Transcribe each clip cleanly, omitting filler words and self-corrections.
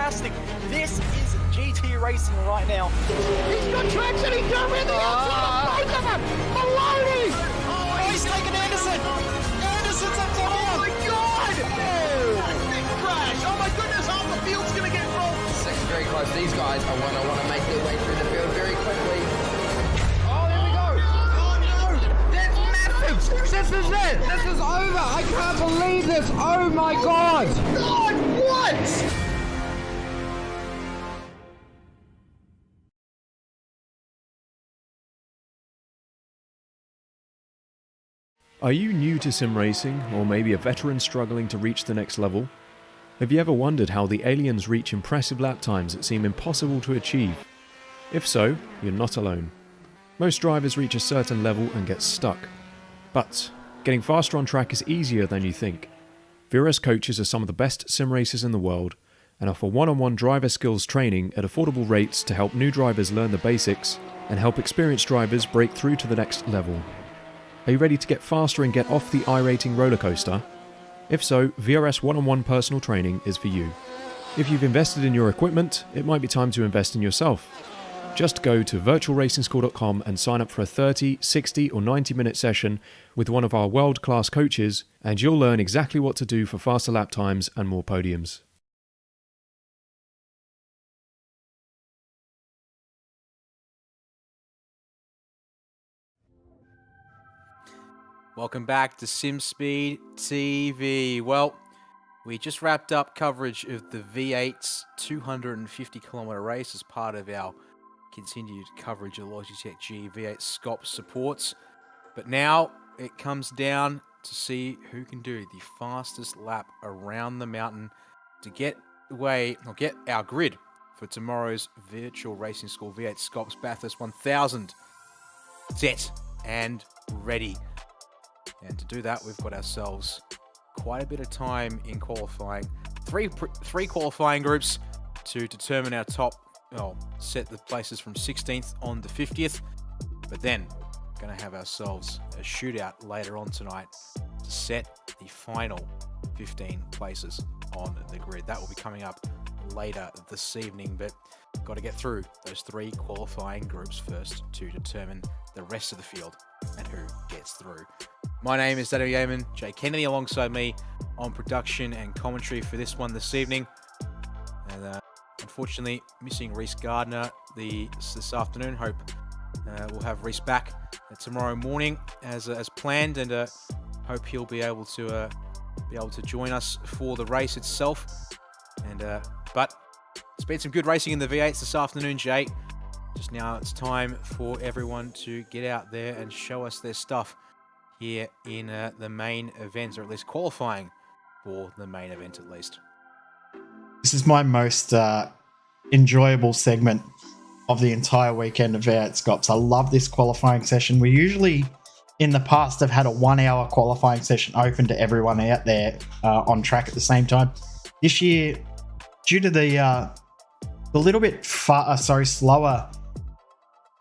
fantastic. This is GT racing right now. He's got traction, he's got rid of the outside of both of them! Maloney! Oh, he's taken Anderson! Anderson's up top! Oh my god! Oh. Big crash! Oh my goodness, half the field's gonna get rolled! Second very close. These guys are want to make their way through the field very quickly. Oh, here we go! Oh no! That's massive! This is it! This is over! I can't believe this! Oh my god! God, what? Are you new to sim racing, or maybe a veteran struggling to reach the next level? Have you ever wondered how the aliens reach impressive lap times that seem impossible to achieve? If so, you're not alone. Most drivers reach a certain level and get stuck. But getting faster on track is easier than you think. V8S coaches are some of the best sim racers in the world and offer one-on-one driver skills training at affordable rates to help new drivers learn the basics and help experienced drivers break through to the next level. Are you ready to get faster and get off the iRacing roller coaster? If so, V8S one-on-one personal training is for you. If you've invested in your equipment, it might be time to invest in yourself. Just go to virtualracingschool.com and sign up for a 30, 60 or 90-minute session with one of our world-class coaches, and you'll learn exactly what to do for faster lap times and more podiums. Welcome back to SimSpeed TV. Well, we just wrapped up coverage of the V8's 250-kilometre race as part of our continued coverage of Logitech G V8SCOPS supports. But now it comes down to see who can do the fastest lap around the mountain to get away, or get our grid for tomorrow's Virtual Racing School V8SCOPS Bathurst 1000 set and ready. And to do that, we've got ourselves quite a bit of time in qualifying. Three qualifying groups to determine our top, set the places from 16th on to 50th. But then, we're going to have ourselves a shootout later on tonight to set the final 15 places on the grid. That will be coming up later this evening, but got to get through those three qualifying groups first to determine the rest of the field and who gets through. My name is Daniel Yeaman, Jay Kennedy alongside me on production and commentary for this one this evening. And unfortunately, missing Reese Gardner this afternoon. Hope we'll have Reese back tomorrow morning as planned, and hope he'll be able to join us for the race itself. And but it's been some good racing in the V8s this afternoon, Jay. Just now it's time for everyone to get out there and show us their stuff here in the main event, or at least qualifying for the main event at least. This is my most enjoyable segment of the entire weekend of V8SCOPS. I love this qualifying session. We usually, in the past, have had a 1 hour qualifying session open to everyone out there on track at the same time. This year, due to the little bit slower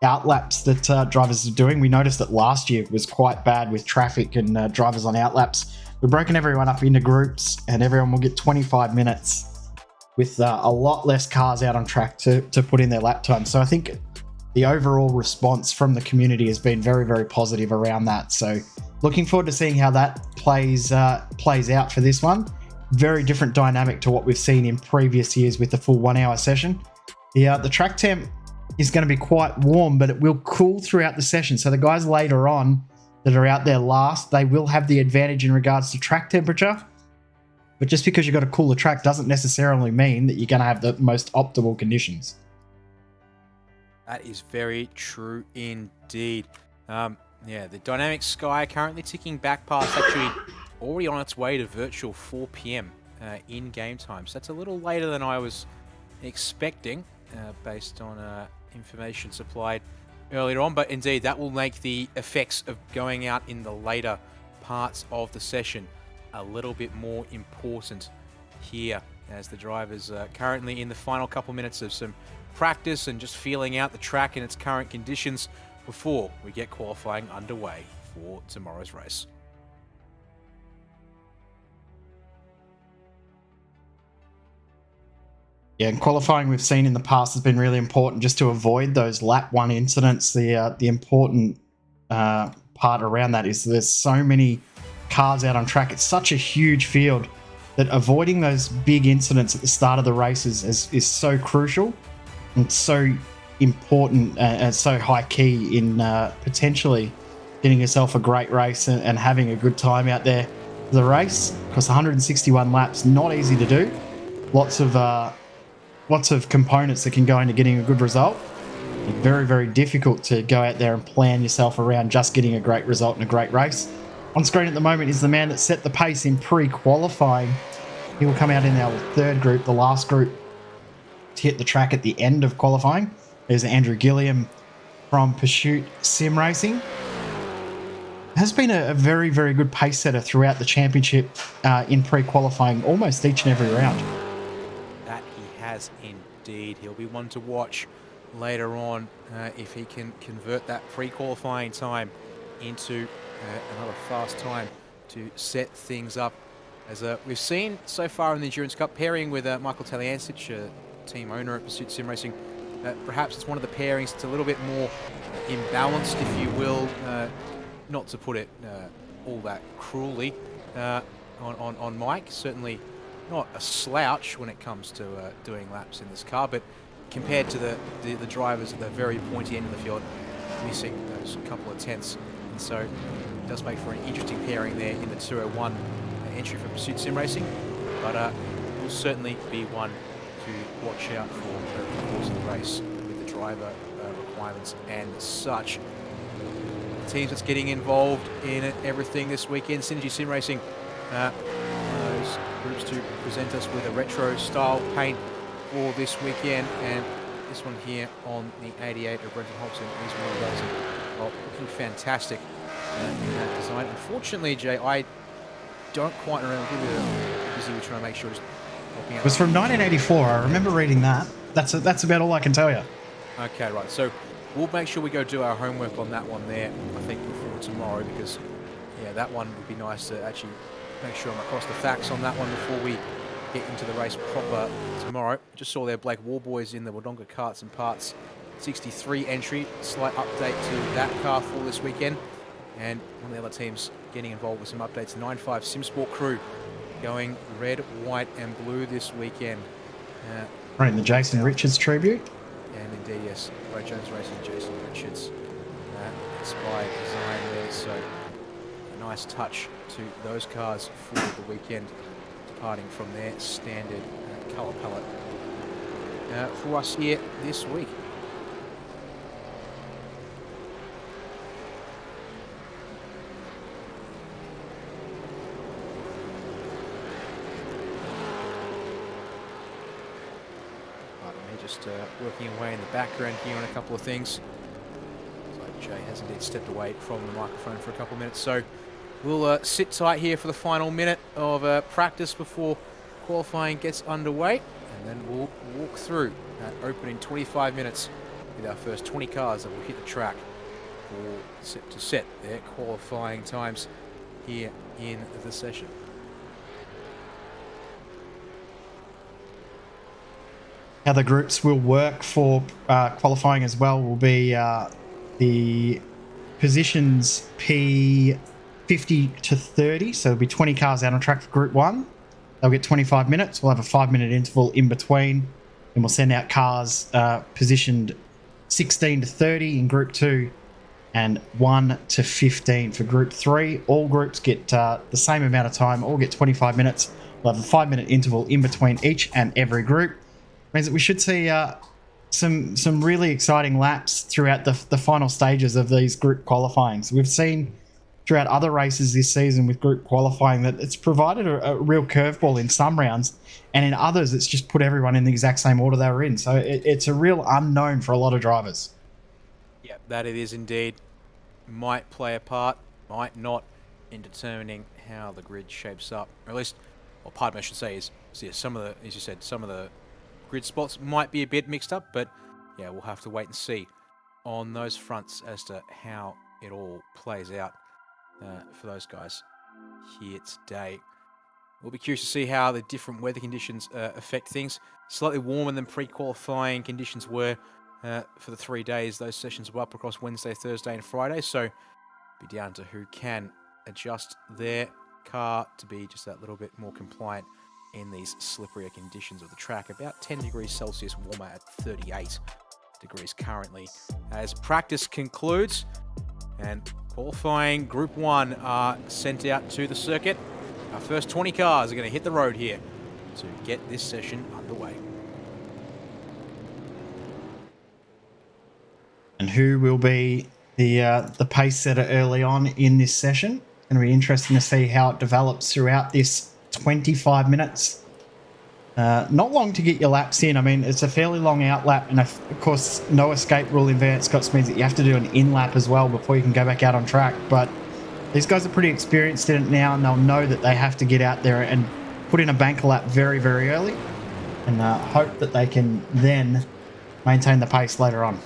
outlaps that drivers are doing, we noticed that last year was quite bad with traffic and drivers on outlaps. We've broken everyone up into groups, and everyone will get 25 minutes with a lot less cars out on track to put in their lap time. So I think the overall response from the community has been very, very positive around that. So looking forward to seeing how that plays out for this one. Very different dynamic to what we've seen in previous years with the full 1 hour session. The track temp is going to be quite warm, but it will cool throughout the session. So the guys later on that are out there last, they will have the advantage in regards to track temperature. But just because you've got a cooler track doesn't necessarily mean that you're going to have the most optimal conditions. That is very true indeed. The Dynamic Sky currently ticking back past, actually already on its way to virtual 4 p.m. In game time. So that's a little later than I was expecting based on information supplied earlier on. But indeed, that will make the effects of going out in the later parts of the session a little bit more important here, as the drivers are currently in the final couple minutes of some practice and just feeling out the track in its current conditions before we get qualifying underway for tomorrow's race. Yeah, and qualifying we've seen in the past has been really important just to avoid those lap one incidents. The important part around that is there's so many cars out on track. It's such a huge field that avoiding those big incidents at the start of the races is so crucial and so important and so high key in potentially getting yourself a great race and having a good time out there for the race. Because 161 laps, not easy to do. Lots of components that can go into getting a good result. Very, very difficult to go out there and plan yourself around just getting a great result in a great race. On screen at the moment is the man that set the pace in pre-qualifying. He will come out in our third group, the last group, to hit the track at the end of qualifying. There's Andrew Gilliam from Pursuit Sim Racing. Has been a very, very good pace setter throughout the championship in pre-qualifying almost each and every round. That he has indeed. He'll be one to watch later on if he can convert that pre-qualifying time into another fast time to set things up. As we've seen so far in the Endurance Cup, pairing with Michael Taliancic, team owner at Pursuit Sim Racing, perhaps it's one of the pairings that's a little bit more imbalanced, if you will, not to put it all that cruelly on Mike. Certainly not a slouch when it comes to doing laps in this car, but compared to the drivers at the very pointy end of the field, missing those couple of tenths. And so it does make for an interesting pairing there in the 201 entry for Pursuit Sim Racing, but will certainly be one to watch out for over the course of the race with the driver requirements and such. The teams that's getting involved in everything this weekend, Synergy Sim Racing, one of those groups to present us with a retro style paint for this weekend, and this one here on the 88 of Brenton Hobson is one of those. Well, looking fantastic in that design. Unfortunately, Jay, I don't quite remember. Busy trying to make sure. It was from 1984. I remember reading that. That's about all I can tell you. Okay, right. So we'll make sure we go do our homework on that one there, I think, before tomorrow, because, yeah, that one would be nice to actually make sure I'm across the facts on that one before we get into the race proper tomorrow. Just saw there Blake Warboys in the Wodonga Karts and Parts 63 entry. Slight update to that car for this weekend. And one of the other teams getting involved with some updates. 9.5 SimSport crew going red, white and blue this weekend. Running the Jason Richards tribute. And indeed, yes, Ray Jones Racing, Jason Richards. Inspired design there, so a nice touch to those cars for the weekend, departing from their standard colour palette for us here this week. Just working away in the background here on a couple of things. So Jay has indeed stepped away from the microphone for a couple of minutes. So we'll sit tight here for the final minute of practice before qualifying gets underway. And then we'll walk through that opening 25 minutes with our first 20 cars that will hit the track to set their qualifying times here in the session. How the groups will work for qualifying as well will be the positions P50 to 30. So there'll be 20 cars out on track for Group 1. They'll get 25 minutes. We'll have a 5-minute interval in between. And we'll send out cars positioned 16 to 30 in Group 2 and 1 to 15 for Group 3. All groups get the same amount of time. All get 25 minutes. We'll have a 5-minute interval in between each and every group. Means that we should see some really exciting laps throughout the final stages of these group qualifying. So we've seen throughout other races this season with group qualifying that it's provided a real curveball in some rounds, and in others it's just put everyone in the exact same order they were in. So it's a real unknown for a lot of drivers. Yeah, that it is indeed. Might play a part, might not, in determining how the grid shapes up. Or at least, well, pardon me, I should say, is some of the, as you said, some of the grid spots might be a bit mixed up, but yeah, we'll have to wait and see on those fronts as to how it all plays out for those guys here today. We'll be curious to see how the different weather conditions affect things. Slightly warmer than pre-qualifying conditions were for the 3 days. Those sessions were up across Wednesday, Thursday and Friday, so be down to who can adjust their car to be just that little bit more compliant in these slipperier conditions of the track. About 10 degrees Celsius warmer at 38 degrees currently. As practice concludes and qualifying Group 1 are sent out to the circuit, our first 20 cars are going to hit the road here to get this session underway. And who will be the pace setter early on in this session? It's going to be interesting to see how it develops throughout this 25 minutes. Not long to get your laps in. I mean, it's a fairly long out lap, and of course, no escape rule in V8SCOPS means that you have to do an in lap as well before you can go back out on track. But these guys are pretty experienced in it now, and they'll know that they have to get out there and put in a banker lap very, very early, and hope that they can then maintain the pace later on.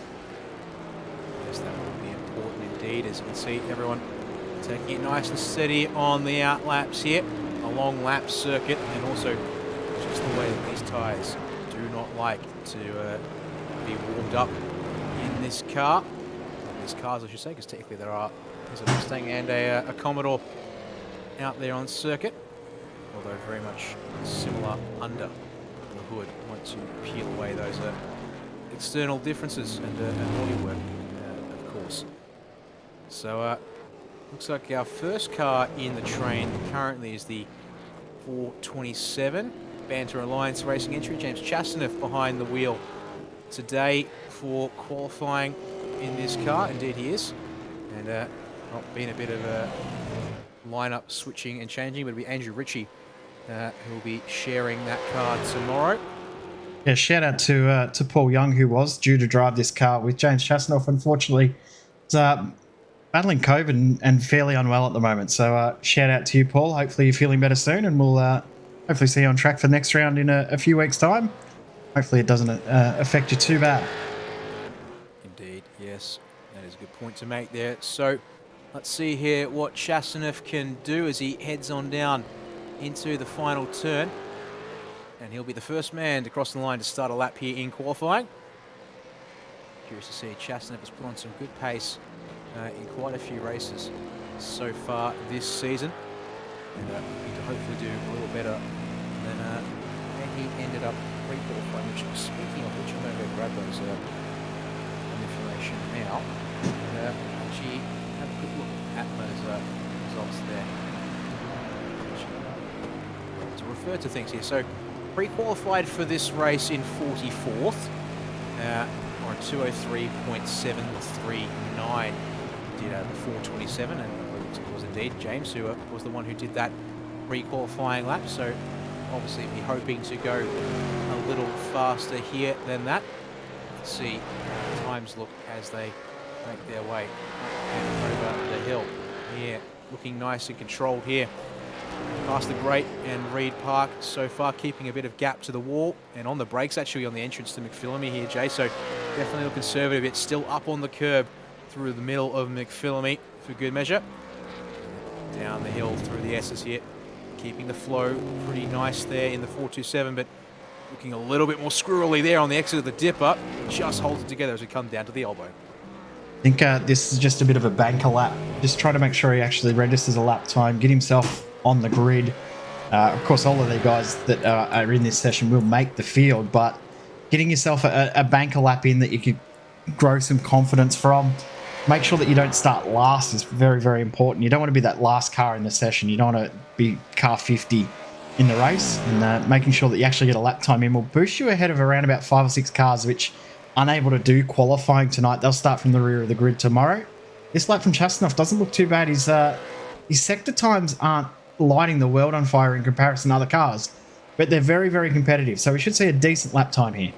Yes, that will be important indeed, as you can see everyone taking it nice and steady on the out laps here. A long lap circuit, and also just the way that these tyres do not like to be warmed up in this car. These cars, I should say, because technically there's a Mustang and a Commodore out there on the circuit, although very much similar under the hood once you peel away those external differences and bodywork, of course. So looks like our first car in the train currently is the 427 Banter Alliance Racing entry. James Chastaneff behind the wheel today for qualifying in this car. Indeed he is. And been a bit of a lineup switching and changing, but it'll be Andrew Ritchie who will be sharing that car tomorrow. Yeah, shout out to Paul Young, who was due to drive this car with James Chastaneff. Unfortunately, is battling COVID and fairly unwell at the moment. So shout out to you, Paul. Hopefully you're feeling better soon, and we'll hopefully see you on track for the next round in a few weeks' time. Hopefully it doesn't affect you too bad. Indeed, yes. That is a good point to make there. So let's see here what Chastaneff can do as he heads on down into the final turn. And he'll be the first man to cross the line to start a lap here in qualifying. Curious to see Chastaneff has put on some good pace in quite a few races so far this season. And looking to hopefully do a little better than he ended up pre-qualifying, which, speaking of which, I'm going to go grab those information now. And actually have a quick look at those results there. To refer to things here. So pre-qualified for this race in 44th on 203.739. Did the 427, and it was indeed James who was the one who did that pre-qualifying lap. So obviously be hoping to go a little faster here than that. Let's see how times look as they make their way over the hill. Yeah, looking nice and controlled here. Past the Great and Reed Park so far, keeping a bit of gap to the wall, and on the brakes actually on the entrance to McPhillamy here, Jay. So definitely look conservative. It's still up on the curb through the middle of McPhillamy for good measure. Down the hill through the S's here, keeping the flow pretty nice there in the 427, but looking a little bit more squirrely there on the exit of the dipper. Just holds it together as we come down to the elbow. I think this is just a bit of a banker lap. Just try to make sure he actually registers a lap time, get himself on the grid. Of course, all of the guys that are in this session will make the field, but getting yourself a banker lap in that you could grow some confidence from. Make sure that you don't start last is very, very important. You don't want to be that last car in the session. You don't want to be car 50 in the race. And making sure that you actually get a lap time in will boost you ahead of around about 5 or 6 cars, which unable to do qualifying tonight. They'll start from the rear of the grid tomorrow. This lap from Chastaneff doesn't look too bad. His sector times aren't lighting the world on fire in comparison to other cars, but they're very, very competitive. So we should see a decent lap time here.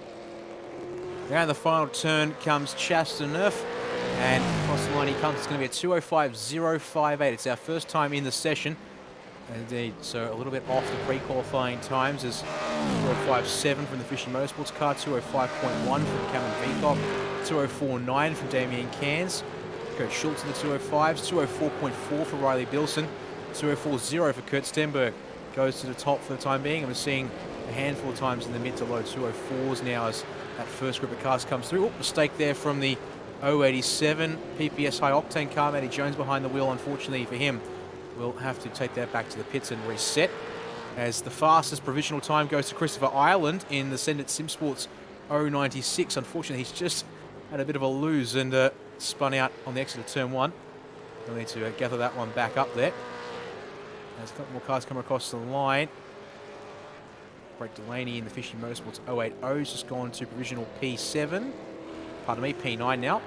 Now in the final turn comes Chastaneff, and across the line he comes. It's going to be a 205.058. It's our first time in the session. Indeed, so a little bit off the pre-qualifying times as 205.7 from the Fishy Motorsports car, 205.1 from Cameron Veacock, 204.9 from Damien Cairns, Coach Schultz in the 205s, 204.4 for Riley Bilson, 204.0 for Kurt Stenberg. goes to the top for the time being, and we're seeing a handful of times in the mid to low 204s now as that first group of cars comes through. Oh, mistake there from the 087 PPS high octane car. Matty Jones behind the wheel, unfortunately for him. We'll have to take that back to the pits and reset, as the fastest provisional time goes to Christopher Ireland in the Send It SimSports 096. Unfortunately, he's just had a bit of a lose and spun out on the exit of turn 1. We'll need to gather that one back up there. There's a couple more cars coming across the line. Brett Delaney in the Fishy Motorsports 080 has just gone to provisional P7. Pardon me, P9 now.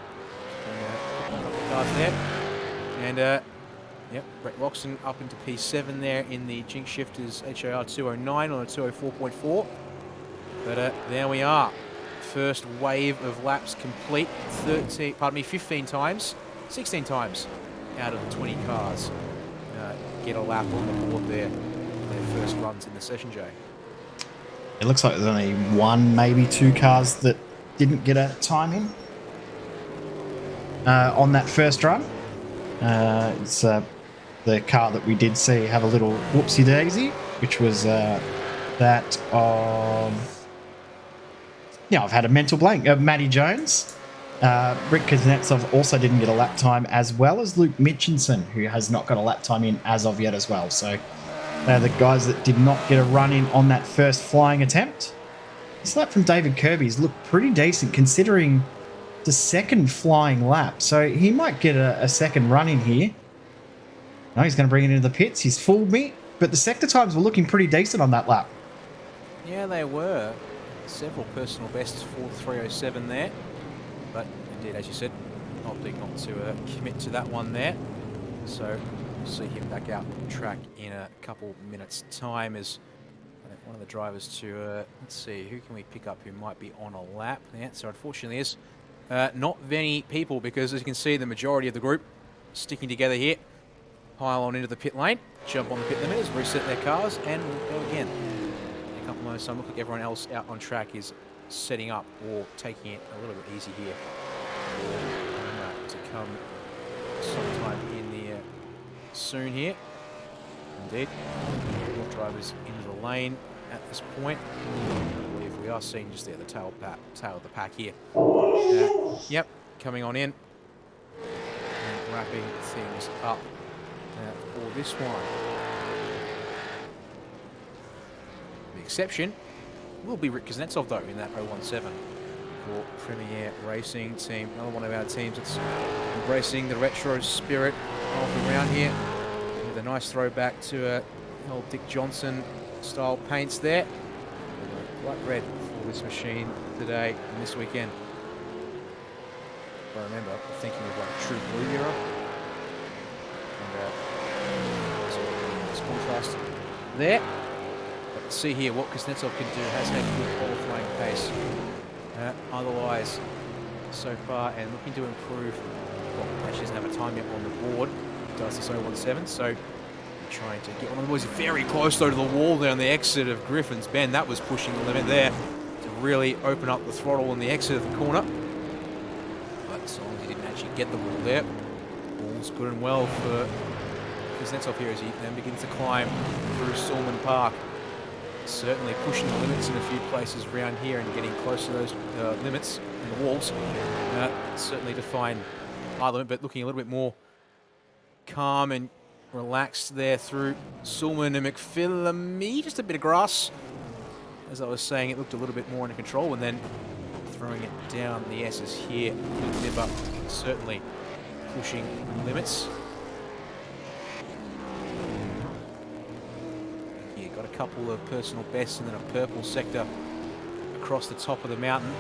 And, a couple of cars there. And yep, Brett Roxon up into P7 there in the Jinx Shifters HAR 209 on a 204.4. But there we are. First wave of laps complete. 15 times, 16 times out of the 20 cars. Get a lap on the board there. Their first runs in the session, Jay. It looks like there's only one, maybe two cars that didn't get a time in on that first run. It's the car that we did see have a little whoopsie daisy, which was that of... Yeah, I've had a mental blank. Matty Jones. Rick Kuznetsov also didn't get a lap time, as well as Luke Mitchinson, who has not got a lap time in as of yet as well. So they're the guys that did not get a run in on that first flying attempt. This lap from David Kirby's looked pretty decent considering the second flying lap. So he might get a second run in here. No, he's going to bring it into the pits. He's fooled me. But the sector times were looking pretty decent on that lap. Yeah, they were. Several personal bests for 307 there. But indeed, as you said, opting not to commit to that one there. So we'll see him back out on track in a couple minutes' time as one of the drivers to, let's see, who can we pick up who might be on a lap? The answer, unfortunately, is not many people, because as you can see, the majority of the group sticking together here, pile on into the pit lane, jump on the pit limiters, reset their cars, and we'll go again. In a couple moments' time, look like everyone else out on track is setting up or taking it a little bit easy here to come sometime in the soon here. Indeed, more drivers into the lane at this point. I believe we are seeing just there the tail of the pack here. Yep, coming on in and wrapping things up for this one. The exception will be Rick Kuznetsov, though, in that 017 for Premier Racing Team. Another one of our teams that's embracing the retro spirit of the round here, with a nice throwback to old Dick Johnson style paints there. Bright red for this machine today and this weekend. If I remember, I'm thinking of like a true blue era. And this contrast there. But let's see here what Kuznetsov can do. Has had good qualifying pace. Otherwise, so far, and looking to improve. Well, actually doesn't have a time yet on the board. Does this 017, so trying to get one of the boys very close though to the wall there on the exit of Griffin's Bend. That was pushing the limit there to really open up the throttle on the exit of the corner. But as long as he didn't actually get the wall there, all's good and well for Kuznetsov here as he then begins to climb through Stallman Park. Certainly pushing the limits in a few places around here and getting close to those limits and the walls. Certainly define high limit, but looking a little bit more calm and relaxed there through Sulman and McPhillamy. Just a bit of grass. As I was saying, it looked a little bit more under control, and then throwing it down the S's here. Nibber certainly pushing limits. Here, got a couple of personal bests and then a purple sector across the top of the mountain.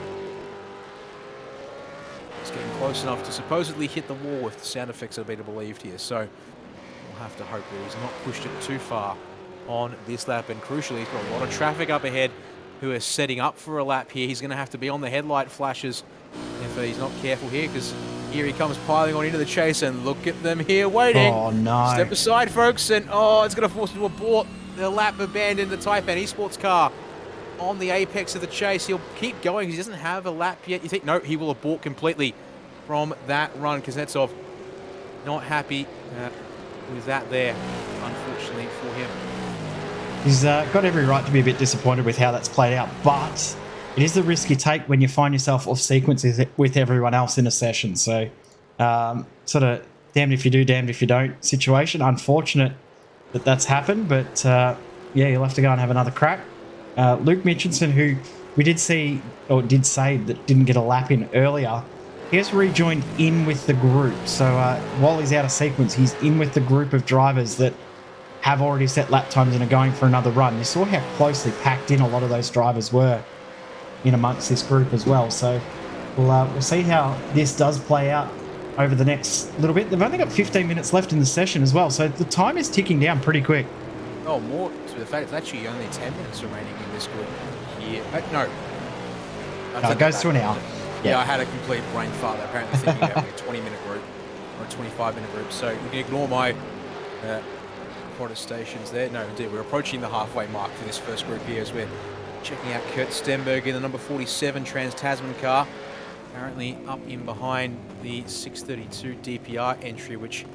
It's getting close enough to supposedly hit the wall if the sound effects are to be believed here. So we'll have to hope that he's not pushed it too far on this lap. And crucially, he's got a lot of traffic up ahead who are setting up for a lap here. He's going to have to be on the headlight flashes if he's not careful here, because here he comes piling on into the chase, and look at them here waiting. Oh, no. Step aside, folks, and oh, it's going to force him to abort the lap abandoned the Taipan Esports car on the apex of the chase. He'll keep going because he doesn't have a lap yet. You think, no, he will abort completely from that run. Kuznetsov not happy with that there, unfortunately for him. He's got every right to be a bit disappointed with how that's played out, but it is the risk you take when you find yourself off sequence with everyone else in a session. So sort of damned if you do, damned if you don't situation. Unfortunate that that's happened, but yeah, you'll have to go and have another crack. Luke Mitchinson, who we did see, or did say that didn't get a lap in earlier, he has rejoined in with the group. So while he's out of sequence, he's in with the group of drivers that have already set lap times and are going for another run. You saw how closely packed in a lot of those drivers were in amongst this group as well. So we'll see how this does play out over the next little bit. They've only got 15 minutes left in the session as well, so the time is ticking down pretty quick. Oh, more to the fact it's actually only 10 minutes remaining in this group here. No. It goes to an hour. Yeah, I had a complete brain fart apparently thinking about like a 20-minute group or a 25-minute group. So you can ignore my protestations there. No, indeed, we're approaching the halfway mark for this first group here as we're checking out Kurt Stenberg in the number 47 Trans-Tasman car. Apparently up in behind the 632 DPR entry, which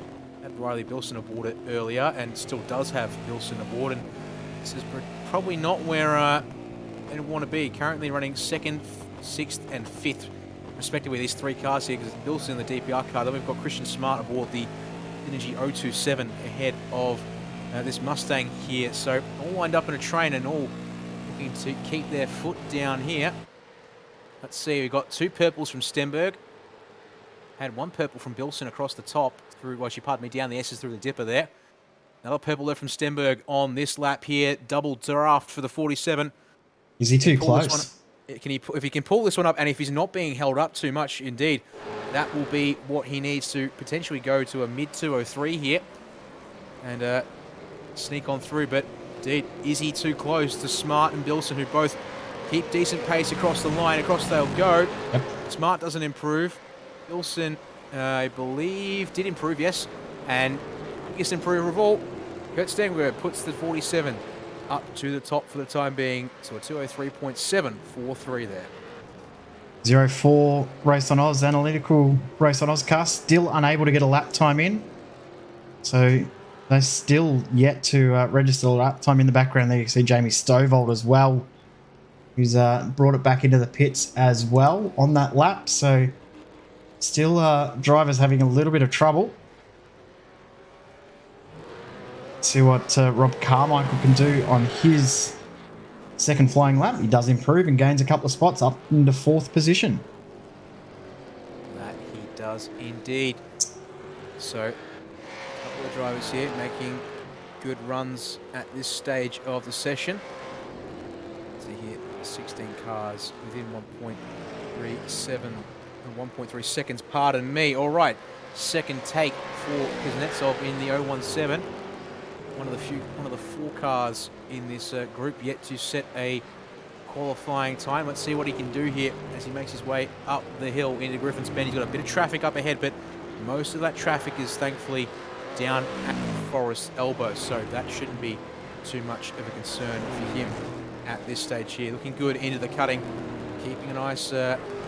had Riley Bilson aboard it earlier and still does have Bilson aboard. And this is probably not where they want to be. Currently running 2nd, 6th and 5th respectively, these three cars here, because Bilson in the DPR car. Then we've got Christian Smart aboard the Energy 027 ahead of this Mustang here. So all lined up in a train and all looking to keep their foot down here. Let's see, we've got 2 purples from Stenberg. Had 1 purple from Bilson across the top through, well, she pardon me, down the S's through the dipper there. Another purple there from Stenberg on this lap here. Double draft for the 47. Is he too close? Can he, if he can pull this one up, and if he's not being held up too much, indeed, that will be what he needs to potentially go to a mid 203 here and sneak on through. But indeed, is he too close to Smart and Bilson, who both keep decent pace across the line? Across they'll go. Yep. Smart doesn't improve. Bilson, I believe, did improve, yes. And biggest improver of all, Kurt Stenberg puts the 47 up to the top for the time being. So a 203.743 there. 04 Race on Oz, analytical Race on Oz car, still unable to get a lap time in. So they're still yet to register a lap time. In the background there you can see Jamie Stovold as well, who's brought it back into the pits as well on that lap. So still drivers having a little bit of trouble. See what Rob Carmichael can do on his second flying lap. He does improve and gains a couple of spots up into 4th position. That he does indeed. So a couple of drivers here making good runs at this stage of the session. See here, 16 cars within 1.37 and 1.3 seconds, pardon me. All right, second take for Kuznetsov in the 017. One of the 4 cars in this group yet to set a qualifying time. Let's see what he can do here as he makes his way up the hill into Griffin's Bend. He's got a bit of traffic up ahead, but most of that traffic is thankfully down at Forest Elbow, so that shouldn't be too much of a concern for him at this stage here. Looking good into the cutting, keeping a nice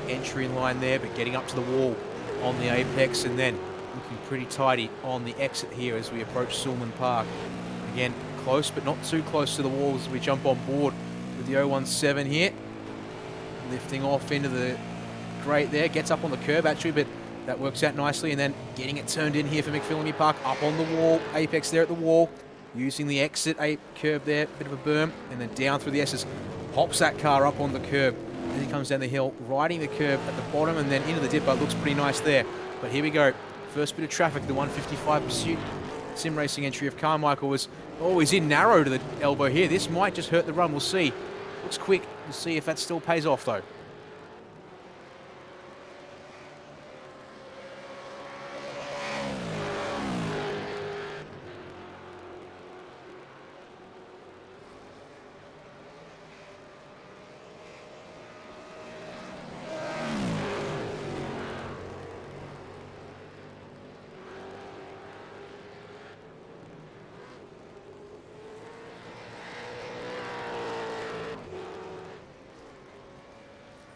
entry line there, but getting up to the wall on the apex, and then looking pretty tidy on the exit here as we approach Sulman Park. Again, close, but not too close to the walls as we jump on board with the 017 here. Lifting off into the grate there, gets up on the curb actually, but that works out nicely, and then getting it turned in here for McPhillamy Park, up on the wall, apex there at the wall, using the exit curb there, bit of a berm, and then down through the S's, pops that car up on the curb, then he comes down the hill, riding the curb at the bottom, and then into the dipper. Looks pretty nice there. But here we go, first bit of traffic, the 155 pursuit sim racing entry of Carmichael was, oh, he's in narrow to the elbow here. This might just hurt the run, we'll see. Looks quick, we'll see if that still pays off though.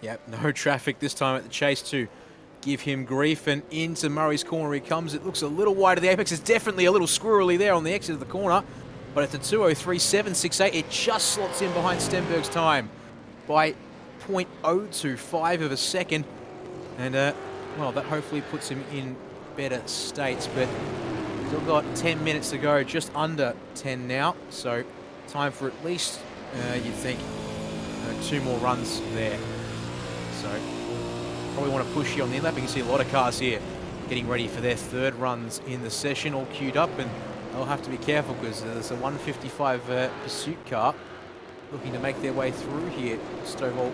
Yep, no traffic this time at the chase to give him grief, and into Murray's corner he comes. It looks a little wide of the apex. It's definitely a little squirrely there on the exit of the corner. But at the 2:03.768, it just slots in behind Stenberg's time by 0.025 of a second. And, well, that hopefully puts him in better states. But still got 10 minutes to go, just under 10 now. So time for at least, you'd think, 2 more runs there. So probably want to push here on the inlet. You can see a lot of cars here getting ready for their 3rd runs in the session, all queued up, and they'll have to be careful because there's a 155 pursuit car looking to make their way through here. Stovall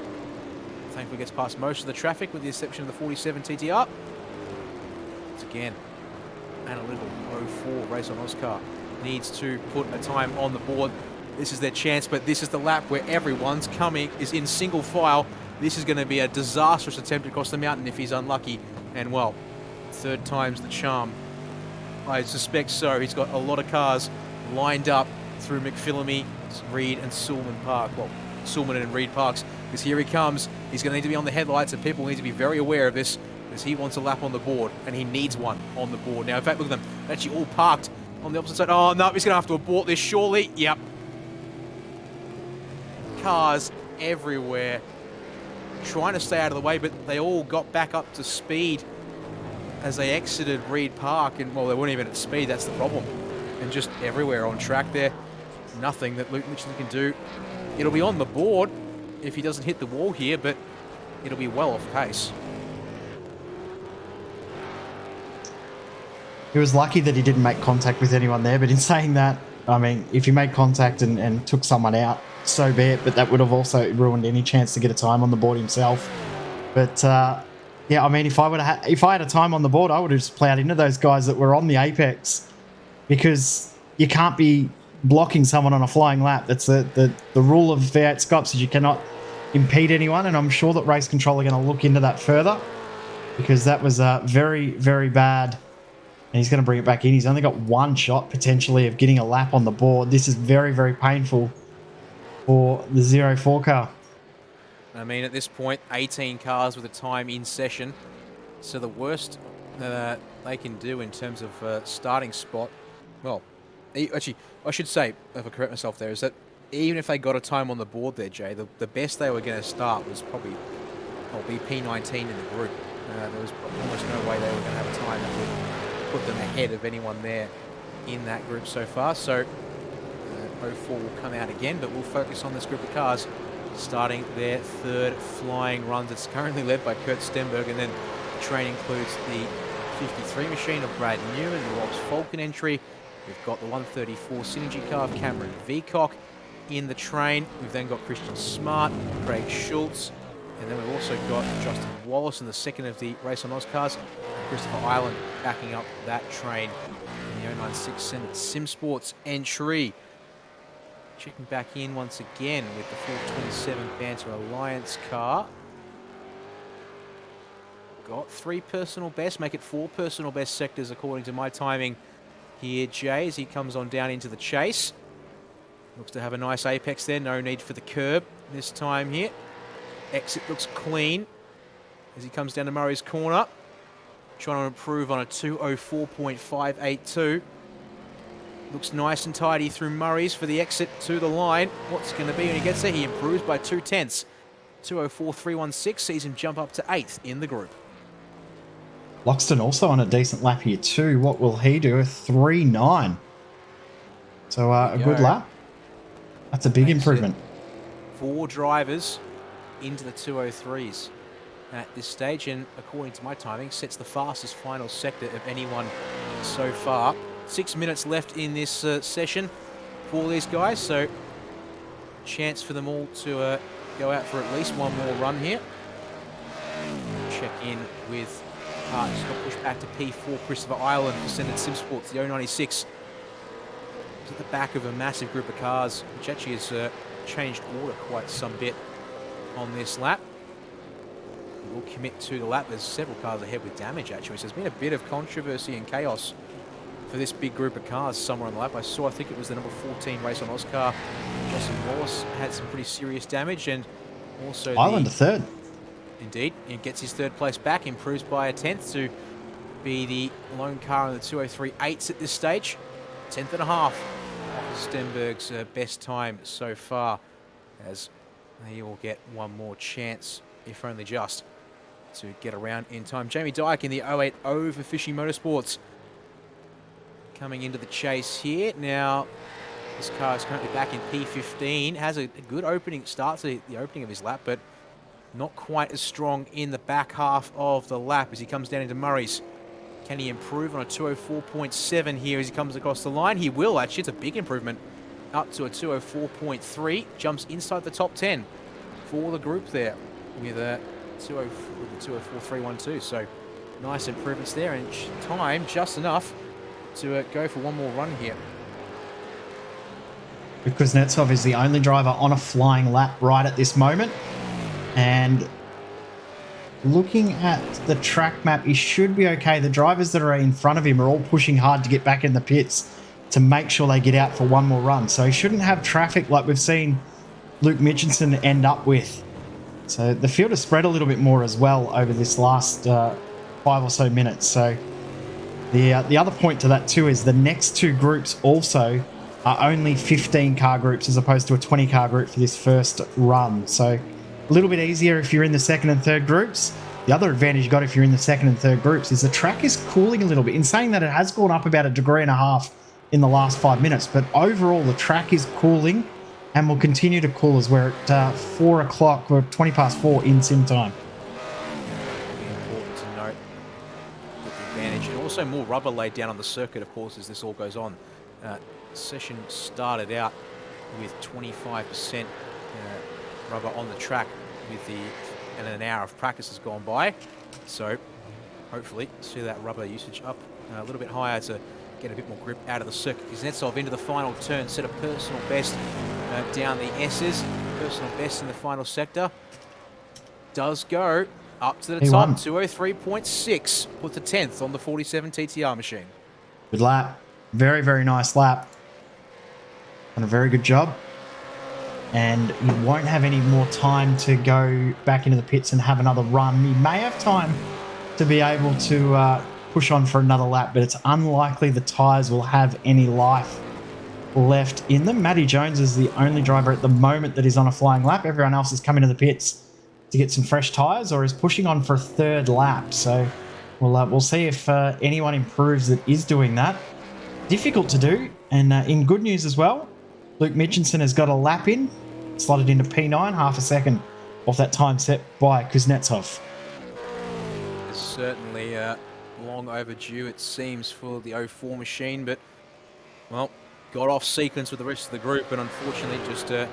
thankfully gets past most of the traffic with the exception of the 47 TTR. Once again, analytical 04 race on Oscar needs to put a time on the board. This is their chance, but this is the lap where everyone's coming is in single file. This is going to be a disastrous attempt across the mountain if he's unlucky. And, well, 3rd time's the charm. I suspect so. He's got a lot of cars lined up through McPhillamy, Reed and Sulman Park. Well, Sulman and Reed Parks, because here he comes. He's going to need to be on the headlights, and people need to be very aware of this because he wants a lap on the board, and he needs one on the board. Now, in fact, look at them. They're actually all parked on the opposite side. Oh, no, he's going to have to abort this, surely. Yep. Cars everywhere trying to stay out of the way, but they all got back up to speed as they exited Reed Park, and well, they weren't even at speed. That's the problem. And just everywhere on track there, nothing that Luke Mitchell can do. It'll be on the board if he doesn't hit the wall here, but it'll be well off pace. He was lucky that he didn't make contact with anyone there, but in saying that, I mean, if he made contact and took someone out, so be it, but that would have also ruined any chance to get a time on the board himself. But yeah, I mean, if I had a time on the board, I would have just plowed into those guys that were on the apex, because you can't be blocking someone on a flying lap. That's the rule of V8SCOPS, is you cannot impede anyone, and I'm sure that race control are going to look into that further, because that was very, very bad. And he's going to bring it back in. He's only got 1 shot potentially of getting a lap on the board. This is very, very painful for the 04 car. I mean, at this point, 18 cars with a time in session. So the worst that they can do in terms of starting spot, well, actually, I should say, if I correct myself there, is that even if they got a time on the board there, Jay, the best they were going to start was probably be P19 in the group. There was almost no way they were going to have a time that would put them ahead of anyone there in that group so far. So 04 will come out again, but we'll focus on this group of cars starting their 3rd flying runs. It's currently led by Kurt Stenberg, and then the train includes the 53 machine of Brad Newman, the Rob's Falcon entry. We've got the 134 Synergy car of Cameron Veacock in the train. We've then got Christian Smart, Craig Schultz, and then we've also got Justin Wallace in the 2nd of the Race on Oz cars, and Christopher Island backing up that train in the 096 Senate Sim Sports entry. Checking back in once again with the 427 Banter Alliance car. Got 3 personal bests, make it 4 personal best sectors according to my timing here, Jay, as he comes on down into the chase. Looks to have a nice apex there, no need for the curb this time here. Exit looks clean as he comes down to Murray's corner. Trying to improve on a 204.582. Looks nice and tidy through Murray's for the exit to the line. What's going to be when he gets there? He improves by 2 tenths. 204.316 sees him jump up to 8th in the group. Loxton also on a decent lap here too. What will he do? A 3.9. So a good lap. That's a big improvement. 4 drivers into the 203s at this stage, and according to my timing, sets the fastest final sector of anyone so far. 6 minutes left in this session for these guys, so chance for them all to go out for at least 1 more run here. Check in with just got pushed back to P4, Christopher Island for Senate Sim Sports, the 096. At the back of a massive group of cars, which actually has changed order quite some bit on this lap. We'll commit to the lap. There's several cars ahead with damage, actually. So there's been a bit of controversy and chaos for this big group of cars somewhere on the lap. I think it was the number 14 Race on Oscar. Justin Wallace had some pretty serious damage, and also Island a 3rd. Indeed, he gets his 3rd place back, improves by a 10th to be the lone car in the 203.8s at this stage. 10th and a half Stenberg's best time so far, as he will get one more chance, if only just, to get around in time. Jamie Dyke in the 080 for Fishing Motorsports coming into the chase here. Now, this car is currently back in P15, has a good opening, starts the opening of his lap, but not quite as strong in the back half of the lap as he comes down into Murray's. Can he improve on a 204.7 here as he comes across the line? He will, actually. It's a big improvement. Up to a 204.3. Jumps inside the top 10 for the group there with a 204.312. So nice improvements there, and time just enough to go for one more run here. Kuznetsov is the only driver on a flying lap right at this moment. And looking at the track map, he should be okay. The drivers that are in front of him are all pushing hard to get back in the pits to make sure they get out for one more run. So he shouldn't have traffic like we've seen Luke Mitchinson end up with. So the field has spread a little bit more as well over this last 5 or so minutes. So the other point to that too is the next two groups also are only 15 car groups as opposed to a 20 car group for this first run. So a little bit easier if you're in the second and third groups. The other advantage you got if you're in the second and third groups is the track is cooling a little bit. In saying that, it has gone up about 1.5 degrees in the last 5 minutes, but overall the track is cooling and will continue to cool as we're at 4 o'clock or 20 past 4 in sim time. Important to note the advantage, and also more rubber laid down on the circuit, of course, as this all goes on. Session started out with 25% rubber on the track and an hour of practice has gone by, so hopefully see that rubber usage up a little bit higher to get a bit more grip out of the circuit. Kuznetsov into the final turn, set a personal best down the S's, personal best in the final sector, does go up to the top, 203.6, puts a 10th on the 47 TTR machine. Good lap, very, very nice lap, and a very good job. And he won't have any more time to go back into the pits and have another run. He may have time to be able to push on for another lap, but it's unlikely the tyres will have any life left in them. Matty Jones is the only driver at the moment that is on a flying lap. Everyone else is coming to the pits to get some fresh tyres or is pushing on for a third lap. So we'll see if anyone improves that is doing that. Difficult to do. And in good news as well, Luke Mitchinson has got a lap in, slotted into P9, half a second off that time set by Kuznetsov. It's certainly long overdue, it seems, for the 04 machine, but, well, got off sequence with the rest of the group, and unfortunately just a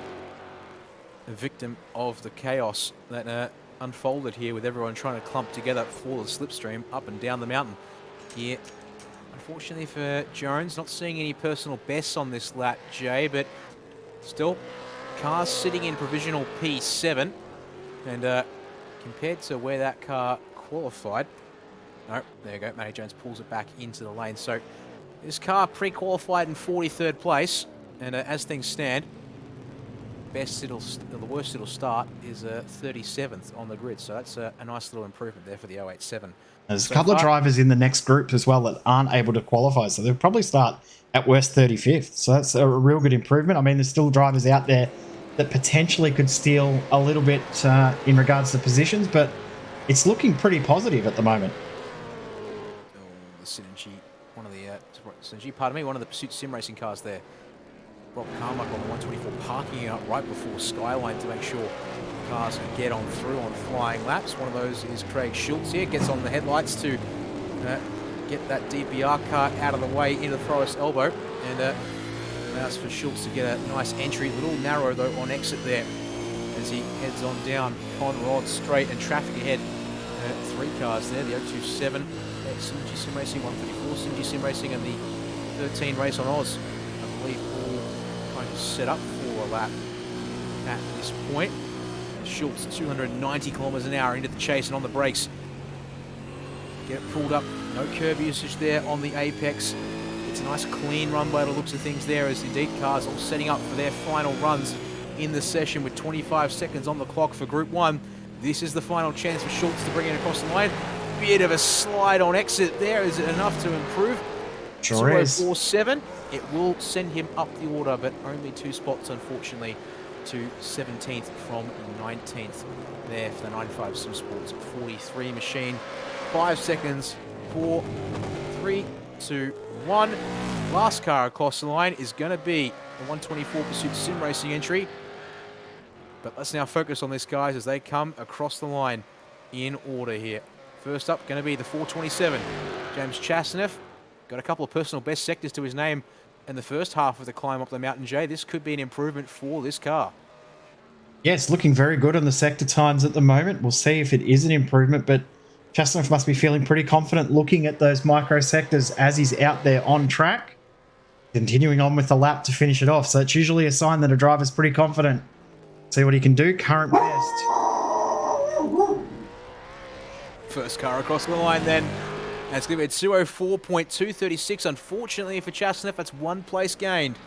victim of the chaos that unfolded here with everyone trying to clump together for the slipstream up and down the mountain here. Unfortunately for Jones, not seeing any personal bests on this lap, Jay, but still, car's sitting in provisional P7, and compared to where that car qualified, no, there you go, Matty Jones pulls it back into the lane. So this car pre-qualified in 43rd place, and as things stand, the worst it'll start is 37th on the grid, so that's a nice little improvement there for the 087. There's a couple of drivers in the next group as well that aren't able to qualify, so they'll probably start at worst 35th. So that's a real good improvement. I mean, there's still drivers out there that potentially could steal a little bit in regards to positions, but it's looking pretty positive at the moment. The Synergy, one of the Pursuit Sim Racing cars there. Rob Carmack on the 124 parking out right before Skyline to make sure cars can get on through on flying laps. One of those is Craig Schultz here, gets on the headlights to get that DPR car out of the way into the Forest Elbow, and allows for Schultz to get a nice entry. A little narrow though on exit there as he heads on down Conrod Straight, and traffic ahead. 3 cars there, the 027 Synergy Sim Racing, 134 Synergy Sim Racing, and the 13 Race on Oz, I believe, all trying to set up for a lap at this point. Schultz 290 kilometers an hour into the chase and on the brakes. Get it pulled up, no curb usage there on the apex. It's a nice clean run by the looks of things there, as indeed cars all setting up for their final runs in the session with 25 seconds on the clock for Group 1. This is the final chance for Schultz to bring it across the line. Bit of a slide on exit there. Is it enough to improve? Sure is. 204.7. It will send him up the order, but only 2 spots, unfortunately, to 17th from 19th there for the 95 Sim Sports 43 machine. 5 seconds, 4, 3, 2, 1. Last car across the line is going to be the 124 Pursuit Sim Racing entry. But let's now focus on this, guys, as they come across the line in order here. First up, going to be the 427. James Chasneff got a couple of personal best sectors to his name in the first half of the climb up the mountain, Jay. This could be an improvement for this car. Yes, looking very good on the sector times at the moment. We'll see if it is an improvement, but Chasneff must be feeling pretty confident looking at those micro sectors as he's out there on track. Continuing on with the lap to finish it off. So it's usually a sign that a driver's pretty confident. See what he can do. Current best. First car across the line then. That's going to be at 204.236. Unfortunately for Chasneff, that's 1 place gained.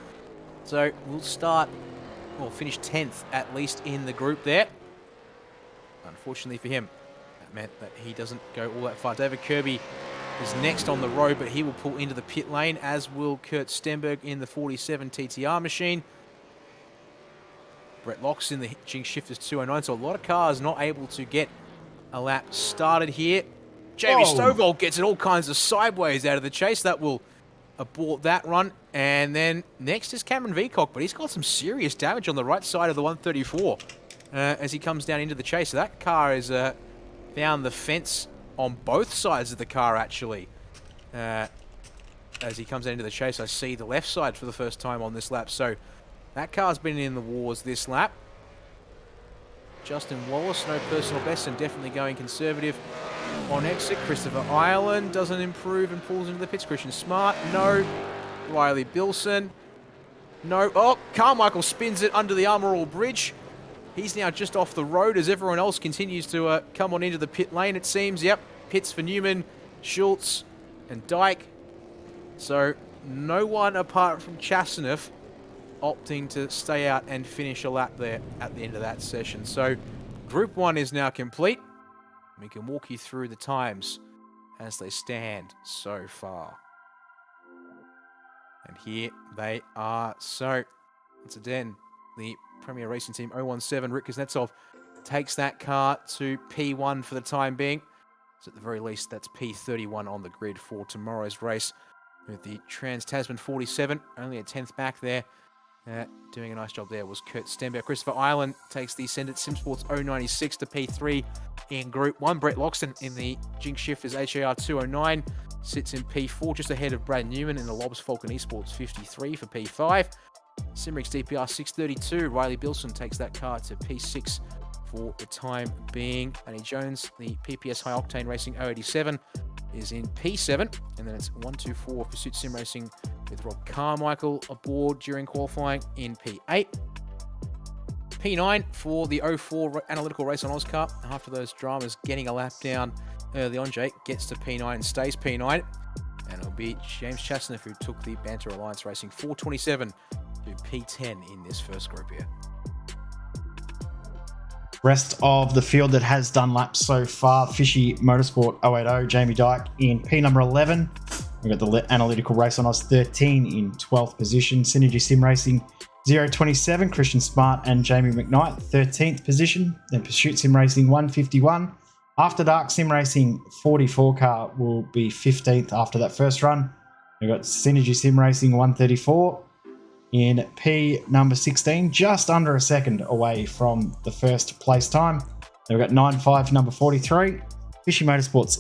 So we'll finish 10th at least in the group there. Unfortunately for him, that meant that he doesn't go all that far. David Kirby is next on the road, but he will pull into the pit lane, as will Kurt Stenberg in the 47 TTR machine. Brett Locks in the Jinx Shifters 209, so a lot of cars not able to get a lap started here. Jamie Stovall gets it all kinds of sideways out of the chase. That will abort that run. And then next is Cameron Veacock, but he's got some serious damage on the right side of the 134 as he comes down into the chase. So that car has found the fence on both sides of the car, actually. As he comes down into the chase, I see the left side for the first time on this lap. So that car's been in the wars this lap. Justin Wallace, no personal best and definitely going conservative on exit. Christopher Ireland doesn't improve and pulls into the pits. Christian Smart, no. Riley Bilson, no. Oh, Carmichael spins it under the Armour All Bridge. He's now just off the road as everyone else continues to come on into the pit lane, it seems. Yep, pits for Newman, Schultz, and Dyke. So no one apart from Chasneff opting to stay out and finish a lap there at the end of that session. So Group 1 is now complete. We can walk you through the times as they stand so far. And here they are. So once again, the Premier Racing Team 017, Rick Kuznetsov, takes that car to P1 for the time being. So at the very least, that's P31 on the grid for tomorrow's race. With the Trans-Tasman 47, only a 10th back there. Doing a nice job there was Kurt Stenberg. Christopher Ireland takes the Send It Simsports 096 to P3 in Group 1. Brett Loxton in the Jinx Shifters HAR 209 sits in P4, just ahead of Brad Newman in the Lobs Falcon Esports 53 for P5. Simrix DPR 632, Riley Bilson takes that car to P6 for the time being. Danny Jones, the PPS High Octane Racing 087, is in P7, and then it's 124 Pursuit Sim Racing with Rob Carmichael aboard during qualifying in P8. P9 for the 04 Analytical Race on Oscar. After those dramas getting a lap down early on, Jake gets to P9 and stays P9. And it'll be James Chasneff who took the Banter Alliance Racing 427 to P10 in this first group here. Rest of the field that has done laps so far: Fishy Motorsport 080, Jamie Dyke in P number 11. We've got the Analytical Race on Oz 13 in 12th position. Synergy Sim Racing 027, Christian Smart and Jamie McKnight, 13th position. Then Pursuit Sim Racing 151. After Dark Sim Racing 44 car will be 15th after that first run. We've got Synergy Sim Racing 134 in P number 16, just under a second away from the first place time. Then we've got 95 number 43, Fishy Motorsports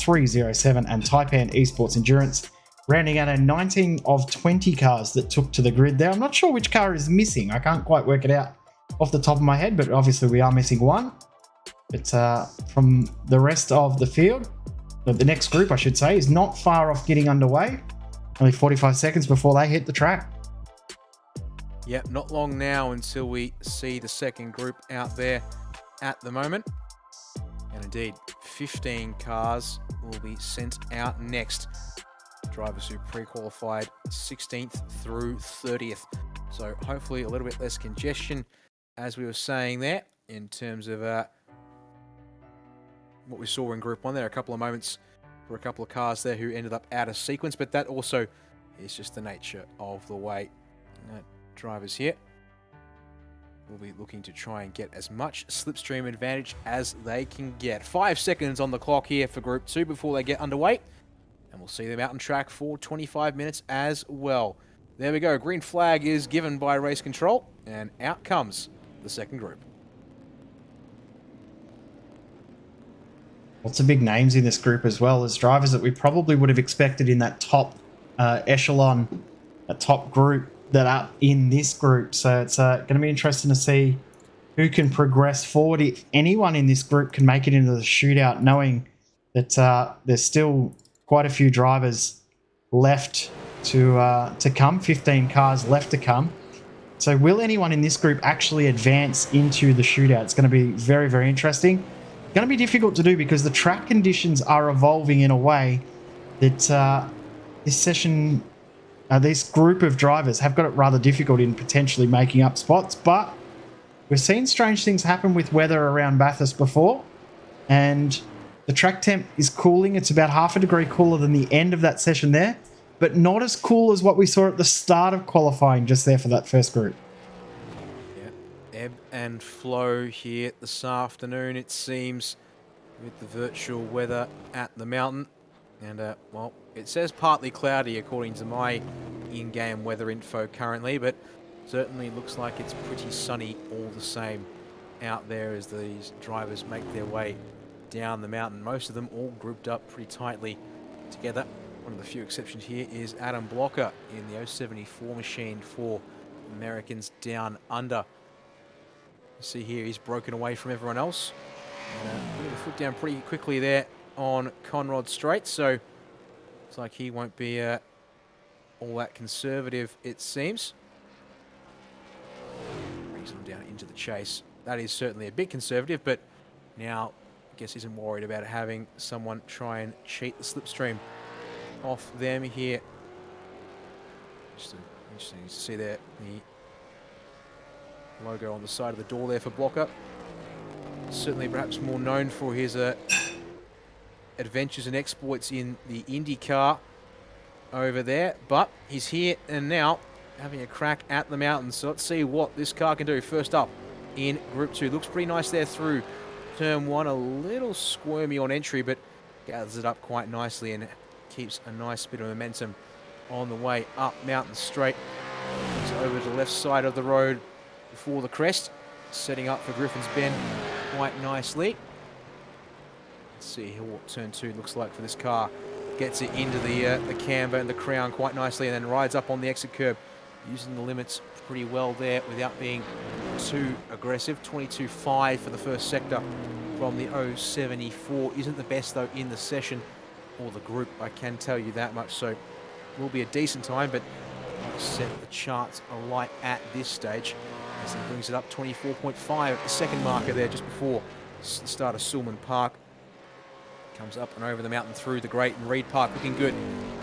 307 and Taipan Esports Endurance, rounding out a 19 of 20 cars that took to the grid there. I'm not sure which car is missing. I can't quite work it out off the top of my head, but obviously we are missing one. But from the rest of the field, the next group, I should say, is not far off getting underway. Only 45 seconds before they hit the track. Yep, not long now until we see the second group out there at the moment. And indeed, 15 cars will be sent out next. Drivers who pre-qualified 16th through 30th. So hopefully a little bit less congestion, as we were saying there, in terms of what we saw in Group 1 there. A couple of moments for a couple of cars there who ended up out of sequence, but that also is just the nature of the way. Drivers here will be looking to try and get as much slipstream advantage as they can get. 5 seconds on the clock here for Group 2 before they get underway. And we'll see them out on track for 25 minutes as well. There we go. Green flag is given by race control, and out comes the second group. Lots of big names in this group as well as drivers that we probably would have expected in that top echelon, a top group that are in this group. So it's going to be interesting to see who can progress forward. If anyone in this group can make it into the shootout, knowing that there's still quite a few drivers left to come, 15 cars left to come. So will anyone in this group actually advance into the shootout? It's going to be very, very interesting. Going to be difficult to do because the track conditions are evolving in a way that this group of drivers have got it rather difficult in potentially making up spots. But we've seen strange things happen with weather around Bathurst before, and the track temp is cooling. It's about 0.5 degree cooler than the end of that session there, but not as cool as what we saw at the start of qualifying just there for that first group. Yeah, ebb and flow here this afternoon, it seems, with the virtual weather at the mountain. And, well, it says partly cloudy according to my in-game weather info currently, but certainly looks like it's pretty sunny all the same out there as these drivers make their way down the mountain. Most of them all grouped up pretty tightly together. One of the few exceptions here is Adam Blocker in the 074 machine for Americans Down Under. You see here he's broken away from everyone else. Putting the foot down pretty quickly there on Conrod Straight, so looks like he won't be all that conservative, it seems. Brings him down into the chase. That is certainly a bit conservative, but now I guess isn't worried about having someone try and cheat the slipstream off them here. Just interesting to see there the logo on the side of the door there for Blocker. Certainly perhaps more known for his adventures and exploits in the IndyCar over there, but he's here and now having a crack at the mountain. So let's see what this car can do. First up in Group 2. Looks pretty nice there through Turn 1. A little squirmy on entry, but gathers it up quite nicely and keeps a nice bit of momentum on the way up Mountain Straight. Comes over to the left side of the road before the crest, setting up for Griffin's Bend quite nicely. Let's see what Turn 2 looks like for this car. Gets it into the camber and the crown quite nicely, and then rides up on the exit curb, using the limits pretty well there without being too aggressive. 22.5 for the first sector from the 074. Isn't the best though in the session or the group, I can tell you that much. So will be a decent time, but I'll set the charts alight at this stage as he brings it up 24.5 at the second marker there just before the start of Sulman Park. Comes up and over the mountain through the Great and Reed Park, looking good,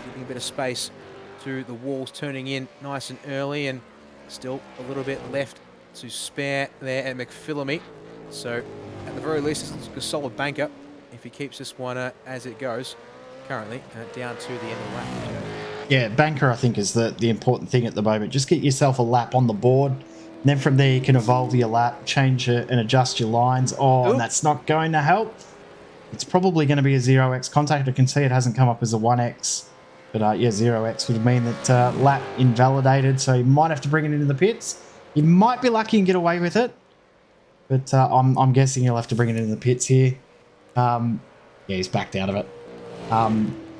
giving a bit of space to the walls, turning in nice and early, and still a little bit left to spare there at McPhillamy. So at the very least, it's a solid banker if he keeps this one as it goes. Currently down to the end of the lap. Yeah, banker I think is the important thing at the moment. Just get yourself a lap on the board, and then from there you can evolve your lap, change it and adjust your lines. Oh, and that's not going to help. It's probably going to be a 0x contact. I can see it hasn't come up as a 1x. But yeah, 0x would mean that lap invalidated. So you might have to bring it into the pits. You might be lucky and get away with it. But I'm guessing you'll have to bring it into the pits here. Yeah, he's backed out of it.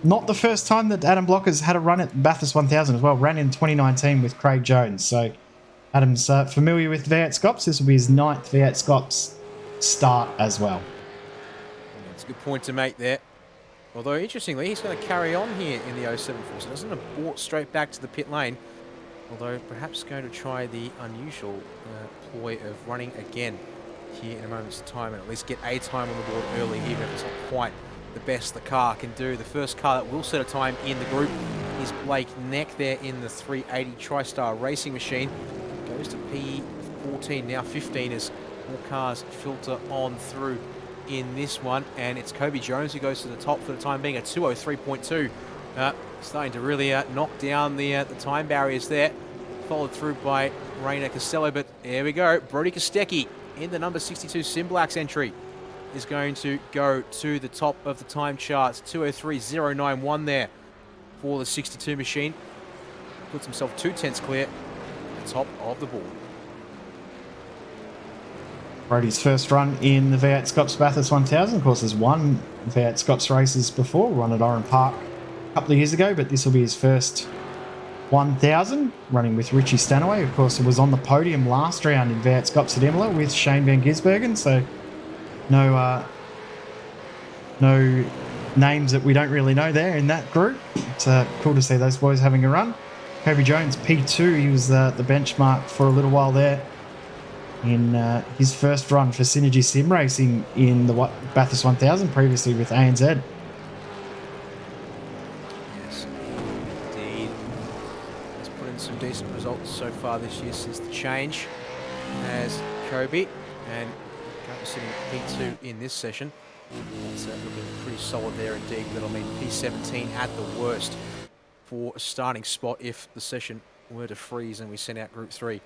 Not the first time that Adam Blocker's had a run at Bathurst 1000 as well. Ran in 2019 with Craig Jones. So Adam's familiar with V8SCOPS. This will be his 9th V8SCOPS start as well. That's a good point to make there. Although, interestingly, he's going to carry on here in the 074, so doesn't abort straight back to the pit lane. Although, perhaps going to try the unusual ploy of running again here in a moment's time and at least get a time on the board early, even if it's not quite the best the car can do. The first car that will set a time in the group is Blake Neck there in the 380 TriStar Racing machine. Goes to P14, now 15 as more cars filter on through in this one, and it's Kobe Jones who goes to the top for the time being, a 2:03.2. Starting to really knock down the time barriers there. Followed through by Rainer Costello, but here we go. Brody Kostecki in the number 62 Simblacks entry is going to go to the top of the time charts. 2:03.091 there for the 62 machine. Puts himself 2/10 clear at the top of the board. Brody's first run in the V8SCOPS Bathurst 1000. Of course, there's won V8SCOPS races before, run at Oran Park a couple of years ago, but this will be his first 1000, running with Richie Stanaway. Of course, it was on the podium last round in V8SCOPS at Imola with Shane Van Gisbergen, so no names that we don't really know there in that group. It's cool to see those boys having a run. Kobe Jones, P2, he was the benchmark for a little while there in his first run for Synergy Sim Racing in the Bathurst 1000, previously with ANZ. Yes, indeed. He's put in some decent results so far this year since the change as Kobe, and currently sitting P2 in this session. It's looking pretty solid there indeed. That'll mean P17 at the worst for a starting spot if the session were to freeze and we send out Group 3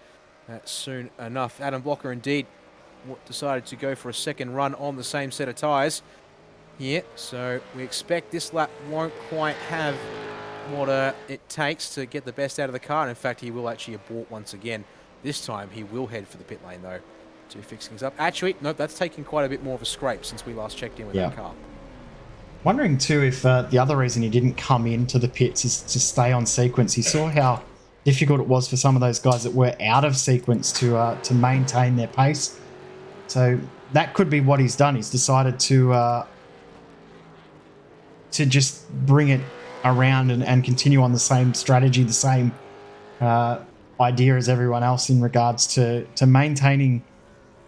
soon enough. Adam Blocker indeed decided to go for a second run on the same set of tyres here, so we expect this lap won't quite have what it takes to get the best out of the car, and in fact he will actually abort once again. This time he will head for the pit lane though to fix things up. Actually, nope, that's taken quite a bit more of a scrape since we last checked in with that car. Wondering too if the other reason he didn't come into the pits is to stay on sequence. He saw how difficult it was for some of those guys that were out of sequence to maintain their pace. So that could be what he's done. He's decided to just bring it around and continue on the same strategy, the same idea as everyone else in regards to maintaining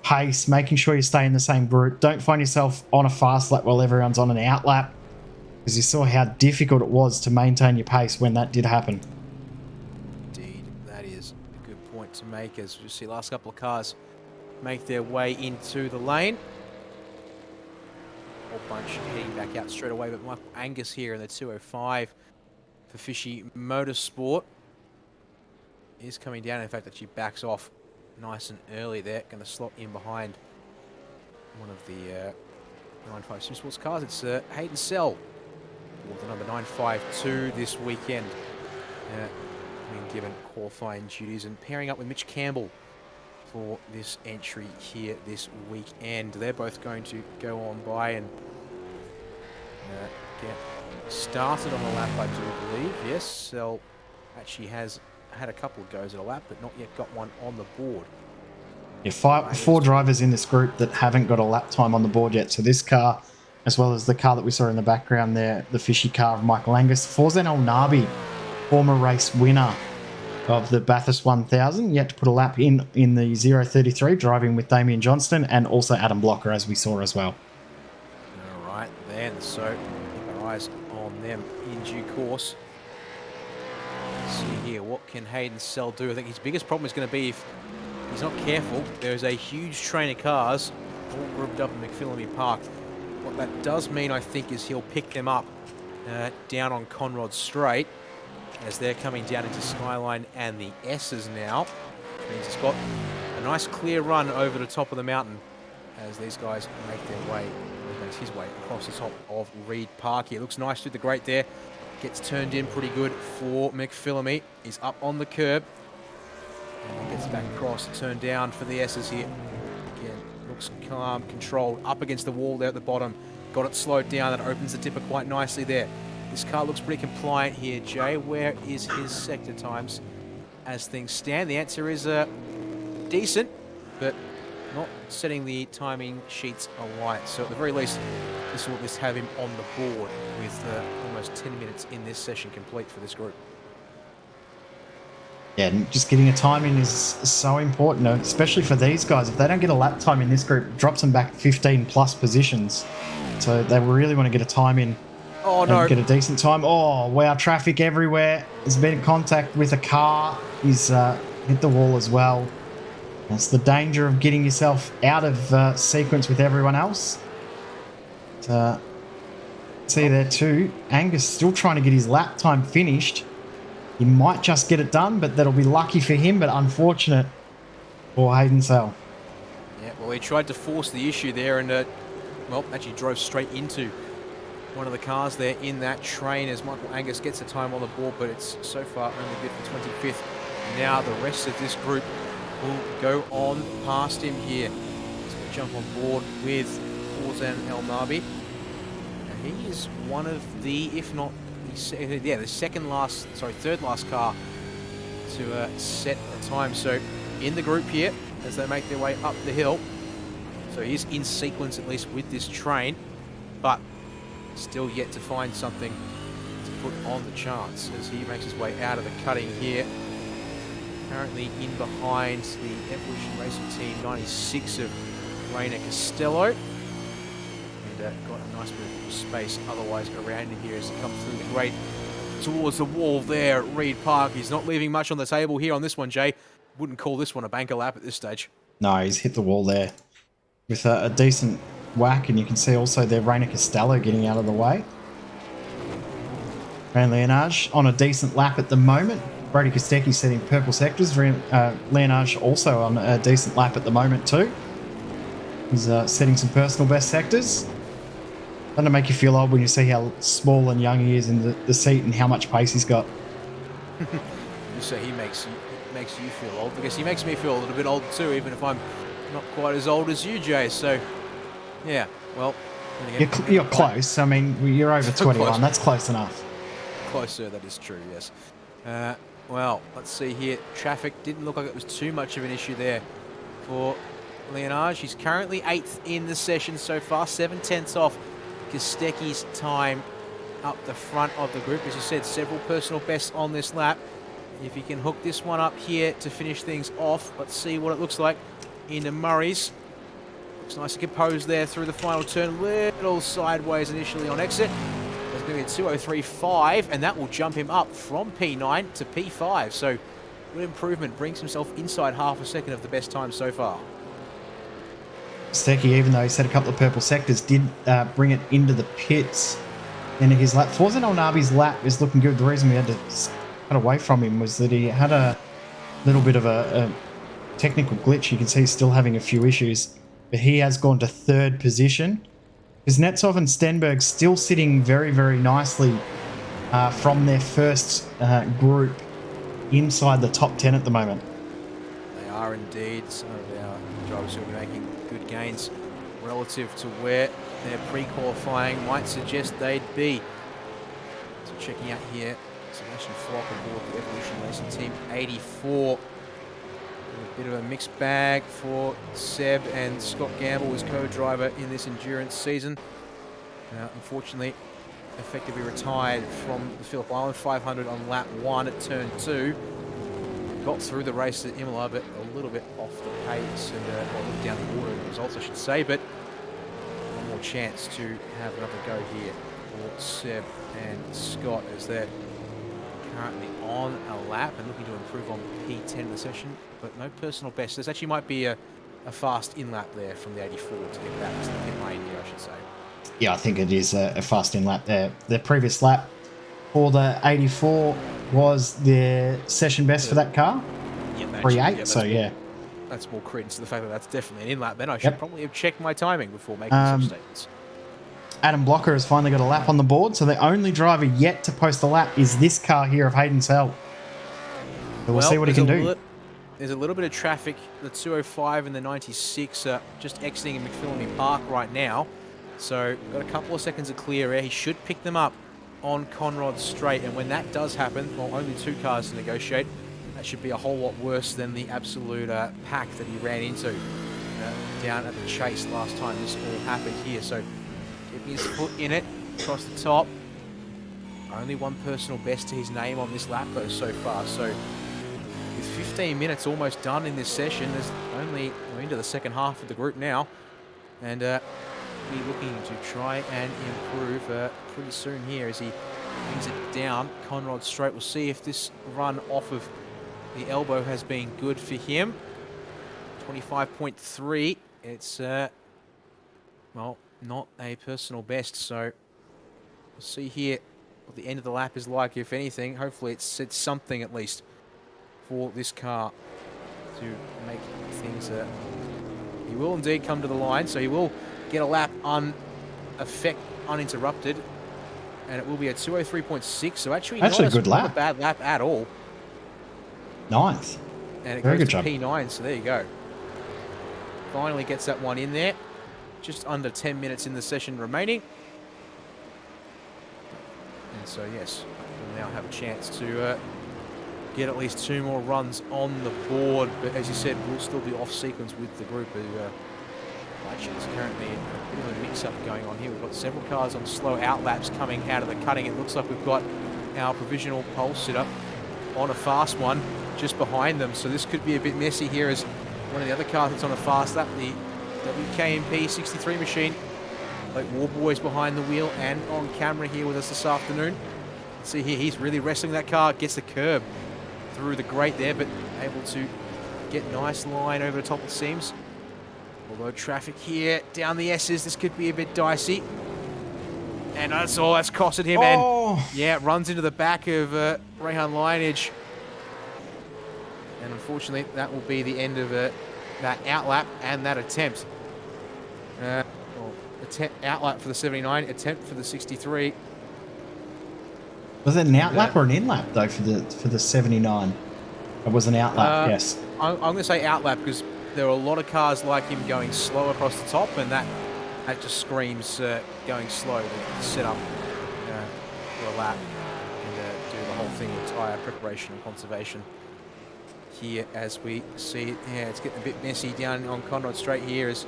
pace, making sure you stay in the same group. Don't find yourself on a fast lap while everyone's on an out lap, because you saw how difficult it was to maintain your pace when that did happen. Indeed, that is a good point to make, as you see last couple of cars make their way into the lane. Whole bunch heading back out straight away, but Michael Angus here in the 205 for Fishy Motorsport is coming down. In fact, that she backs off nice and early there, going to slot in behind one of the 95 SimSports cars. It's Hayden Sell, with the number 952 this weekend, being given qualifying duties and pairing up with Mitch Campbell for this entry here this weekend. They're both going to go on by and get started on the lap, I do believe. Yes, Sell actually has had a couple of goes at a lap, but not yet got one on the board. Yeah, four drivers in this group that haven't got a lap time on the board yet. So this car, as well as the car that we saw in the background there, the fishy car of Michael Angus. Forzen El Nabi, former race winner of the Bathurst 1000, yet to put a lap in the 033, driving with Damien Johnston, and also Adam Blocker, as we saw as well. All right then, so keep our eyes on them in due course. See here, what can Hayden Sell do? I think his biggest problem is going to be if he's not careful. There's a huge train of cars all grouped up in McPhillamy Park. What that does mean, I think, is he'll pick them up down on Conrod Straight as they're coming down into Skyline and the S's now. Which means it's got a nice clear run over the top of the mountain as these guys make their way, makes his way across the top of Reed Park here. Looks nice through the grate there. Gets turned in pretty good for McPhillamy. He's up on the curb. And gets back across, turned down for the S's here. Again, looks calm, controlled, up against the wall there at the bottom. Got it slowed down, that opens the dipper quite nicely there. This car looks pretty compliant here, Jay. Where is his sector times as things stand? The answer is decent, but not setting the timing sheets alight. So at the very least, this will at least have him on the board with almost 10 minutes in this session complete for this group. Yeah, and just getting a time in is so important, especially for these guys. If they don't get a lap time in this group, it drops them back 15 plus positions. So they really want to get a time in. Oh no! Get a decent time. Oh wow! Traffic everywhere. There's been contact with a car. He's hit the wall as well. That's the danger of getting yourself out of sequence with everyone else. See there too, Angus still trying to get his lap time finished. He might just get it done, but that'll be lucky for him, but unfortunate for Hayden Sell. Yeah, well, he tried to force the issue there and, well, actually drove straight into one of the cars there in that train as Michael Angus gets the time on the board, but it's so far only good for 25th. Now the rest of this group will go on past him here. He's going to jump on board with Orzan El Nabi. And he is one of the, if not, the third last car to set a time. So in the group here, as they make their way up the hill, so he's in sequence at least with this train, but still yet to find something to put on the charts as he makes his way out of the cutting here. Currently in behind the Evolution Racing Team 96 of Rainer Costello. And got a nice bit of space otherwise around him here as he comes through the grade towards the wall there at Reed Park. He's not leaving much on the table here on this one, Jay. Wouldn't call this one a banker lap at this stage. No, he's hit the wall there with a decent whack, and you can see also there Rainer Costello getting out of the way. Ran Leonage on a decent lap at the moment. Brady Kostecki setting purple sectors. Leonage also on a decent lap at the moment too. He's setting some personal best sectors. Doesn't it make you feel old when you see how small and young he is in the seat and how much pace he's got? You say he makes you feel old, because he makes me feel a little bit old too, even if I'm not quite as old as you, Jay. So, yeah, well, you're close. I mean, you're over 21. Close. That's close enough. Closer, that is true, yes. Well, let's see here. Traffic didn't look like it was too much of an issue there for Leonage. He's currently 8th in the session so far, 7/10 off Kostecki's time up the front of the group. As you said, several personal bests on this lap. If he can hook this one up here to finish things off, let's see what it looks like into Murray's. Looks nice and composed there through the final turn. Little sideways initially on exit. There's going to be a 2:03.5, and that will jump him up from P9 to P5. So good improvement, brings himself inside half a second of the best time so far. Kostecki, even though he set a couple of purple sectors, did bring it into the pits into his lap. Orzan El Nabi's lap is looking good. The reason we had to cut away from him was that he had a little bit of a technical glitch. You can see he's still having a few issues, but he has gone to 3rd position. Kuznetsov and Stenberg still sitting very, very nicely from their first group inside the top 10 at the moment. They are indeed. Some of our drivers who are making good gains relative to where their pre-qualifying might suggest they'd be. So checking out here, Sebastian Flock aboard the Evolution Racing Team 84. A bit of a mixed bag for Seb and Scott Gamble as co-driver in this endurance season. Unfortunately, effectively retired from the Phillip Island 500 on lap 1 at turn 2. Got through the race at Imola, but a little bit off the pace and down the order of the results, I should say. But one more chance to have another go here for Seb and Scott as they're currently on a lap and looking to improve on P10 in the session, but no personal best. This actually might be a fast in-lap there from the 84 to get back to the pit lane here, I should say. Yeah, I think it is a fast in-lap there. The previous lap for the 84 was their session best for that car. Yep, 3.8, so yeah. That's more credence to the fact that that's definitely an in-lap. Then I should probably have checked my timing before making such statements. Adam Blocker has finally got a lap on the board, so the only driver yet to post a lap is this car here of Hayden Sell. So we'll see what he can do. There's a little bit of traffic. The 205 and the 96 are just exiting in McPhillamy Park right now. So got a couple of seconds of clear air. He should pick them up on Conrod Straight. And when that does happen, well, only 2 cars to negotiate. That should be a whole lot worse than the absolute pack that he ran into down at the Chase last time this all happened here. So getting his foot in it across the top. Only one personal best to his name on this lap though so far. So with 15 minutes almost done in this session, we're into the second half of the group now, and we're looking to try and improve pretty soon here as he brings it down. Conrod Straight, we'll see if this run off of the elbow has been good for him. 25.3. It's well, not a personal best. So we'll see here what the end of the lap is like, if anything. Hopefully it's something at least for this car to make things... he will indeed come to the line, so he will get a lap uninterrupted. And it will be a 203.6, so actually not a good not lap. a bad lap at all. Ninth. And it Very goes good to job. P9, so there you go. Finally gets that one in there. Just under 10 minutes in the session remaining. And so, yes, we'll now have a chance to get at least 2 more runs on the board. But as you said, we'll still be off sequence with the group. Actually, there's currently a bit of a mix-up going on here. We've got several cars on slow outlaps coming out of the cutting. It looks like we've got our provisional pole sitter on a fast one just behind them. So this could be a bit messy here as one of the other cars that's on a fast lap, the WKMP 63 machine. Like Warboy's behind the wheel and on camera here with us this afternoon. See here, he's really wrestling that car, gets the curb through the grate there, but able to get nice line over the top, it seems. Although traffic here down the S's, this could be a bit dicey. And that's all that's costed him. Oh. And yeah, runs into the back of Rehan Lineage. And unfortunately, that will be the end of that outlap and that attempt. Outlap for the 79, attempt for the 63. Was it an outlap or an in-lap though for the 79? It was an outlap, yes. I'm going to say outlap because there are a lot of cars like him going slow across the top, and that just screams going slow to set up for a lap and do the whole thing with tyre preparation and conservation. Here, as we see, yeah, it's getting a bit messy down on Conrad Straight here as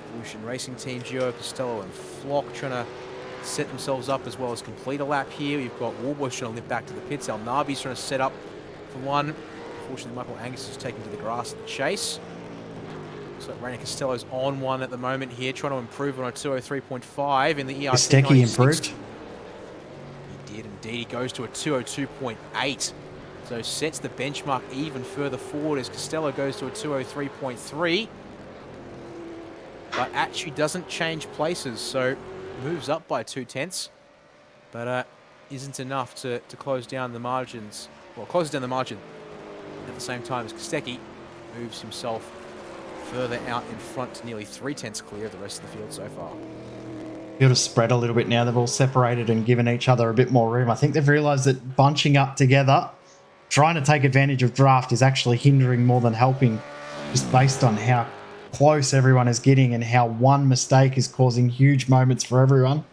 Evolution Racing Team, Gio, Costello and Flock trying to set themselves up as well as complete a lap here. You've got Warbush trying to lift back to the pits. El Nabi's trying to set up for one. Unfortunately, Michael Angus is taken to the grass at the chase. So Rainer Costello's on one at the moment here, trying to improve on a 203.5 in the ERC. Stecky improved. He did indeed. He goes to a 202.8. So sets the benchmark even further forward as Costello goes to a 203.3. But actually doesn't change places, so moves up by 0.2, but isn't enough to close down the margins. Well, closes down the margin at the same time as Kostecki moves himself further out in front to nearly 0.3 clear of the rest of the field so far. Field has spread a little bit now. They've all separated and given each other a bit more room. I think they've realised that bunching up together, trying to take advantage of draft, is actually hindering more than helping, just based on how close everyone is getting and how one mistake is causing huge moments for everyone.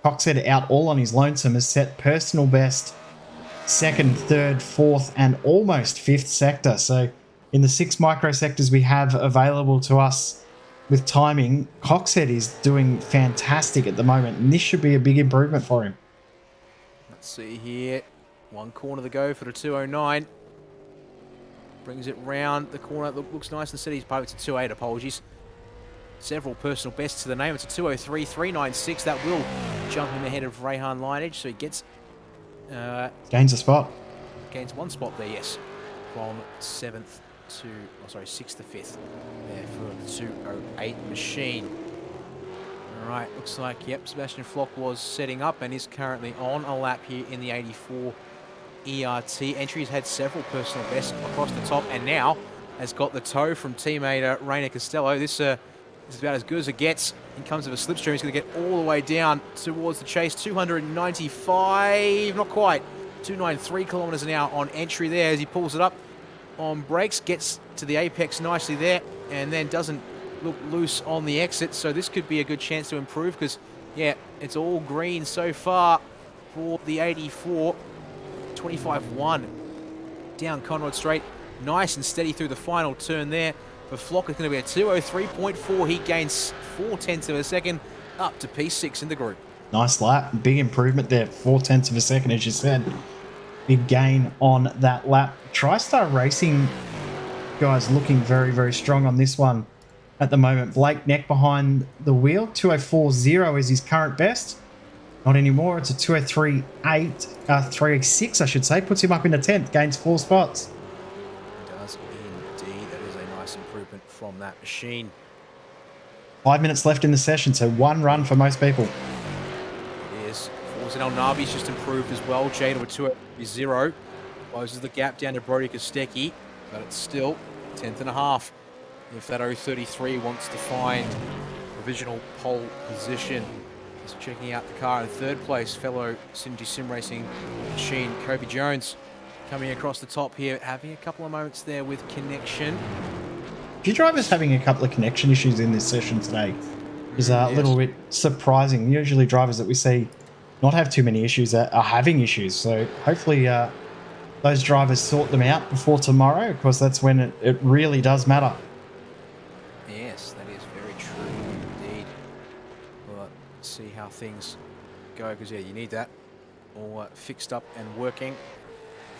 Coxhead out all on his lonesome has set personal best, 2nd, 3rd, 4th and almost 5th sector. So in the 6 microsectors we have available to us with timing, Coxhead is doing fantastic at the moment, and this should be a big improvement for him. Let's see here, 1 corner to go for the 209. Brings it round the corner. Looks nice and steady. It's a 2.8, apologies. Several personal bests to the name. It's a 203.396. That will jump him ahead of Rehan Lineage. So he gets... gains a spot. Gains 1 spot there, yes. From 6th to 5th there for the 208 machine. All right, looks like, yep, Sebastian Flock was setting up and is currently on a lap here in the 84 ERT entry. He's had several personal bests across the top and now has got the tow from teammate Rainer Costello. This is about as good as it gets. In comes of a slipstream. He's going to get all the way down towards the chase. 295, not quite. 293 kilometers an hour on entry there as he pulls it up on brakes. Gets to the apex nicely there and then doesn't look loose on the exit. So this could be a good chance to improve because, yeah, it's all green so far for the 84. 25-1 down Conrad Straight, nice and steady through the final turn there. For Flock, it's going to be a 203.4. He gains 0.4 of a second up to P6 in the group. Nice lap, big improvement there, 0.4 of a second, as you said. Big gain on that lap. TriStar Racing guys looking very, very strong on this one at the moment. Blake Neck behind the wheel, 204.0 is his current best. Not anymore. It's a 306, I should say. Puts him up in the 10th. Gains 4 spots. Does indeed. That is a nice improvement from that machine. 5 minutes left in the session, so 1 run for most people. It is. Forza El Navi's just improved as well. Jada with 2.0. Closes the gap down to Brody Kostecki, but it's still 10th and a half. If that 033 wants to find provisional pole position. Just checking out the car in 3rd place, fellow Synergy Sim Racing machine, Kobe Jones, coming across the top here, having a couple of moments there with connection. A few drivers having a couple of connection issues in this session today is a little bit surprising. Usually drivers that we see not have too many issues are having issues. So hopefully those drivers sort them out before tomorrow, because that's when it really does matter. Yes, that is very true indeed. Well, let's see how things go, because yeah, you need that all fixed up and working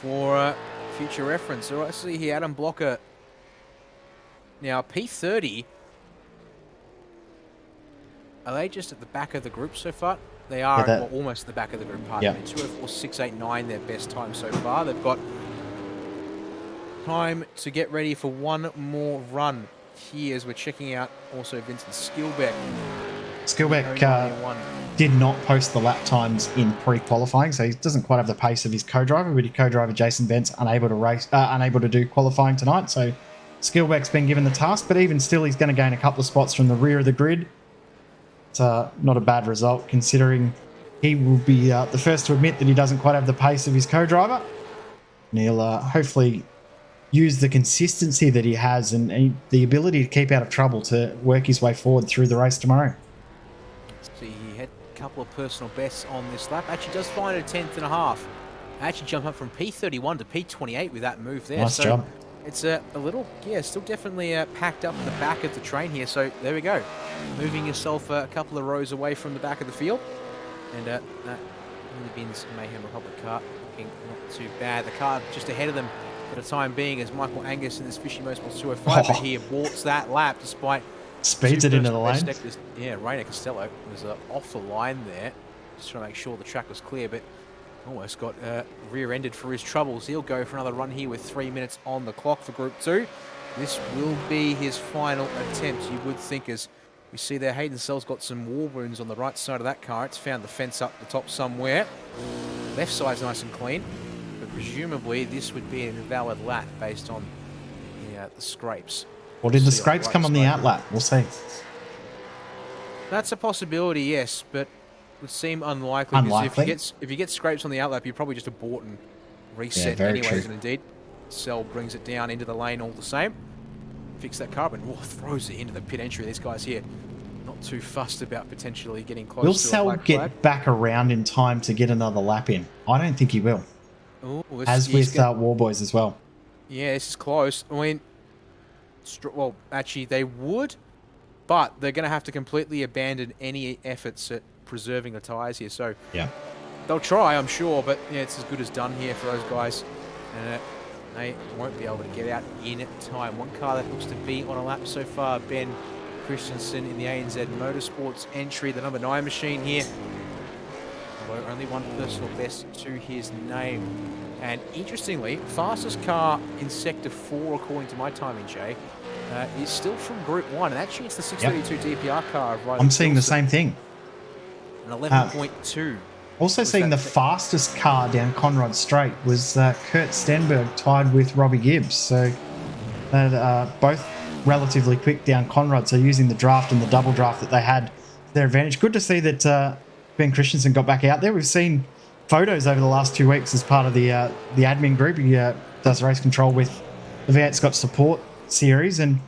for future reference. All right, see here, Adam Blocker. Now, P30, are they just at the back of the group so far? They are almost at the back of the group, pardon me. 2:04.689, their best time so far. They've got time to get ready for one more run here as we're checking out also Vincent Skillbeck. Skillbeck did not post the lap times in pre-qualifying, so he doesn't quite have the pace of his co-driver, but his co-driver Jason Bent's unable to do qualifying tonight, so Skillbeck's been given the task, but even still he's going to gain a couple of spots from the rear of the grid. It's not a bad result, considering he will be the first to admit that he doesn't quite have the pace of his co-driver. And he'll hopefully use the consistency that he has and the ability to keep out of trouble to work his way forward through the race tomorrow. See, he had a couple of personal bests on this lap. Actually does find a 10th and a half. Actually jumped up from P31 to P28 with that move there. Nice job. It's a little, still definitely packed up in the back of the train here. So there we go. Moving yourself a couple of rows away from the back of the field. And that Bins Mayhem Republic car looking not too bad. The car just ahead of them for the time being is Michael Angus in this Fishy Motorsports 205. But he aborts that lap despite... Speeds it into the lane. Yeah, Rainer Costello was off the line there. Just trying to make sure the track was clear, but almost got rear-ended for his troubles. He'll go for another run here with 3 minutes on the clock for Group 2. This will be his final attempt, you would think, as we see there Hayden Sell's got some war wounds on the right side of that car. It's found the fence up the top somewhere. Left side's nice and clean, but presumably this would be an invalid lap based on the scrapes. Or did the scrapes come on the outlap? We'll see. That's a possibility, yes, but would seem unlikely. Because if you get scrapes on the outlap, you probably just abort and reset anyways. And indeed, Cell brings it down into the lane all the same. Fix that carbon. Throws it into the pit entry. These guys here, not too fussed about potentially getting close will to Cell a black get flag. back around in time to get another lap in? I don't think he will. Ooh, as with Warboys as well. Yeah, this is close. I mean, well, actually, they would, but they're going to have to completely abandon any efforts at preserving the tyres here. So yeah, they'll try, I'm sure, but yeah, it's as good as done here for those guys. And they won't be able to get out in time. One car that looks to be on a lap so far, Ben Christensen in the ANZ Motorsports entry, the number 9 machine here. Although only one personal best to his name. And interestingly, fastest car in Sector 4, according to my timing, Jay, is still from Group 1. And actually, it's the 632 DPR car of Riley I'm seeing Wilson. the same thing. An 11.2. Also seeing the fastest car down Conrad Straight was Kurt Stenberg tied with Robbie Gibbs. So both relatively quick down Conrad. So using the draft and the double draft that they had to their advantage. Good to see that Ben Christensen got back out there. We've seen photos over the last 2 weeks as part of the admin group. He does race control with the V8SCOPS support series. And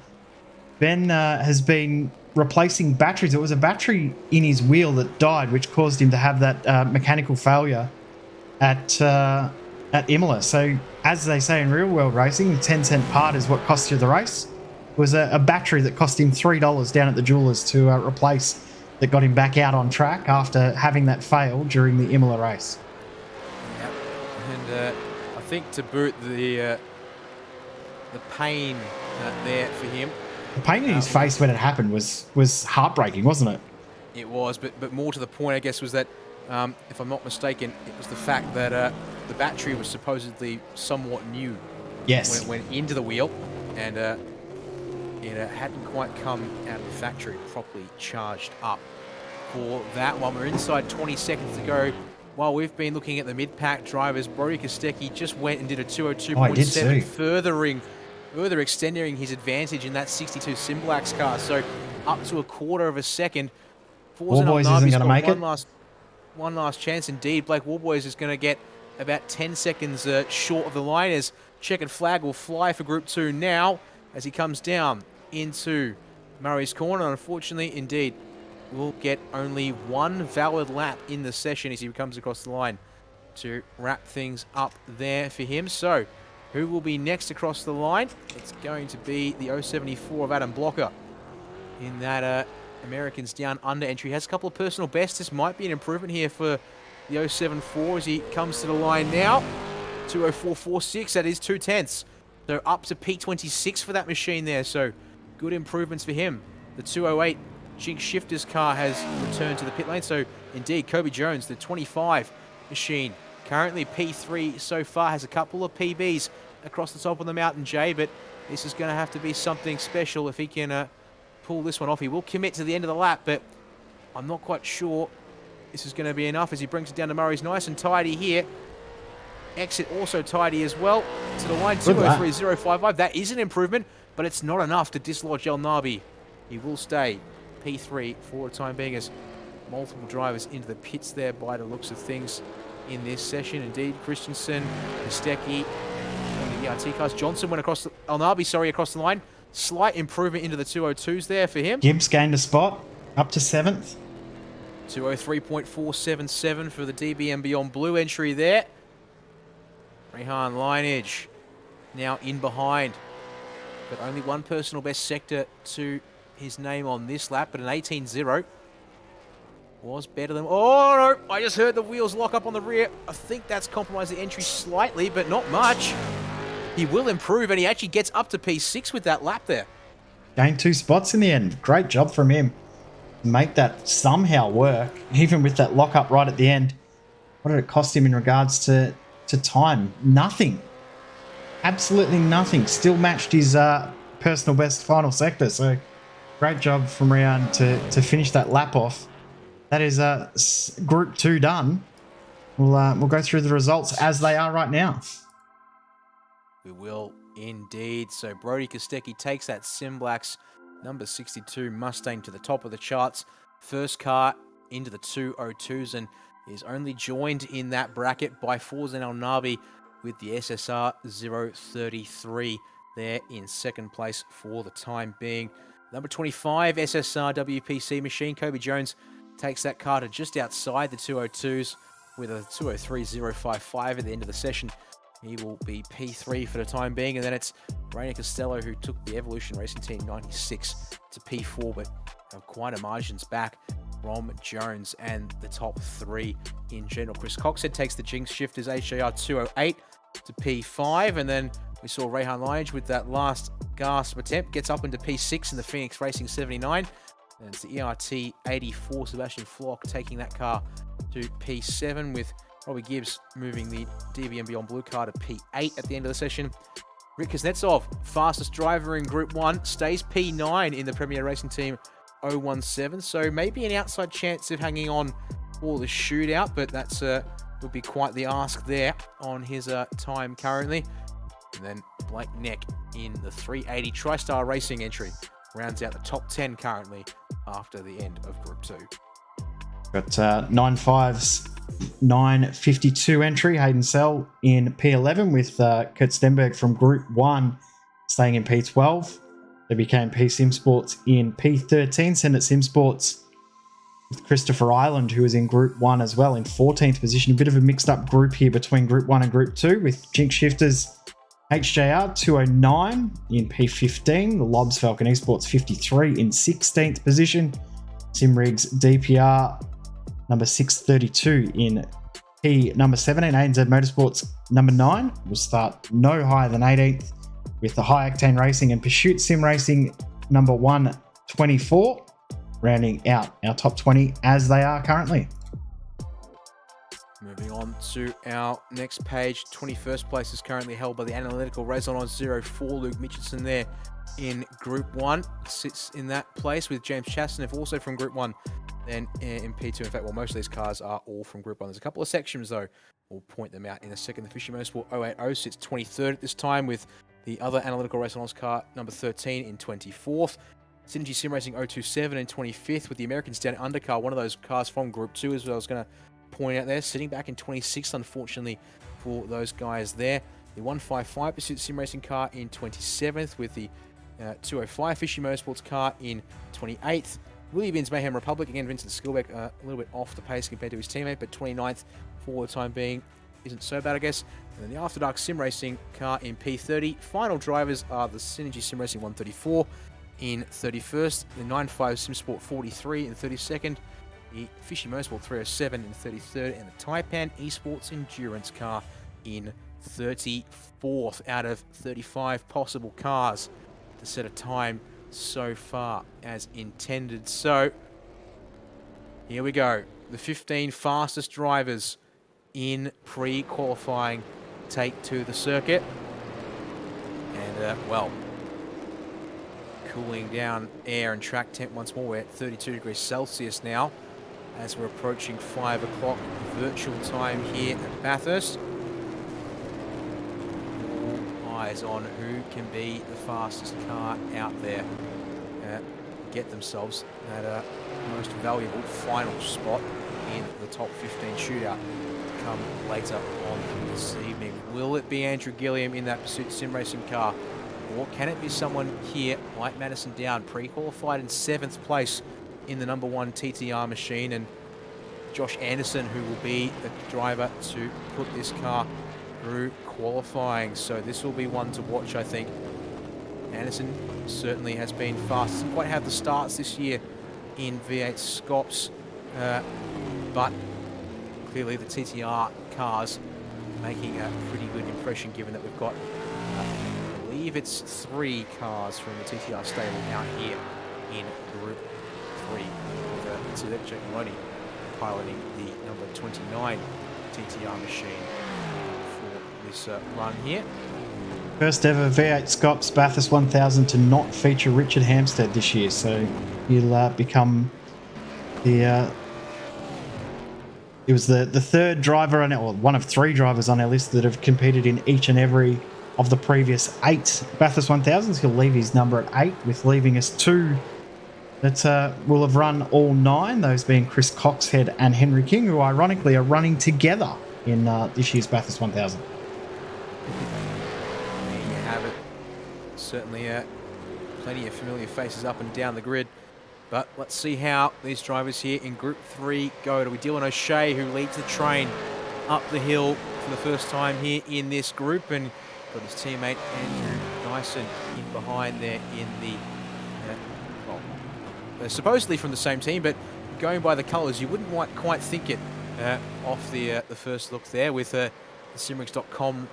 Ben has been replacing batteries. It was a battery in his wheel that died, which caused him to have that mechanical failure at Imola. So as they say in real world racing, the 10-cent part is what cost you the race. It was a battery that cost him $3 down at the jewelers to replace, that got him back out on track after having that fail during the Imola race. Yep. And I think to boot, the pain there for him. The pain in his face when it happened was heartbreaking, wasn't it? It was, but more to the point, I guess, was that, if I'm not mistaken, it was the fact that the battery was supposedly somewhat new. Yes. When it went into the wheel, and It hadn't quite come out of the factory properly charged up for that one. We're inside 20 seconds to go. While we've been looking at the mid-pack drivers, Brody Kostecki just went and did a 202.7, further extending his advantage in that 62 Simblacks car. So up to a quarter of a second. Warboys isn't going to make it. One last chance indeed. Blake Warboys is going to get about 10 seconds short of the line as checkered flag will fly for Group 2 now as he comes down into Murray's corner. Unfortunately, indeed, we'll get only one valid lap in the session as he comes across the line to wrap things up there for him. So, who will be next across the line? It's going to be the 074 of Adam Blocker in that Americans Down Under entry. He has a couple of personal bests. This might be an improvement here for the 074 as he comes to the line now. 204.46, that is 2/10. So up to P26 for that machine there. So good improvements for him. The 208 Jinx Shifter's car has returned to the pit lane. So indeed, Kobe Jones, the 25 machine, currently P3 so far, has a couple of PBs across the top of the mountain, Jay, but this is going to have to be something special if he can pull this one off. He will commit to the end of the lap, but I'm not quite sure this is going to be enough as he brings it down to Murray's nice and tidy here. Exit also tidy as well to the line, 203.055. That is an improvement, but it's not enough to dislodge El Nabi. He will stay P3 for the time being as multiple drivers into the pits there by the looks of things in this session. Indeed, Christensen, Kostecki, and the ERT cars. Johnson went across the, El Nabi, sorry, across the line. Slight improvement into the 202s there for him. Gibbs gained a spot up to 7th. 203.477 for the DBM Beyond Blue entry there. Rehan Lineage now in behind, but only one personal best sector to his name on this lap, but an 18.0 was better than... Oh no, I just heard the wheels lock up on the rear. I think that's compromised the entry slightly, but not much. He will improve, and he actually gets up to P6 with that lap there. Gained 2 spots in the end. Great job from him. Make that somehow work, even with that lockup right at the end. What did it cost him in regards to time? Nothing. Absolutely nothing. Still matched his personal best final sector. So great job from Rian to finish that lap off. That is Group 2 done. We'll go through the results as they are right now. We will indeed. So Brody Kostecki takes that Simblacks number 62 Mustang to the top of the charts. First car into the 202s and is only joined in that bracket by Forzen El Nabi with the SSR 033 there in second place for the time being. Number 25 SSR WPC machine, Kobe Jones, takes that car to just outside the 202s with a 203.055 at the end of the session. He will be P3 for the time being, and then it's Rainer Costello who took the Evolution Racing Team 96 to P4, but have quite a margins back from Jones and the top 3 in general. Chris Coxhead takes the Jinx Shifters HJR 208 to P5, and then we saw Rehan Lineage with that last gasp attempt, gets up into P6 in the Phoenix Racing 79, and it's the ERT 84 Sebastian Flock taking that car to P7 with Robbie Gibbs moving the DBM Beyond Blue car to P8 at the end of the session. Rick Kuznetsov, fastest driver in Group 1, stays P9 in the Premier Racing Team 017, so maybe an outside chance of hanging on for the shootout, but that's would be quite the ask there on his time currently. And then Blake Neck in the 380 TriStar Racing entry rounds out the top 10 currently after the end of Group 2. Got 9.5's 9.52 entry, Hayden Sell in P11 with Kurt Stenberg from Group 1 staying in P12. They became P Sim Sports in P13. Send it Sim Sports with Christopher Island, who is in Group 1 as well in 14th position. A bit of a mixed up group here between Group 1 and Group 2 with Jinx Shifters HJR 209 in P15. The Lobs Falcon Esports 53 in 16th position. Simrigs DPR number 632 in P number 17. ANZ Motorsports number 9 will start no higher than 18th with the High Octane Racing and Pursuit Sim Racing number 124 rounding out our top 20 as they are currently. Moving on On to our next page. 21st place is currently held by the analytical Resonance 04. Luke Mitchelson there in Group 1. Sits in that place with James Chastanev also from Group 1. Then in P2, in fact, well, most of these cars are all from Group 1. There's a couple of sections, though. We'll point them out in a second. The Fishy Motorsport 080 sits 23rd at this time with the other analytical Resonance car, number 13, in 24th. Synergy Sim Racing 027 in 25th with the Americans down undercar, one of those cars from Group 2, as I was going to point out there, sitting back in 26th, unfortunately, for those guys there. The 155 Pursuit Sim Racing car in 27th with the 205 Fishy Motorsports car in 28th. Willie Bin's Mayhem Republic, again, Vincent Skilbeck a little bit off the pace compared to his teammate, but 29th for the time being isn't so bad, I guess. And then the After Dark Sim Racing car in P30. Final drivers are the Synergy Sim Racing 134 in 31st, the 95 Sim Sport 43 in 32nd, the Fishy Motorsport 307 in 33rd, and the Taipan Esports Endurance car in 34th out of 35 possible cars to set a time so far as intended. So here we go. The 15 fastest drivers in pre-qualifying take to the circuit. And, well, cooling down air and track temp once more. We're at 32 degrees Celsius now as we're approaching 5 o'clock virtual time here at Bathurst. All eyes on who can be the fastest car out there. Get themselves that most valuable final spot in the top 15 shootout to come later on this evening. Will it be Andrew Gilliam in that Pursuit Sim Racing car? Or can it be someone here like Madison Down, pre-qualified in 7th place in the number 1 TTR machine, and Josh Anderson, who will be the driver to put this car through qualifying. So this will be one to watch, I think. Anderson certainly has been fast. Doesn't quite have the starts this year in V8SCOPS, but clearly the TTR cars making a pretty good impression, given that we've got I believe it's 3 cars from the TTR stable out here in Group 3. It's Jack Maloney piloting the number 29 TTR machine for this run here. First ever V8SCOPS Bathurst 1000 to not feature Richard Hampstead this year, so he'll become the he was the third driver on or one of 3 drivers on our list that have competed in each and every of the previous 8 Bathurst 1000s. He'll leave his number at 8, with leaving us 2 that will have run all 9, those being Chris Coxhead and Henry King, who ironically are running together in this year's Bathurst 1000. There you have it. Certainly plenty of familiar faces up and down the grid. But let's see how these drivers here in Group 3 go. We Dylan O'Shea, who leads the train up the hill for the first time here in this group, and got his teammate Andrew Dyson in behind there in the, they're supposedly from the same team, but going by the colours, you wouldn't quite think it off the first look there, with the simracing.com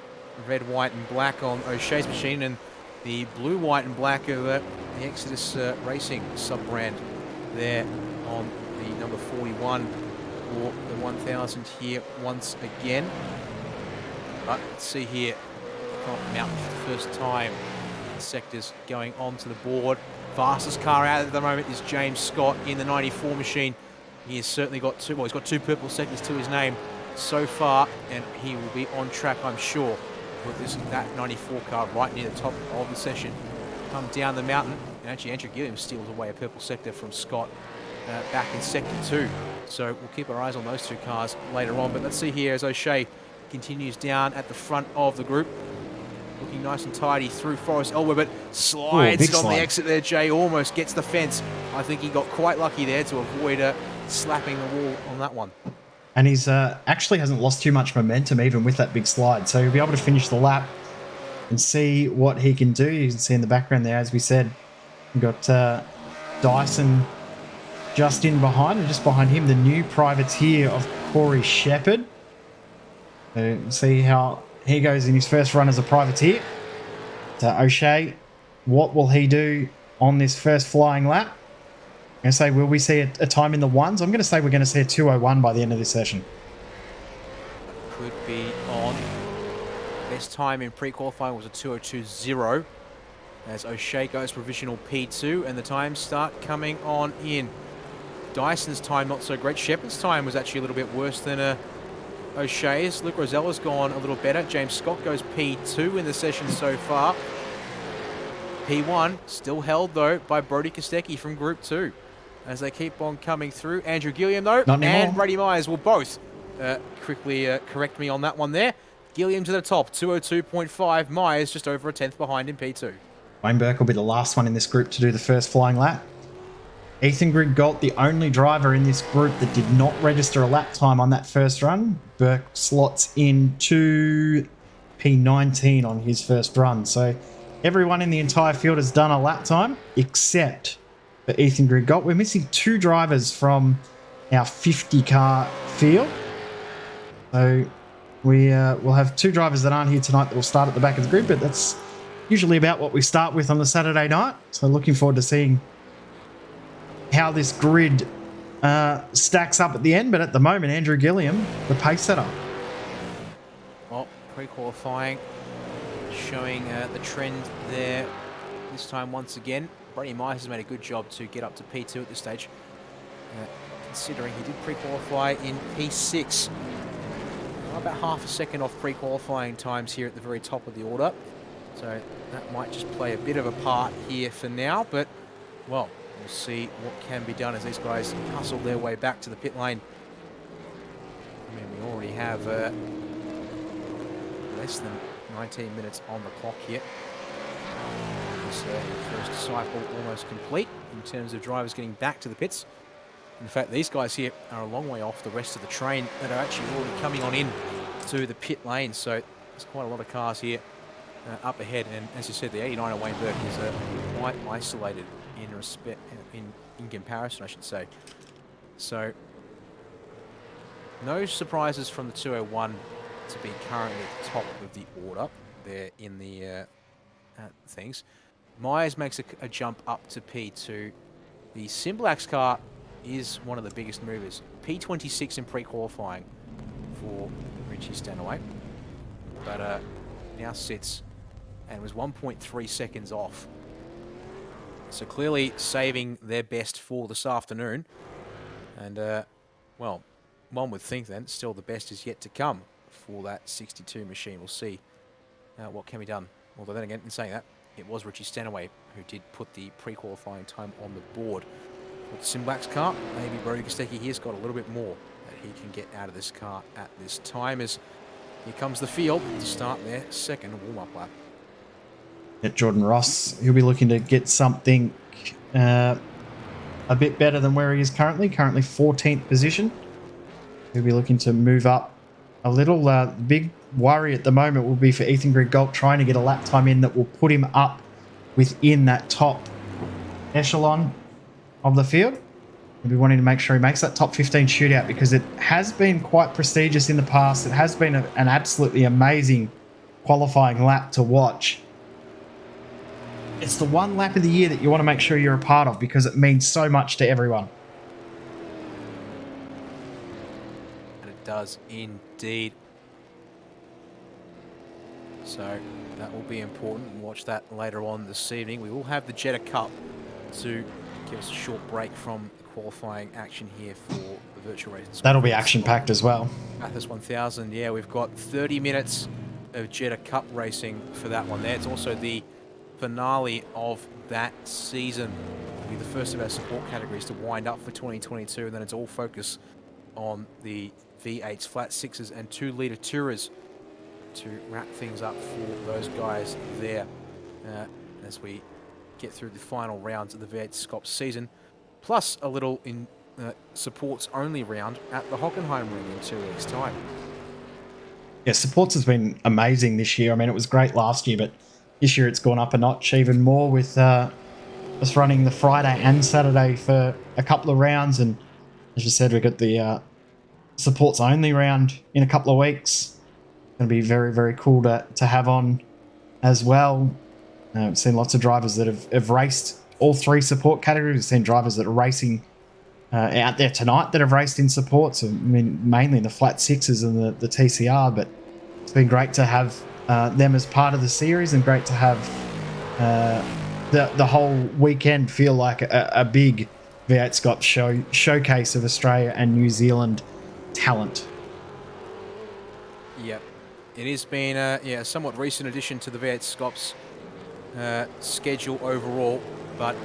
red, white and black on O'Shea's machine, and the blue, white and black of the Exodus Racing sub-brand there on the number 41 for the 1000 here once again. But let's see here, Mountain for the first time. The sectors going onto the board. Fastest car out at the moment is James Scott in the 94 machine. He has certainly got he's got 2 purple sectors to his name so far, and he will be on track, I'm sure, with that 94 car right near the top of the session. Come down the mountain, and actually Andrew Gilliam steals away a purple sector from Scott back in sector 2. So we'll keep our eyes on those 2 cars later on. But let's see here as O'Shea continues down at the front of the group. Looking nice and tidy through Forest Elbow, but slides on the exit there. Jay almost gets the fence. I think he got quite lucky there to avoid slapping the wall on that one. And he's actually hasn't lost too much momentum even with that big slide. So he'll be able to finish the lap and see what he can do. You can see in the background there, as we said, we've got Dyson just in behind, and just behind him, the new privateer of Corey Shepherd. So see how he goes in his first run as a privateer. So O'Shea, what will he do on this first flying lap? I'm going to say, will we see a time in the 1s? I'm going to say we're going to see a 2:01 by the end of this session. could be on. Best time in pre-qualifying was a 2:02.0 as O'Shea goes provisional P2, and the times start coming on in. Dyson's time not so great. Shepard's time was actually a little bit worse than O'Shea's. Luke Rosella's gone a little better. James Scott goes P2 in the session so far. P1 still held though by Brody Kostecki from Group 2 as they keep on coming through. Andrew Gilliam though and Brady Myers will both quickly correct me on that one there. Gilliam to the top, 2:02.5. Myers just over a tenth behind in P2. Wayne Burke will be the last one in this group to do the first flying lap. Ethan Griggolt, the only driver in this group that did not register a lap time on that first run. Burke slots into P19 on his first run. So everyone in the entire field has done a lap time except for Ethan Griggolt. We're missing 2 drivers from our 50 car field. So we will have 2 drivers that aren't here tonight that will start at the back of the grid, but that's usually about what we start with on the Saturday night. So looking forward to seeing how this grid stacks up at the end. But at the moment, Andrew Gilliam, the pace setter. Well, pre-qualifying showing the trend there this time once again. Brady Myers has made a good job to get up to P2 at this stage, considering he did pre-qualify in P6. About half a second off pre-qualifying times here at the very top of the order. So that might just play a bit of a part here for now, but, well, we'll see what can be done as these guys hustle their way back to the pit lane. I mean, we already have less than 19 minutes on the clock here. This first cycle almost complete in terms of drivers getting back to the pits. In fact, these guys here are a long way off the rest of the train that are actually already coming on in to the pit lane. So there's quite a lot of cars here up ahead. And as you said, the 89 of Wayne Burke is quite isolated in respect, in comparison, I should say. So no surprises from the 201 to be currently at the top of the order there in the things. Myers makes a jump up to P2. The Simblax car is one of the biggest movers. P26 in pre-qualifying for Richie Stanaway, but now sits and was 1.3 seconds off. So clearly saving their best for this afternoon. And, well, one would think then still the best is yet to come for that 62 machine. We'll see what can be done. Although then again, in saying that, it was Richie Stanaway who did put the pre-qualifying time on the board. With Simblax's car, maybe Brody Kostecki here's got a little bit more that he can get out of this car at this time, as here comes the field to start their second warm-up lap. At Jordan Ross, he'll be looking to get something a bit better than where he is currently 14th position. He'll be looking to move up a little. Big worry at the moment will be for Ethan Griggolt trying to get a lap time in that will put him up within that top echelon of the field. We'll be wanting to make sure he makes that top 15 shootout, because it has been quite prestigious in the past. It has been an absolutely amazing qualifying lap to watch. It's the one lap of the year that you want to make sure you're a part of, because it means so much to everyone. And it does indeed. So that will be important, and watch that later on this evening. We will have the Jetta Cup to give us a short break from the qualifying action here for the virtual race. That'll be action-packed as well. Bathurst 1000, yeah, we've got 30 minutes of Jetta Cup racing for that one there. It's also the finale of that season. It'll be the first of our support categories to wind up for 2022, and then it's all focus on the V8s, flat sixes and 2-litre Tourers to wrap things up for those guys there as we get through the final rounds of the V8SCOPS season, plus a little in supports only round at the Hockenheim Ring in 2 weeks' time. Yeah, supports has been amazing this year. I mean, it was great last year, but this year it's gone up a notch even more with us running the Friday and Saturday for a couple of rounds. And as you said, we've got the supports only round in a couple of weeks. It's going to be very, very cool to have on as well. We've seen lots of drivers that have raced all 3 support categories. We've seen drivers that are racing out there tonight that have raced in support. So, I mean, mainly the flat sixes and the TCR, but it's been great to have them as part of the series, and great to have the whole weekend feel like a big V8SCOPS showcase of Australia and New Zealand talent. Yep. It has been a somewhat recent addition to the V8SCOPS schedule overall, but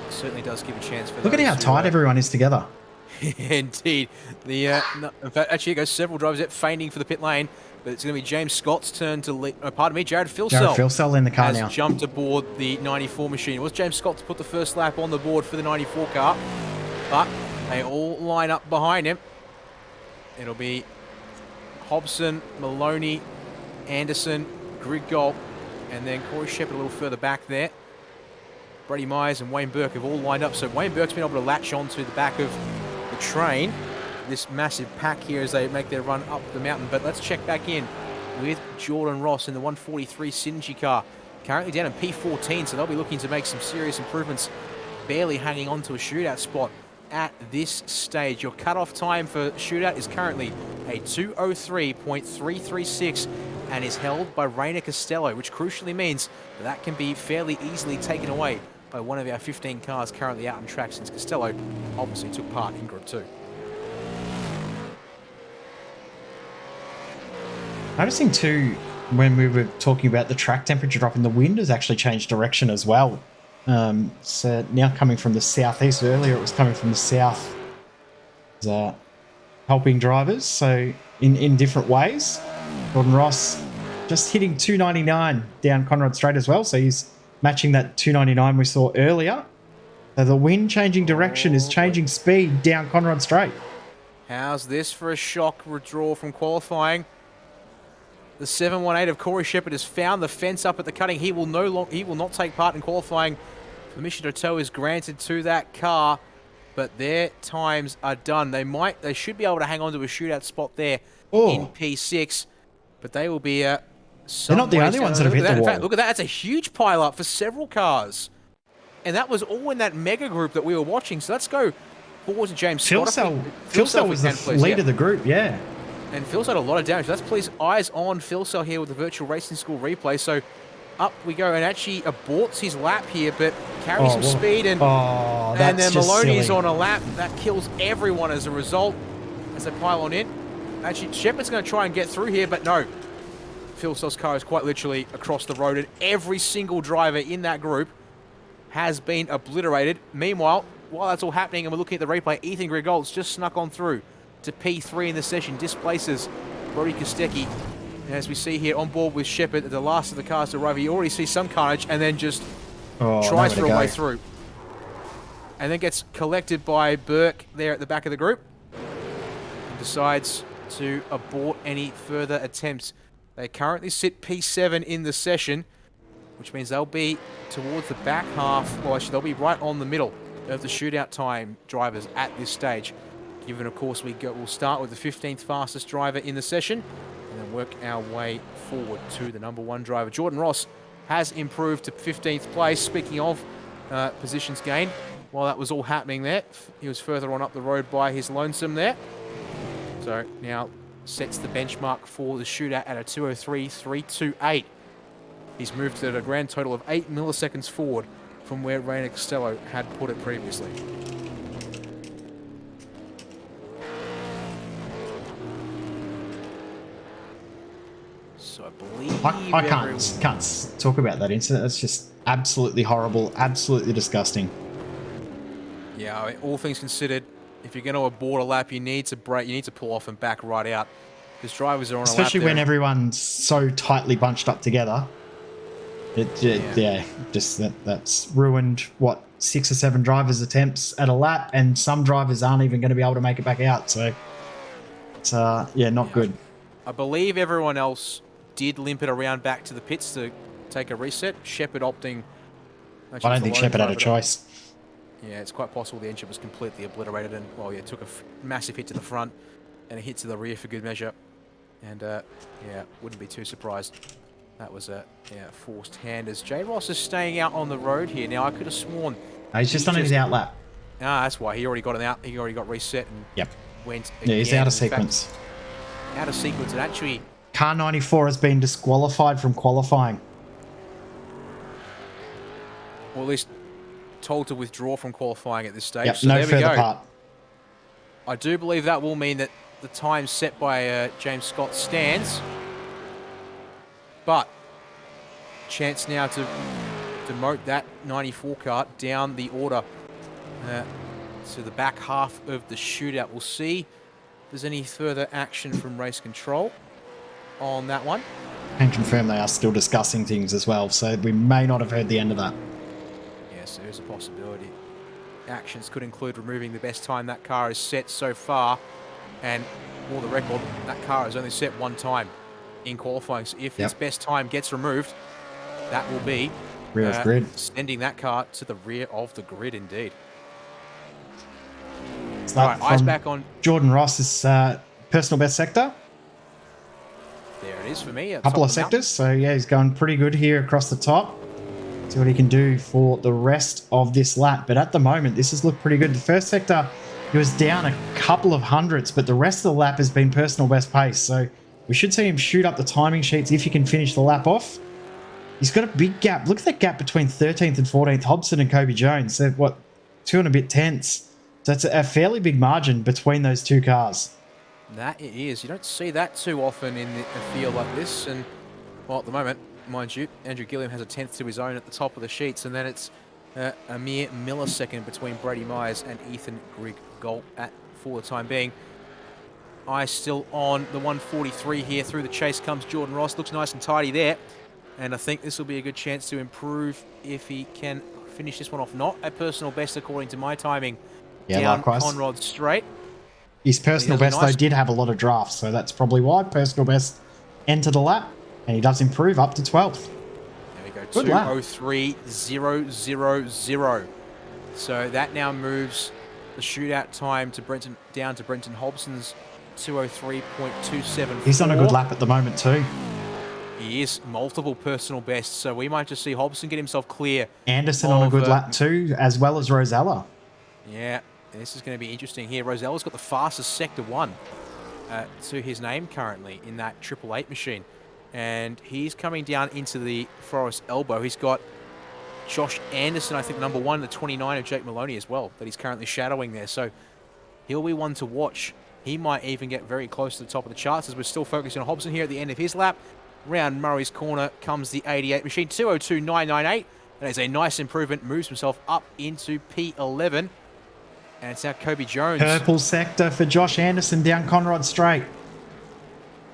certainly does give a chance for Look at how tight everyone is together. Indeed. In fact, actually, it goes several drivers out feigning for the pit lane, but it's going to be James Scott's turn to lead. Jared Filsell. Jared Filsell in the car has now. Jumped aboard the 94 machine. It was James Scott to put the first lap on the board for the 94 car, but they all line up behind him. It'll be Hobson, Maloney, Anderson, Grigol, and then Corey Shepherd a little further back there. Brady Myers and Wayne Burke have all lined up. So Wayne Burke's been able to latch onto the back of the train, this massive pack here as they make their run up the mountain. But let's check back in with Jordan Ross in the 143 Synergy car. Currently down in P14, so they'll be looking to make some serious improvements, barely hanging on to a shootout spot at this stage. Your cutoff time for shootout is currently a 2:03.336 and is held by Rainer Costello, which crucially means that can be fairly easily taken away by one of our 15 cars currently out on track, since Costello obviously took part in Group 2. Noticing too, when we were talking about the track temperature drop, and the wind has actually changed direction as well. So now coming from the southeast. Earlier it was coming from the south, helping drivers. So in different ways. Jordan Ross just hitting 299 down Conrad Straight as well. So he's matching that 299 we saw earlier. So the wind changing direction is changing speed down Conrad Straight. How's this for a shock withdrawal from qualifying? The 718 of Corey Shepherd has found the fence up at the cutting. He will not take part in qualifying. Permission to tow is granted to that car, but their times are done. They should be able to hang on to a shootout spot there in P6, but they will be they're not the only ones that have hit the wall. In fact, look at that. That's a huge pile up for several cars. And that was all in that mega group that we were watching. So let's go forward to James Scott. Philsell was the lead of the group, yeah. And Phil's had a lot of damage. Let's please eyes on Philsell here with the virtual racing school replay. So up we go, and actually aborts his lap here, but carries some speed, and then Maloney's on a lap. That kills everyone as a result as they pile on in. Actually, Shepherd's going to try and get through here, but no. Philsell's car is quite literally across the road, and every single driver in that group has been obliterated. Meanwhile, while that's all happening and we're looking at the replay, Ethan Grigol's just snuck on through to P3 in the session, displaces Brody Kostecki. And as we see here on board with Shepherd, the last of the cars to arrive, you already see some carnage, and then just tries for a way through. And then gets collected by Burke there at the back of the group, and decides to abort any further attempts. They currently sit P7 in the session, which means they'll be towards the back half. Well, actually, they'll be right on the middle of the shootout time drivers at this stage. Given, of course, we'll start with the 15th fastest driver in the session and then work our way forward to the #1 driver. Jordan Ross has improved to 15th place. Speaking of positions gained, while that was all happening there, he was further on up the road by his lonesome there. So now sets the benchmark for the shootout at a 2:03.328. He's moved to a grand total of 8 milliseconds forward from where Rainer Costello had put it previously. So I believe I can't talk about that incident. It's just absolutely horrible, absolutely disgusting. Yeah, I mean, all things considered, if you're going to abort a lap, you need to brake, you need to pull off and back right out, because drivers are on especially a lap when everyone's so tightly bunched up together. That's ruined what 6 or 7 drivers' attempts at a lap, and some drivers aren't even going to be able to make it back out. So it's not good. I believe everyone else did limp it around back to the pits to take a reset. Shepherd opting. I don't think Shepherd had a choice. Yeah, it's quite possible the engine was completely obliterated, and took a massive hit to the front and a hit to the rear for good measure. And wouldn't be too surprised. That was a forced hand as J. Ross is staying out on the road here. Now I could have sworn he's just on his outlap. That's why he already got an out. He already got reset and Yep. went. Yeah, he's again. out of In fact, sequence. out of sequence, and actually, Car 94 has been disqualified from qualifying. or at least told to withdraw from qualifying at this stage. Yep, So no there we further go. part. I do believe that will mean that the time set by James Scott stands. But chance now to demote that 94 car down the order to the back half of the shootout. We'll see if there's any further action from race control on that one. And confirm they are still discussing things as well, so we may not have heard the end of that. Yes, there is a possibility. Actions could include removing the best time that car has set so far, and for the record, that car has only set one time in qualifying. So if its best time gets removed, that will be Rear of grid. sending that car to the rear of the grid indeed. So All that right, eyes from back on. Jordan Ross's personal best sector. There it is for me. Couple of sectors, so yeah, he's going pretty good here across the top. See what he can do for the rest of this lap. But at the moment, this has looked pretty good. The first sector, he was down a couple of hundredths, but the rest of the lap has been personal best pace. So we should see him shoot up the timing sheets if he can finish the lap off. He's got a big gap. Look at that gap between 13th and 14th, Hobson and Kobe Jones. They're, what, 2 and a bit tenths. So it's a fairly big margin between those two cars. That it is. You don't see that too often in a field like this. And, well, at the moment, mind you, Andrew Gilliam has a tenth to his own at the top of the sheets. And then it's a mere millisecond between Brady Myers and Ethan Grigg-Galt for the time being. Eyes still on the 143 here. Through the chase comes Jordan Ross. Looks nice and tidy there. And I think this will be a good chance to improve if he can finish this one off. Not a personal best according to my timing. Yeah, down likewise. Conrod straight. His personal He does a best, nice- though, did have a lot of drafts, so that's probably why personal best entered the lap, and he does improve up to 12th. There we go, Good lap. 2:03.000. So that now moves the shootout time to down to Brenton Hobson's 2:03.274. He's on a good lap at the moment too. He is multiple personal bests, so we might just see Hobson get himself clear. Anderson on a good of, lap too, as well as Rosella. Yeah, this is going to be interesting here. Rosella's got the fastest Sector 1 to his name currently in that 888 machine. And he's coming down into the Forest Elbow. He's got Josh Anderson, I think, number 1, the 29 of Jake Maloney as well, that he's currently shadowing there. So he'll be one to watch. He might even get very close to the top of the charts as we're still focusing on Hobson here at the end of his lap. Round Murray's corner comes the 88 machine, 2:02.998. That is a nice improvement, moves himself up into P11. And it's now Kobe Jones. Purple sector for Josh Anderson down Conrod Straight.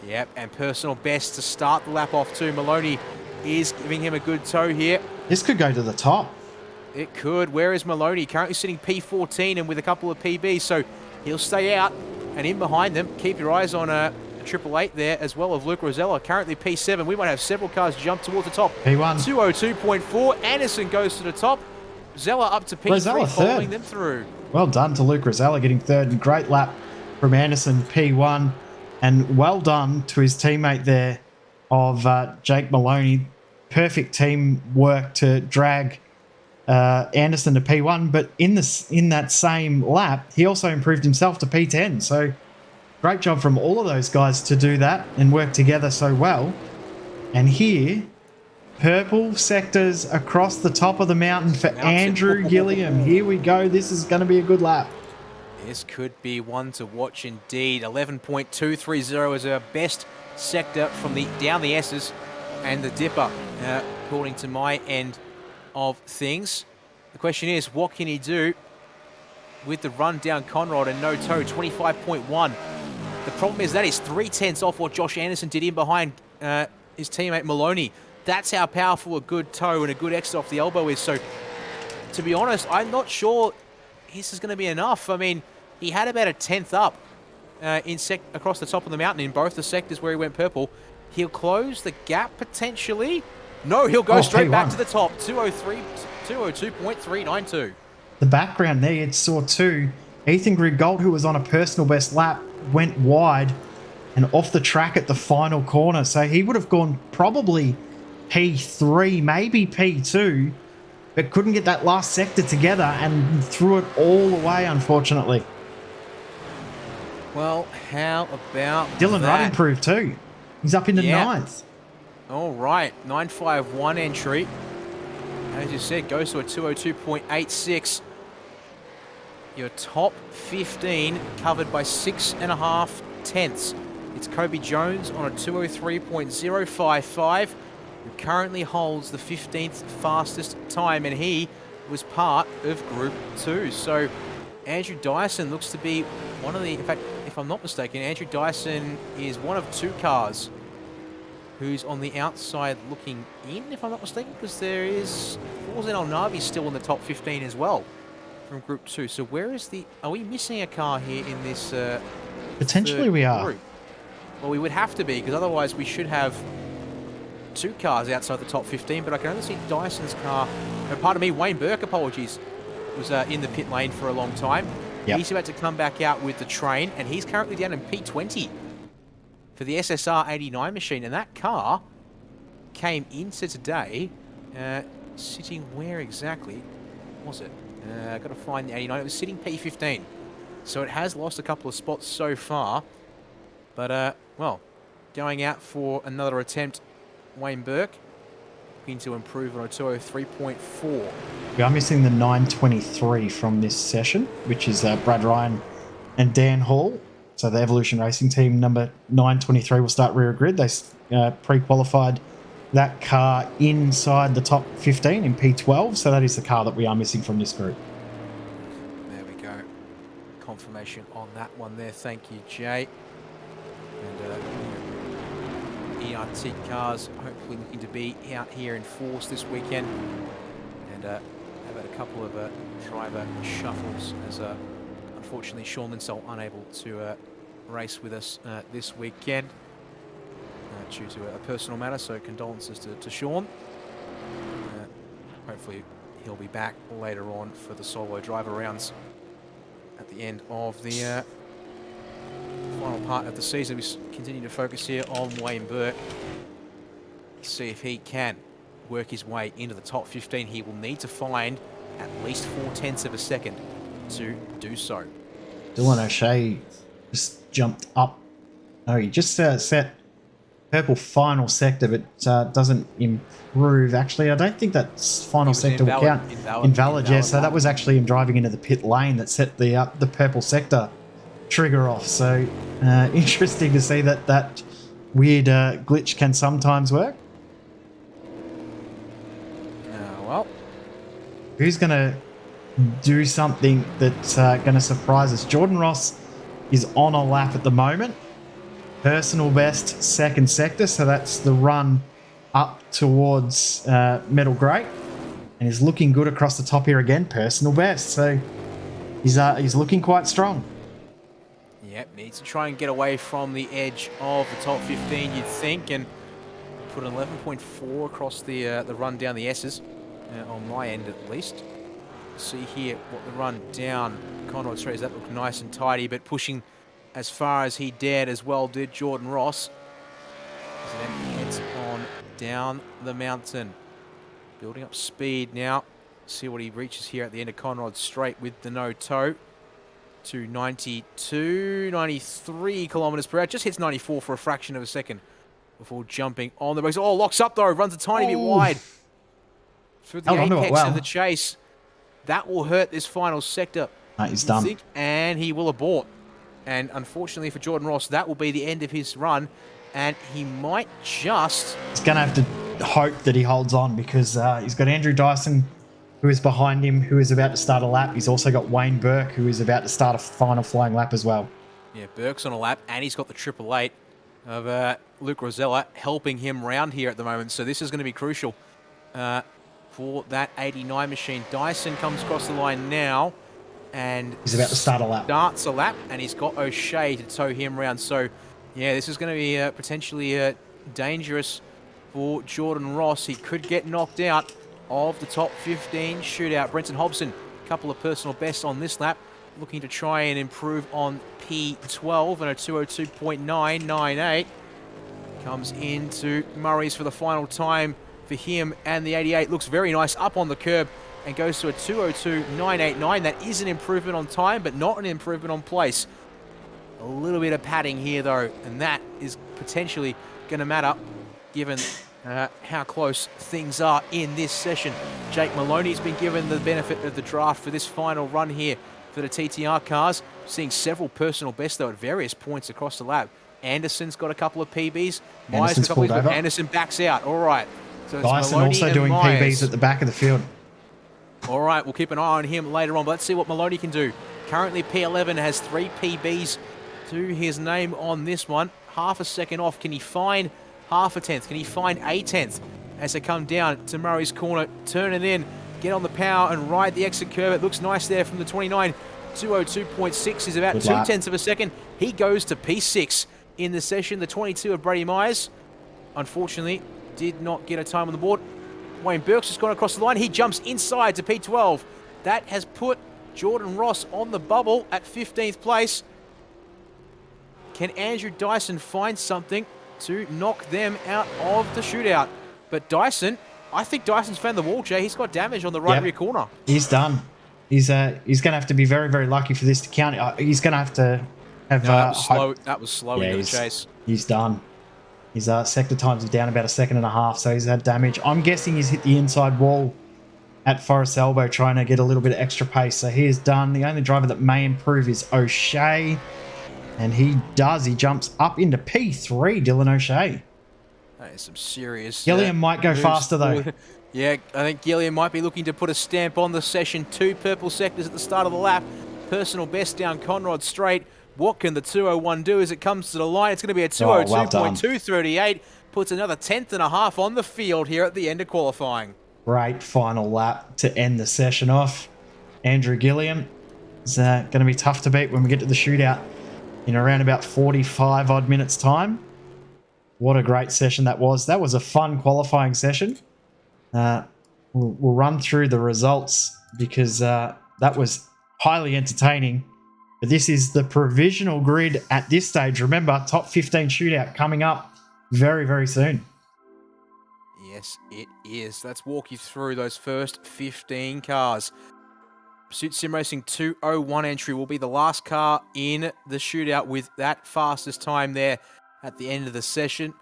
Yep, and personal best to start the lap off too. Maloney is giving him a good tow here. This could go to the top. It could. Where is Maloney? Currently sitting P14 and with a couple of PBs, so he'll stay out. And in behind them, keep your eyes on a 888 there, as well as Luke Rosella, currently P7. We might have several cars jump towards the top. P1. 2:02.4. Anderson goes to the top. Rosella up to P3, Rosella following third. them through. Well done to Luke Rosella getting third, and great lap from Anderson, P1. And well done to his teammate there of Jake Maloney. Perfect teamwork to drag Anderson to P1, but in that same lap, he also improved himself to P10. So great job from all of those guys to do that and work together so well. And here, purple sectors across the top of the mountain for Andrew Gilliam. Here we go. This is going to be a good lap. This could be one to watch indeed. 11.230 is our best sector from down the S's and the Dipper, according to my end of things. The question is, what can he do with the run down Conrod and no tow? 25.1. The problem is that is 3/10 off what Josh Anderson did in behind his teammate Maloney. That's how powerful a good tow and a good exit off the elbow is. So, to be honest, I'm not sure this is going to be enough. I mean, he had about a 10th up across the top of the mountain in both the sectors where he went purple. He'll close the gap potentially. No, he'll go straight back to the top. 2:02.392. The background there, you saw too. Ethan Grigg-Galt, who was on a personal best lap, went wide and off the track at the final corner. So he would have gone probably P3, maybe P2, but couldn't get that last sector together and threw it all away, unfortunately. Well, how about Dylan Rudd that? improved too. He's up into ninth. All right, 951 entry. As you said, goes to a 202.86. Your top 15 covered by 6.5 tenths. It's Kobe Jones on a 203.055, who currently holds the 15th fastest time, and he was part of Group 2. So Andrew Dyson looks to be one of the, in fact, if I'm not mistaken, Andrew Dyson is one of 2 cars who's on the outside looking in, if I'm not mistaken, because there is Forzen El Navi still in the top 15 as well from Group 2. So where is the, are we missing a car here in this Potentially we are. group? Well, we would have to be, because otherwise we should have 2 cars outside the top 15, but I can only see Dyson's car, pardon me, Wayne Burke, apologies, was in the pit lane for a long time. Yep. He's about to come back out with the train, and he's currently down in P20 for the SSR 89 machine, and that car came into today, sitting where exactly was it? I've got to find the 89. It was sitting P15, so it has lost a couple of spots so far, but well, going out for another attempt, Wayne Burke looking to improve on a 203.4. We are missing the 923 from this session, which is Brad Ryan and Dan Hall. So the Evolution Racing team number 923 will start rear grid. They pre-qualified that car inside the top 15 in P12. So that is the car that we are missing from this group. There we go. Confirmation on that one there. Thank you, Jay. And ERT cars hopefully looking to be out here in force this weekend. And have had a couple of driver shuffles as unfortunately Sean Linsell unable to race with us this weekend due to a personal matter, so condolences to Sean. Hopefully he'll be back later on for the solo driver rounds at the end of the final part of the season. We continue to focus here on Wayne Burke. See if he can work his way into the top 15. He will need to find at least 0.4 of a second to do so. Dylan O'Shea just jumped up. No, he just set purple final sector, but doesn't improve. Actually, I don't think that final sector will count. Invalid, yeah. So that was actually him driving into the pit lane that set the purple sector trigger off. So interesting to see that weird glitch can sometimes work. Well, who's going to do something that's going to surprise us? Jordan Ross is on a lap at the moment. Personal best second sector, so that's the run up towards Metal Grey, and he's looking good across the top here again. Personal best, so he's looking quite strong. Yep, needs to try and get away from the edge of the top 15, you'd think, and put an 11.4 across the run down the S's, on my end at least. See here what the run down Conrad Street, that looked nice and tidy, but pushing as far as he dared as well did Jordan Ross. As then heads on down the mountain. Building up speed now. See what he reaches here at the end of Conrad Straight with the no toe. To 92, 93 kilometers per hour. Just hits 94 for a fraction of a second before jumping on the brakes. Oh, locks up though. Runs a tiny bit wide. Through the apex of the chase. That will hurt this final sector. He's done. And he will abort. And unfortunately for Jordan Ross, that will be the end of his run. And he might just... He's going to have to hope that he holds on, because he's got Andrew Dyson, who is behind him, who is about to start a lap. He's also got Wayne Burke, who is about to start a final flying lap as well. Yeah, Burke's on a lap, and he's got the 888 of Luke Rosella helping him round here at the moment. So this is going to be crucial for that 89 machine. Dyson comes across the line now, and he's about to start a lap. Starts a lap, and he's got O'Shea to tow him round. So, yeah, this is going to be potentially dangerous for Jordan Ross. He could get knocked out of the top 15 shootout. Brenton Hobson, a couple of personal bests on this lap, looking to try and improve on P12 and a 202.998. Comes into Murray's for the final time for him, and the 88 looks very nice up on the curb and goes to a 2:02.989. That is an improvement on time, but not an improvement on place. A little bit of padding here, though, and that is potentially going to matter given how close things are in this session. Jake Maloney's been given the benefit of the draft for this final run here for the TTR cars. Seeing several personal bests, though, at various points across the lap. Anderson's got a couple of PBs. Myers got a couple of PBs. Anderson backs out. All right. So Dyson also doing PBs at the back of the field. All right, we'll keep an eye on him later on, but let's see what Maloney can do. Currently, P11 has 3 PBs to his name on this one. Half a second off. Can he find half a tenth? Can he find a tenth as they come down to Murray's corner? Turn it in, get on the power and ride the exit curve. It looks nice there from the 29. 2:02.6 is about 2/10 of a second. He goes to P6 in the session. The 22 of Brady Myers, unfortunately, did not get a time on the board. Wayne Burke's just gone across the line. He jumps inside to P12. That has put Jordan Ross on the bubble at 15th place. Can Andrew Dyson find something to knock them out of the shootout? But Dyson, I think Dyson's found the wall, Jay. He's got damage on the right rear corner. He's done. He's going to have to be very, very lucky for this to count. He's going to have to have... that was slow into the chase. He's done. His sector times are down about 1.5 seconds, so he's had damage. I'm guessing he's hit the inside wall at Forest Elbow trying to get a little bit of extra pace. So he is done. The only driver that may improve is O'Shea. And he does. He jumps up into P3, Dylan O'Shea. That is some serious... Gilliam might go faster, though. Yeah, I think Gilliam might be looking to put a stamp on the session. 2 purple sectors at the start of the lap. Personal best down Conrod Straight. What can the 201 do as it comes to the line? It's going to be a 202.238. Puts another 10.5 on the field here at the end of qualifying. Great final lap to end the session off. Andrew Gilliam is going to be tough to beat when we get to the shootout in around about 45 odd minutes time. What a great session that was. That was a fun qualifying session. We'll run through the results because that was highly entertaining. But this is the provisional grid at this stage. Remember, top 15 shootout coming up very, very soon. Yes, it is. Let's walk you through those first 15 cars. Pursuit Sim Racing 201 entry will be the last car in the shootout with that fastest time there at the end of the session.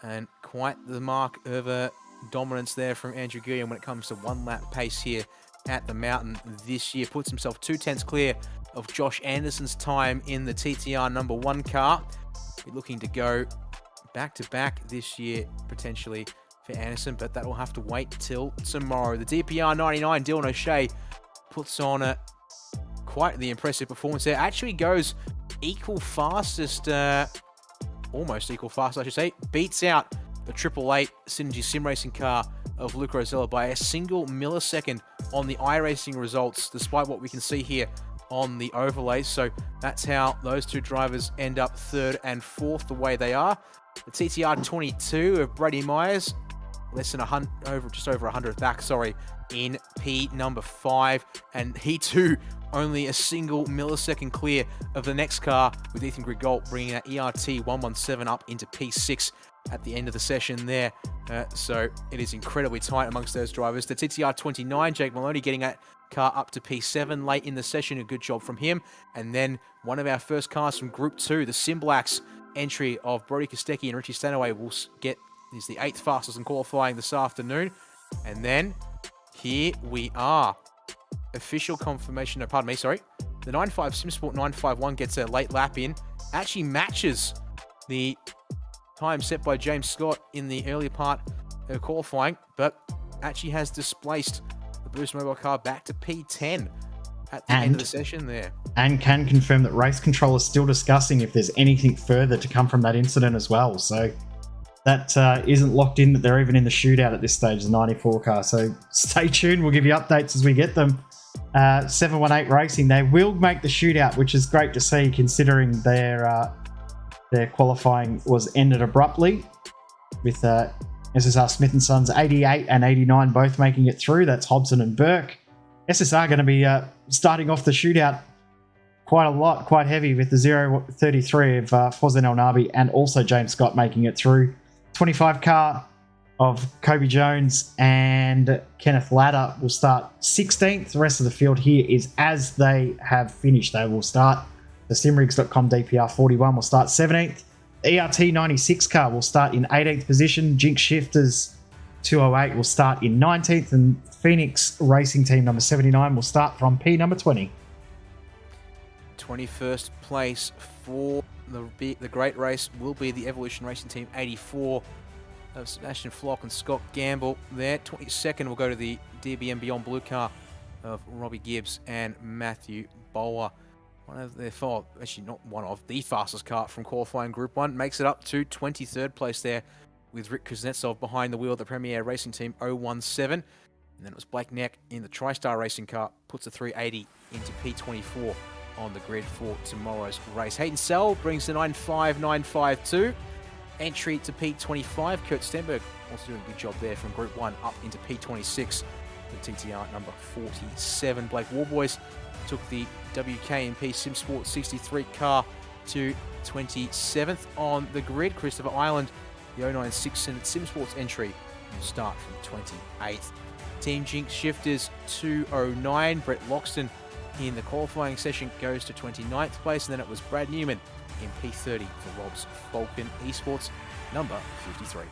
And quite the mark of dominance there from Andrew Gilliam when it comes to 1 lap pace here at the mountain this year. Puts himself 2 tenths clear of Josh Anderson's time in the TTR number 1 car. We're looking to go back-to-back this year, potentially, for Anderson, but that will have to wait till tomorrow. The DPR 99, Dylan O'Shea, puts on quite the impressive performance there. Actually goes equal fastest, almost equal fastest, I should say. Beats out the 888 Synergy Sim Racing car of Luke Rosella by a single millisecond on the iRacing results, despite what we can see here on the overlay. So that's how those 2 drivers end up 3rd and 4th the way they are. The TTR 22 of Brady Myers, less than just over 100th back, in P number 5, and he too only a single millisecond clear of the next car, with Ethan Grigault bringing that ERT 117 up into P6 at the end of the session there. So it is incredibly tight amongst those drivers. The TTR 29, Jake Maloney getting that car up to P7 late in the session. A good job from him. And then one of our first cars from Group 2, the Sim Blacks entry of Brody Kostecki and Richie Stanaway will get, is the 8th fastest in qualifying this afternoon. And then here we are. Official confirmation, the 95 SimSport 951 gets a late lap in. Actually matches the time set by James Scott in the earlier part of qualifying, but actually has displaced the Boost Mobile car back to P10 at the end of the session there. And can confirm that Race Control is still discussing if there's anything further to come from that incident as well. So that isn't locked in that they're even in the shootout at this stage, the 94 car. So stay tuned. We'll give you updates as we get them. 718 Racing, they will make the shootout, which is great to see considering their qualifying was ended abruptly with SSR Smith & Sons 88 and 89 both making it through. That's Hobson and Burke. SSR going to be starting off the shootout quite heavy with the 033 of Fozen El Nabi and also James Scott making it through. 25 car of Kobe Jones and Kenneth Latta will start 16th. The rest of the field here is as they have finished. They will start. The simrigs.com DPR 41 will start 17th. The ERT 96 car will start in 18th position. Jinx Shifters 208 will start in 19th. And Phoenix Racing Team number 79 will start from P number 20. 21st place for the great race will be the Evolution Racing Team 84 of Sebastian Flock and Scott Gamble there. 22nd will go to the DBM Beyond Blue car of Robbie Gibbs and Matthew Bowler. One of their actually not one of, the fastest car from qualifying Group 1 makes it up to 23rd place there with Rick Kuznetsov behind the wheel of the Premier Racing Team 017. And then it was Blake Neck in the TriStar Racing car, puts the 380 into P24 on the grid for tomorrow's race. Hayden Sell brings the 95952. Entry to P25. Kurt Stenberg also doing a good job there from Group 1 up into P26 with TTR number 47. Blake Warboys took the WKMP SimSport 63 car to 27th on the grid. Christopher Island, the 096 SimSports entry, will start from 28th. Team Jinx Shifters 209. Brett Loxton in the qualifying session goes to 29th place, and then it was Brad Newman in P30 for Rob's Falcon Esports, number 53.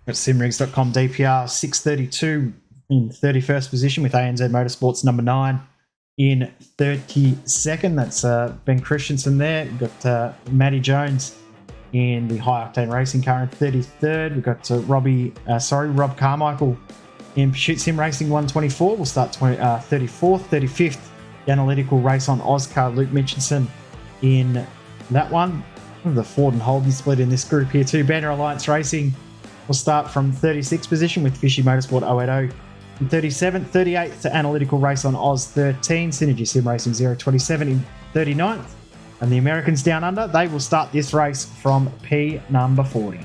At simrigs.com DPR 632 in 31st position with ANZ Motorsports number 9 in 32nd. That's Ben Christensen there. We've got Matty Jones in the High Octane Racing car in 33rd. We've got Rob Carmichael in Pursuit Sim Racing 124. We'll start 34th. 35th, the Analytical Race on Oscar. Luke Mitchinson in that one. The Ford and Holden split in this group here too. Banner Alliance Racing will start from 36th position with Fishy Motorsport 080 in 37th. 38th to Analytical Race on Oz 13. Synergy Sim Racing 027 in 39th. And the Americans Down Under, they will start this race from P number 40.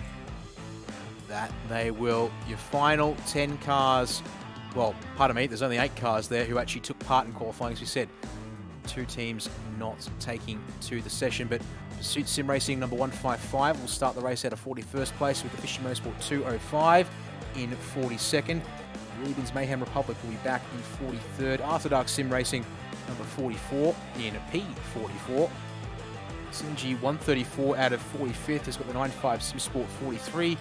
That they will. Your final 10 cars, well, pardon me, there's only 8 cars there who actually took part in qualifying, as we said. 2 teams not taking to the session, but Pursuit Sim Racing number 155 will start the race out of 41st place with the Fishy Motorsport 205 in 42nd. Rubens Mayhem Republic will be back in 43rd. After Dark Sim Racing number 44 in P44. Synergy 134 out of 45th has got the 95 Sim Sport 43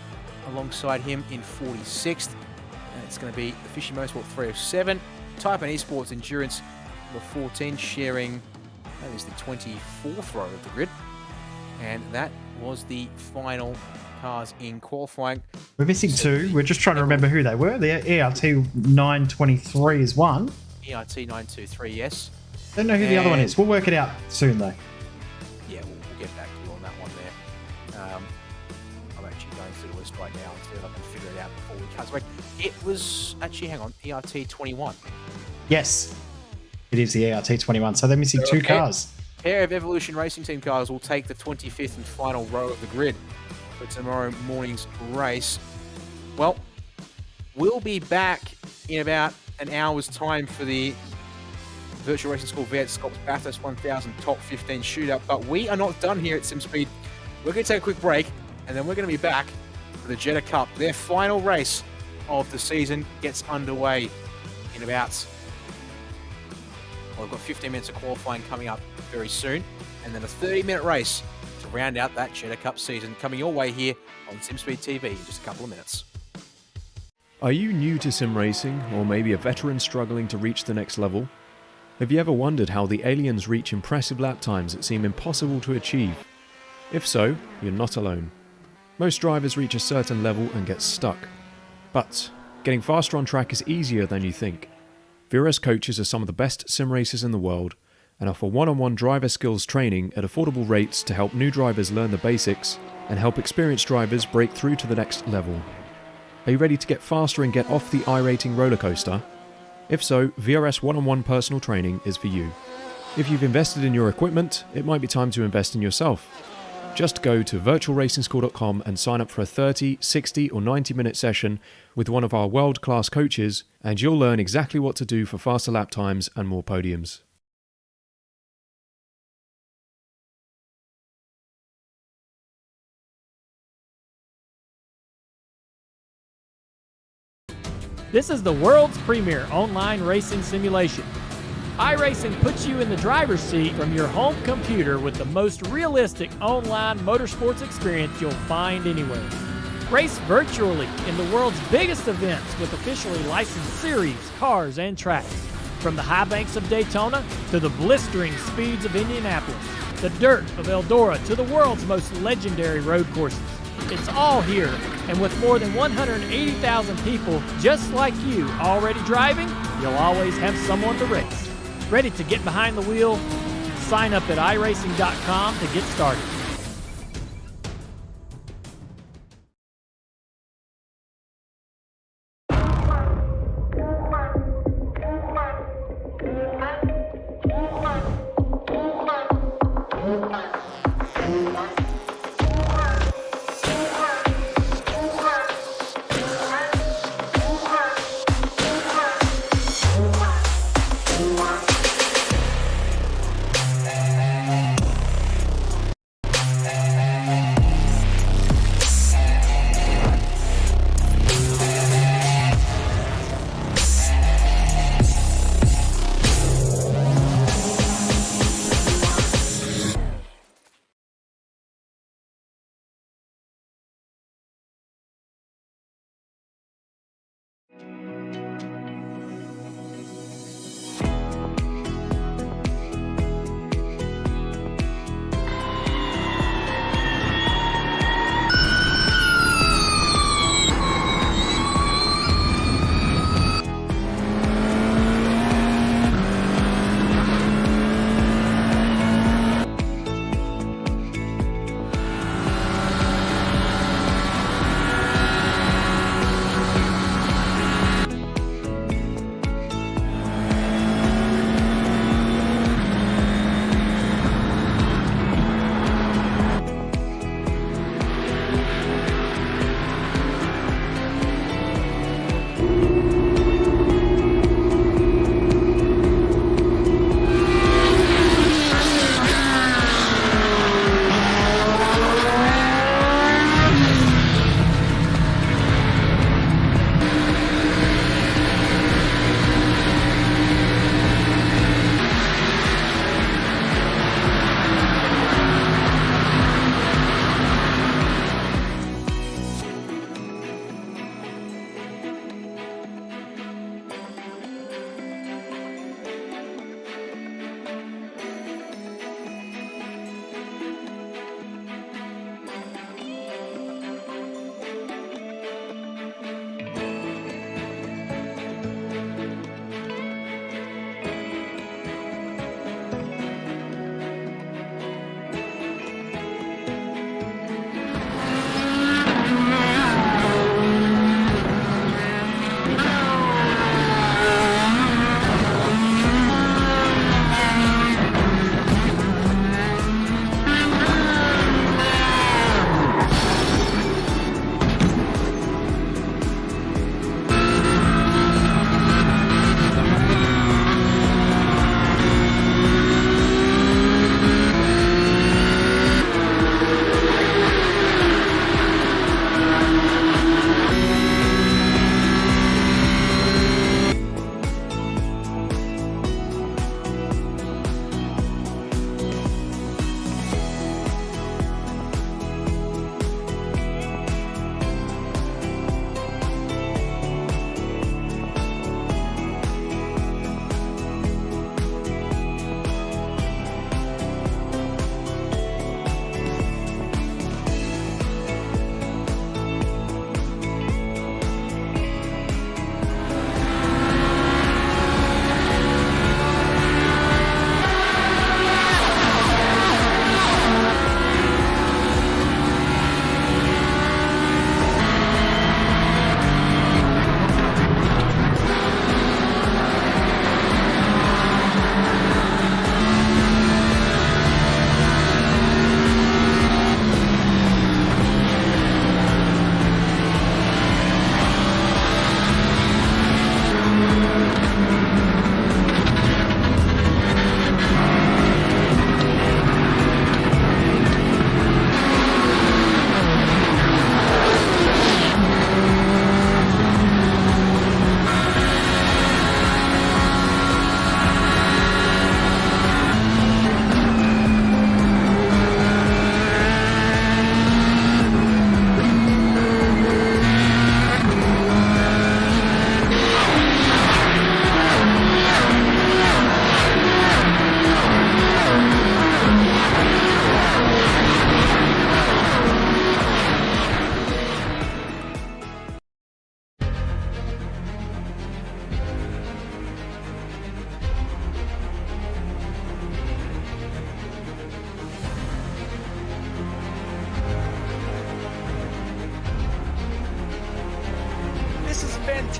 alongside him in 46th. And it's going to be the Fishy Motorsport 307. Type and Esports Endurance number 14 sharing, that is the 24th row of the grid. And that was the final cars in qualifying. We're missing 2. We're just trying to remember who they were. The ERT 923 is one. ERT 923, yes. Don't know who the other one is. We'll work it out soon though. Yeah, we'll get back to you on that one there. I'm actually going through the list right now and see if I can figure it out before we cut away. It was actually, hang on, ERT 21. Yes, it is the ERT 21. So they're missing 2 cars. A pair of Evolution Racing Team cars will take the 25th and final row of the grid for tomorrow morning's race. Well, we'll be back in about an hour's time for the Virtual Racing School V8SCOPS Bathurst 1000 Top 15 Shootout, but we are not done here at SimSpeed. We're going to take a quick break, and then we're going to be back for the Jeddah Cup. Their final race of the season gets underway in about, well, we've got 15 minutes of qualifying coming up very soon, and then a 30-minute race to round out that Jeddah Cup season coming your way here on SimSpeed TV in just a couple of minutes. Are you new to sim racing, or maybe a veteran struggling to reach the next level? Have you ever wondered how the aliens reach impressive lap times that seem impossible to achieve? If so, you're not alone. Most drivers reach a certain level and get stuck. But getting faster on track is easier than you think. V8S coaches are some of the best sim racers in the world and offer one-on-one driver skills training at affordable rates to help new drivers learn the basics and help experienced drivers break through to the next level. Are you ready to get faster and get off the iRacing roller coaster? If so, V8S one-on-one personal training is for you. If you've invested in your equipment, it might be time to invest in yourself. Just go to virtualracingschool.com and sign up for a 30, 60 or 90-minute session with one of our world-class coaches, and you'll learn exactly what to do for faster lap times and more podiums. This is the world's premier online racing simulation. iRacing puts you in the driver's seat from your home computer with the most realistic online motorsports experience you'll find anywhere. Race virtually in the world's biggest events with officially licensed series, cars, and tracks. From the high banks of Daytona to the blistering speeds of Indianapolis, the dirt of Eldora to the world's most legendary road courses. It's all here, and with more than 180,000 people just like you already driving, you'll always have someone to race. Ready to get behind the wheel? Sign up at iRacing.com to get started.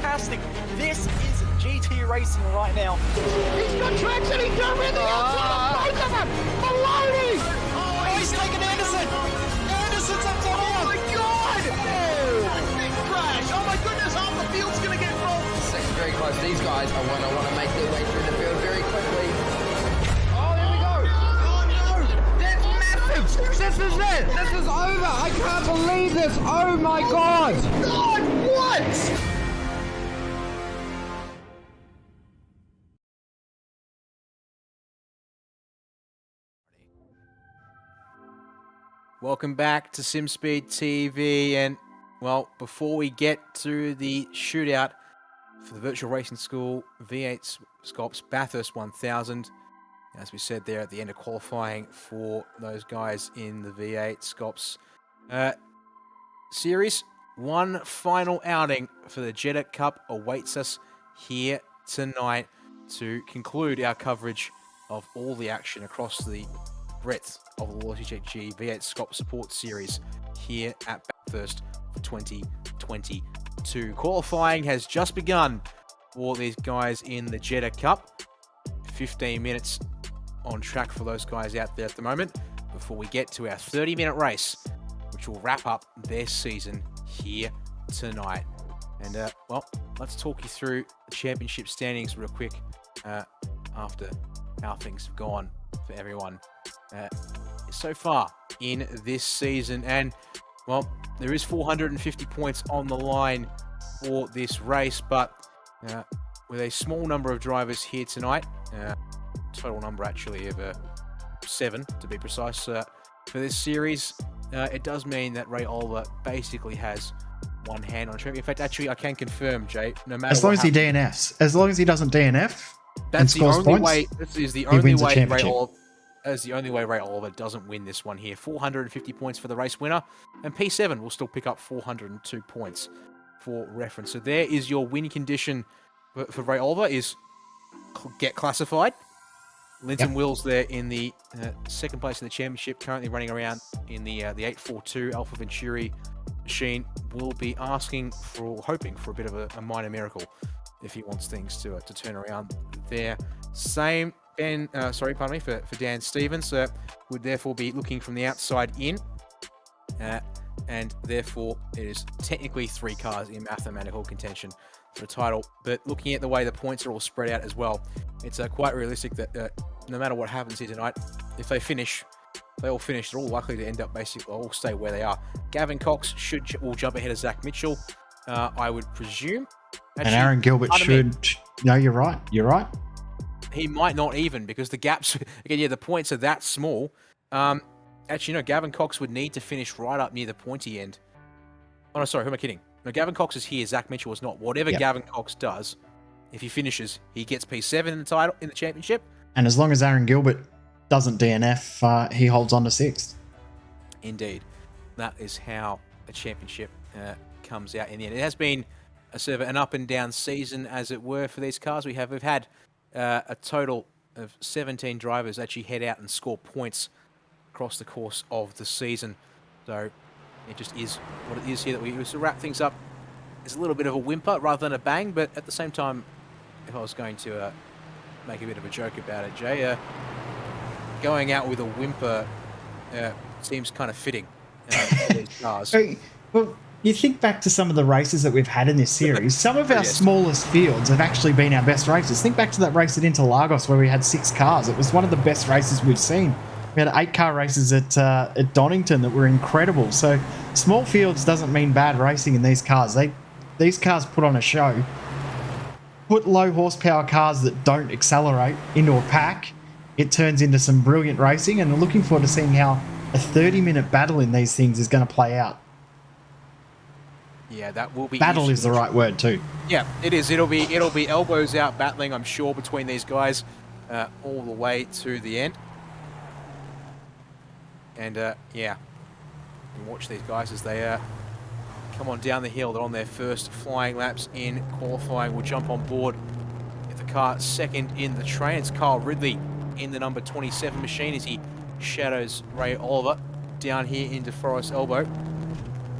fantastic. This is GT racing right now. He's got traction, he's got rid of the outside of both of them! Maloney! Oh, he's taken Anderson. Anderson's up to Oh my god! Oh, big crash! Oh my goodness, half the field's gonna get rolled! Second very close. These guys are going to want to make their way through the field very quickly. Oh, here we go. Oh no! That's massive! This is it! This is over! I can't believe this! Oh my god! God, what? Welcome back to SimSpeed TV, and well, before we get to the shootout for the Virtual Racing School V8SCOPS Bathurst 1000, as we said there at the end of qualifying for those guys in the V8SCOPS series, one final outing for the Jeddah Cup awaits us here tonight to conclude our coverage of all the action across the breadth of the Loyalty G V8SCOPS Support Series here at Bathurst for 2022. Qualifying has just begun for these guys in the Jeddah Cup. 15 minutes on track for those guys out there at the moment before we get to our 30-minute race, which will wrap up their season here tonight. And well, let's talk you through the championship standings real quick after how things have gone for everyone so far in this season. And well, there is 450 points on the line for this race, but with a small number of drivers here tonight, total number actually of 7 to be precise for this series, it does mean that Ray Oliver basically has one hand on the trophy. In fact, actually, I can confirm, Jay, no matter As long what as he DNFs, as long as he doesn't DNF, that's the only points, way. This is the he only wins the way Ray championship. Oliver. As the only way Ray Oliver doesn't win this one here. 450 points for the race winner, and P7 will still pick up 402 points for reference. So there is your win condition for Ray Oliver, is get classified. Linton Wills there in the second place in the championship, currently running around in the 842 Alpha Venturi machine, will be asking for, hoping for a bit of a minor miracle if he wants things to turn around there. Same for Dan Stevens, would therefore be looking from the outside in, and therefore it is technically 3 cars in mathematical contention for the title. But looking at the way the points are all spread out as well, it's quite realistic that no matter what happens here tonight, if they all finish, they're all likely to end up basically all stay where they are. Gavin Cox will jump ahead of Zach Mitchell, I would presume. Actually, and Aaron Gilbert should. No, you're right. You're right. He might not even, because the gaps, again, yeah, the points are that small. Actually, no, Gavin Cox would need to finish right up near the pointy end. Oh, no, sorry, who am I kidding? No, Gavin Cox is here, Zach Mitchell is not. Whatever Gavin Cox does, if he finishes, he gets P7 in the title, in the championship. And as long as Aaron Gilbert doesn't DNF, he holds on to 6th. Indeed. That is how a championship comes out in the end. It has been a sort of an up and down season, as it were, for these cars. We've had a total of 17 drivers actually head out and score points across the course of the season. So it just is what it is here, that we used to wrap things up. It's a little bit of a whimper rather than a bang, but at the same time, if I was going to make a bit of a joke about it, Jay, going out with a whimper seems kind of fitting for these cars. Well, you think back to some of the races that we've had in this series, some of our smallest fields have actually been our best races. Think back to that race at Interlagos where we had 6 cars. It was one of the best races we've seen. We had 8-car races at Donington that were incredible. So small fields doesn't mean bad racing in these cars. These cars put on a show. Put low horsepower cars that don't accelerate into a pack, it turns into some brilliant racing, and I'm looking forward to seeing how a 30-minute battle in these things is going to play out. Yeah, that will be battle is the right word too. Yeah, it is. It'll be elbows out battling, I'm sure, between these guys all the way to the end. And yeah, you watch these guys as they come on down the hill. They're on their first flying laps in qualifying. We'll jump on board with the car second in the train. It's Kyle Ridley in the number 27 machine as he shadows Ray Oliver down here into Forest Elbow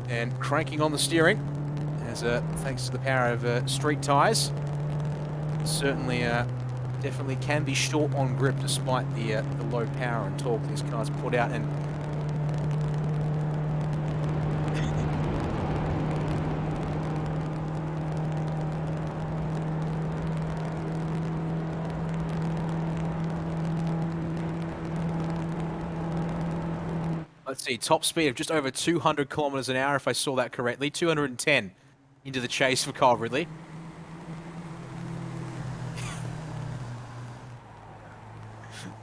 and cranking on the steering as thanks to the power of street tyres, certainly definitely can be short on grip despite the low power and torque these cars put out. And let's see, top speed of just over 200 kilometers an hour, if I saw that correctly. 210 into the chase for Kyle Ridley.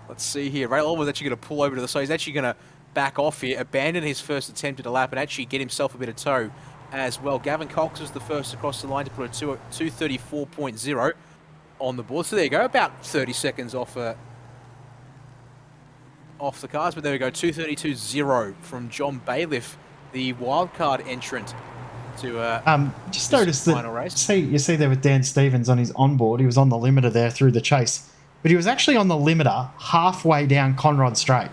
Let's see here. Ray Lawler was actually going to pull over to the side. He's actually going to back off here, abandon his first attempt at a lap, and actually get himself a bit of tow as well. Gavin Cox was the first across the line to put a 234.0 on the board. So there you go, about 30 seconds off the cars, but there we go, 232.0 from John Bailiff, the wildcard entrant to just noticed that final race. you see there with Dan Stevens on his onboard, he was on the limiter there through the chase, but he was actually on the limiter halfway down Conrod Straight.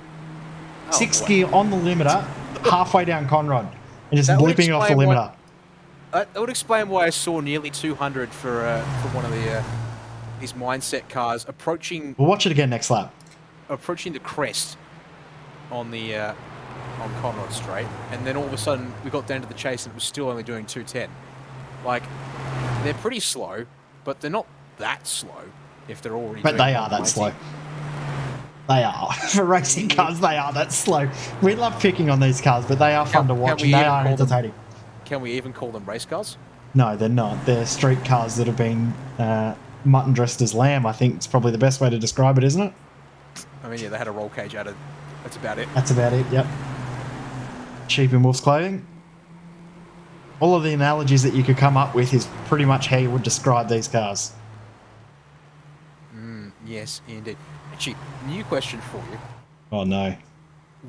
Sixth gear on the limiter, halfway down Conrod, and just blipping off the limiter. That would explain why I saw nearly 200 for one of these mindset cars approaching. We'll watch it again next lap. Approaching the crest on the on Conrod Straight, and then all of a sudden we got down to the chase and it was still only doing 210. Like, they're pretty slow, but they're not that slow if they're already. But they are that slow. They are. For racing cars, they are that slow. We love picking on these cars, but they are fun to watch and they are entertaining. Can we even call them race cars? No, they're not. They're street cars that have been mutton dressed as lamb. I think it's probably the best way to describe it, isn't it? I mean, yeah, they had a roll cage added. That's about it. That's about it, yep. Sheep in wolf's clothing. All of the analogies that you could come up with is pretty much how you would describe these cars. Yes, indeed. Actually, new question for you. Oh, no.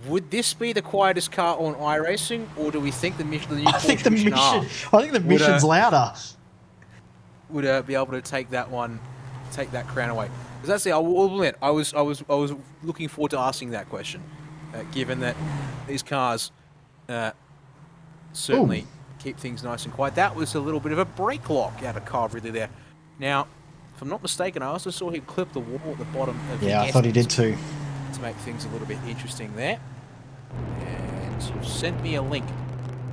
Would this be the quietest car on iRacing, or do we think the Mission? I think the Mission's louder. Would be able to take that crown away? Because that's the. I will admit, I was looking forward to asking that question, given that these cars certainly keep things nice and quiet. That was a little bit of a brake lock out of Kyle Ridley there. Now, if I'm not mistaken, I also saw him clip the wall at the bottom of the I thought he did too. To make things a little bit interesting there. And you sent me a link.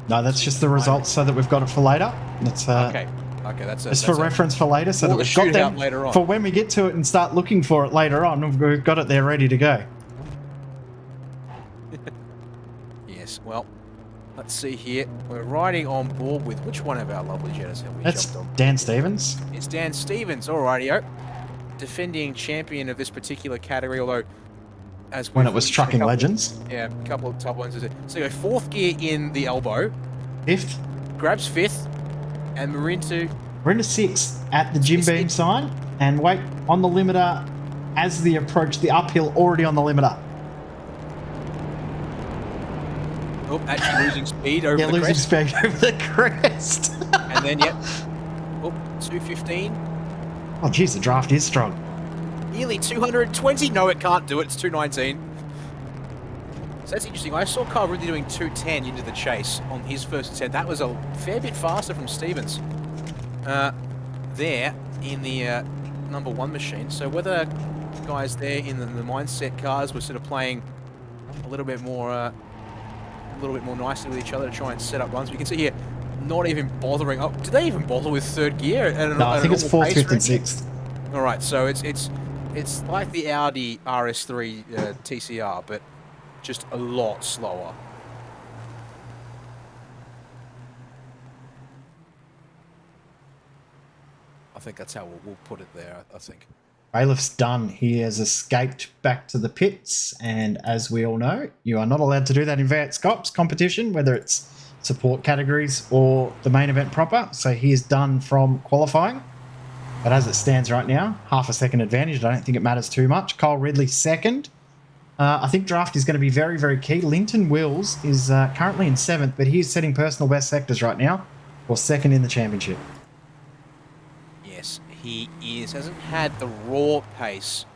No, that's just the results so that we've got it for later. That's okay, that's it's for reference for later, so that we've got them later on. For when we get to it and start looking for it later on, we've got it there ready to go. Yes, well, let's see here. We're riding on board with which one of our lovely Jettas have we jumped on? Dan Stevens. It's Dan Stevens, alrighty-o. Defending champion of this particular category, although as when it was Trucking Legends. Yeah, a couple of top ones. So you go fourth gear in the elbow. Fifth. Grabs fifth. And we're into sixth at the Jim Beam sign. And wait, on the limiter as the approach, the uphill already on the limiter. Oh, actually losing speed over the crest. Yeah, losing speed over the crest. And then, yep. Oh, 215. Oh, geez, the draft is strong. Nearly 220. No, it can't do it. It's 219. So that's interesting. I saw Kyle Ridley doing 210 into the chase on his first attempt. That was a fair bit faster from Stevens there in the number one machine. So whether guys there in the mindset cars were sort of playing a little bit more nicely with each other to try and set up runs. We can see here, not even bothering. Oh, did they even bother with third gear? No, I think it's fourth, fifth, and sixth. All right, so it's like the Audi RS3 TCR, but just a lot slower. I think that's how we'll put it there, I think. Bailiff's done. He has escaped back to the pits, and as we all know, you are not allowed to do that in V8SCOPS competition, whether it's support categories or the main event proper. So he is done from qualifying. But as it stands right now, half a second advantage. I don't think it matters too much. Kyle Ridley second. I think draft is going to be very, very key. Linton Wills is currently in seventh, but he's setting personal best sectors right now, or second in the championship. Yes, he is. Hasn't had the raw pace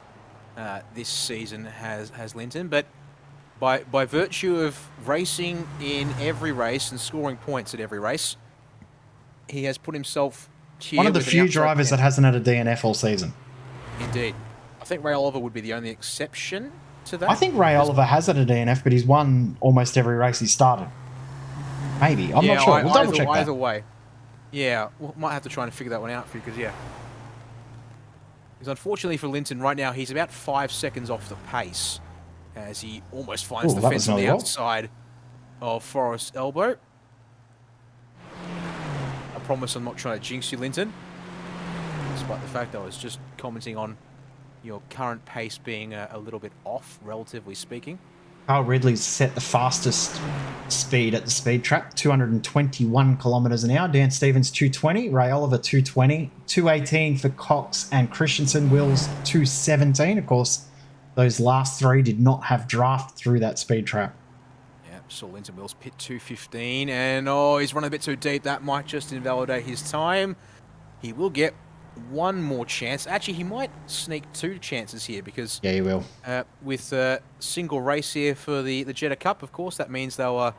this season, has Linton, but by virtue of racing in every race and scoring points at every race, he has put himself here One of the with an few outside drivers that hasn't had a DNF all season. Indeed. I think Ray Oliver would be the only exception to that. I think Ray Oliver has had a DNF, but he's won almost every race he's started. Maybe. I'm not sure. We'll double check that. Either way. Yeah, we might have to try and figure that one out for you, because, yeah. Because unfortunately for Linton, right now, he's about 5 seconds off the pace as he almost finds the fence on the outside of Forest Elbow. I promise I'm not trying to jinx you, Linton, despite the fact I was just commenting on your current pace being a little bit off, relatively speaking. Carl Ridley's set the fastest speed at the speed trap, 221 kilometres an hour. Dan Stevens, 220. Ray Oliver, 220. 218 for Cox and Christensen. Wills, 217. Of course, those last three did not have draft through that speed trap. Yeah, saw Linton Wills pit 215. And, oh, he's running a bit too deep. That might just invalidate his time. He will get one more chance. Actually, he might sneak 2 chances here, because yeah, he will. With a single race here for the Jetta Cup, of course, that means they'll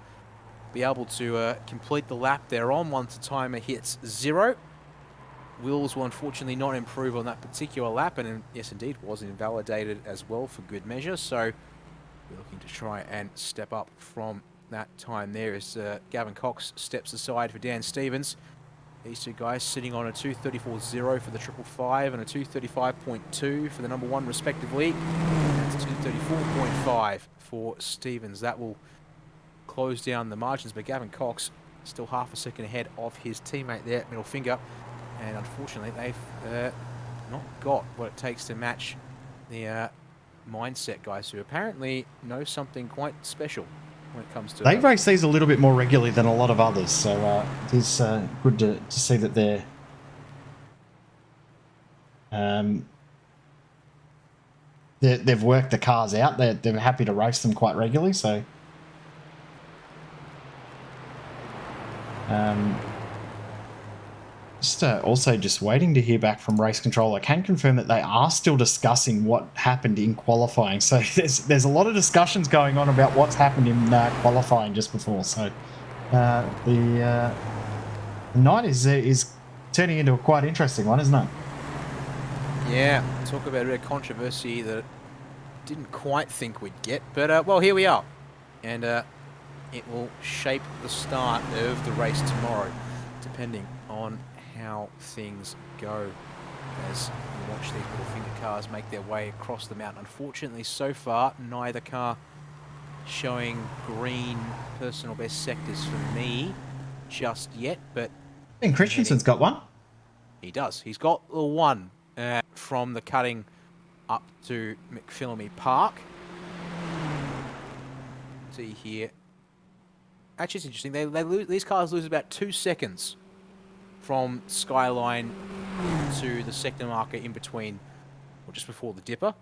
be able to complete the lap they're on once the timer hits 0. Wills will unfortunately not improve on that particular lap, and yes, indeed, was invalidated as well for good measure. So we're looking to try and step up from that time there as Gavin Cox steps aside for Dan Stevens. These two guys sitting on a 2:34.0 for the 555 and a 2:35.2 for the number 1 respectively. That's 2:34.5 for Stevens. That will close down the margins, but Gavin Cox still half a second ahead of his teammate there at middle finger. And unfortunately, they've not got what it takes to match the mindset guys who apparently know something quite special when it comes to... They race these a little bit more regularly than a lot of others, so it is good to see that they've worked the cars out. They're happy to race them quite regularly, so... also just waiting to hear back from race control. I can confirm that they are still discussing what happened in qualifying. So there's a lot of discussions going on about what's happened in qualifying just before. So the night is turning into a quite interesting one, isn't it? Yeah, talk about a bit of controversy that didn't quite think we'd get, but well, here we are, and it will shape the start of the race tomorrow, depending on how things go as you watch these little finger cars make their way across the mountain. Unfortunately, so far, neither car showing green personal best sectors for me just yet, but... And Christensen's got one. He does. He's got the one from the cutting up to McPhillamy Park. See here. Actually, it's interesting. They lose, these cars lose about 2 seconds from Skyline to the sector marker in between, or just before the dipper.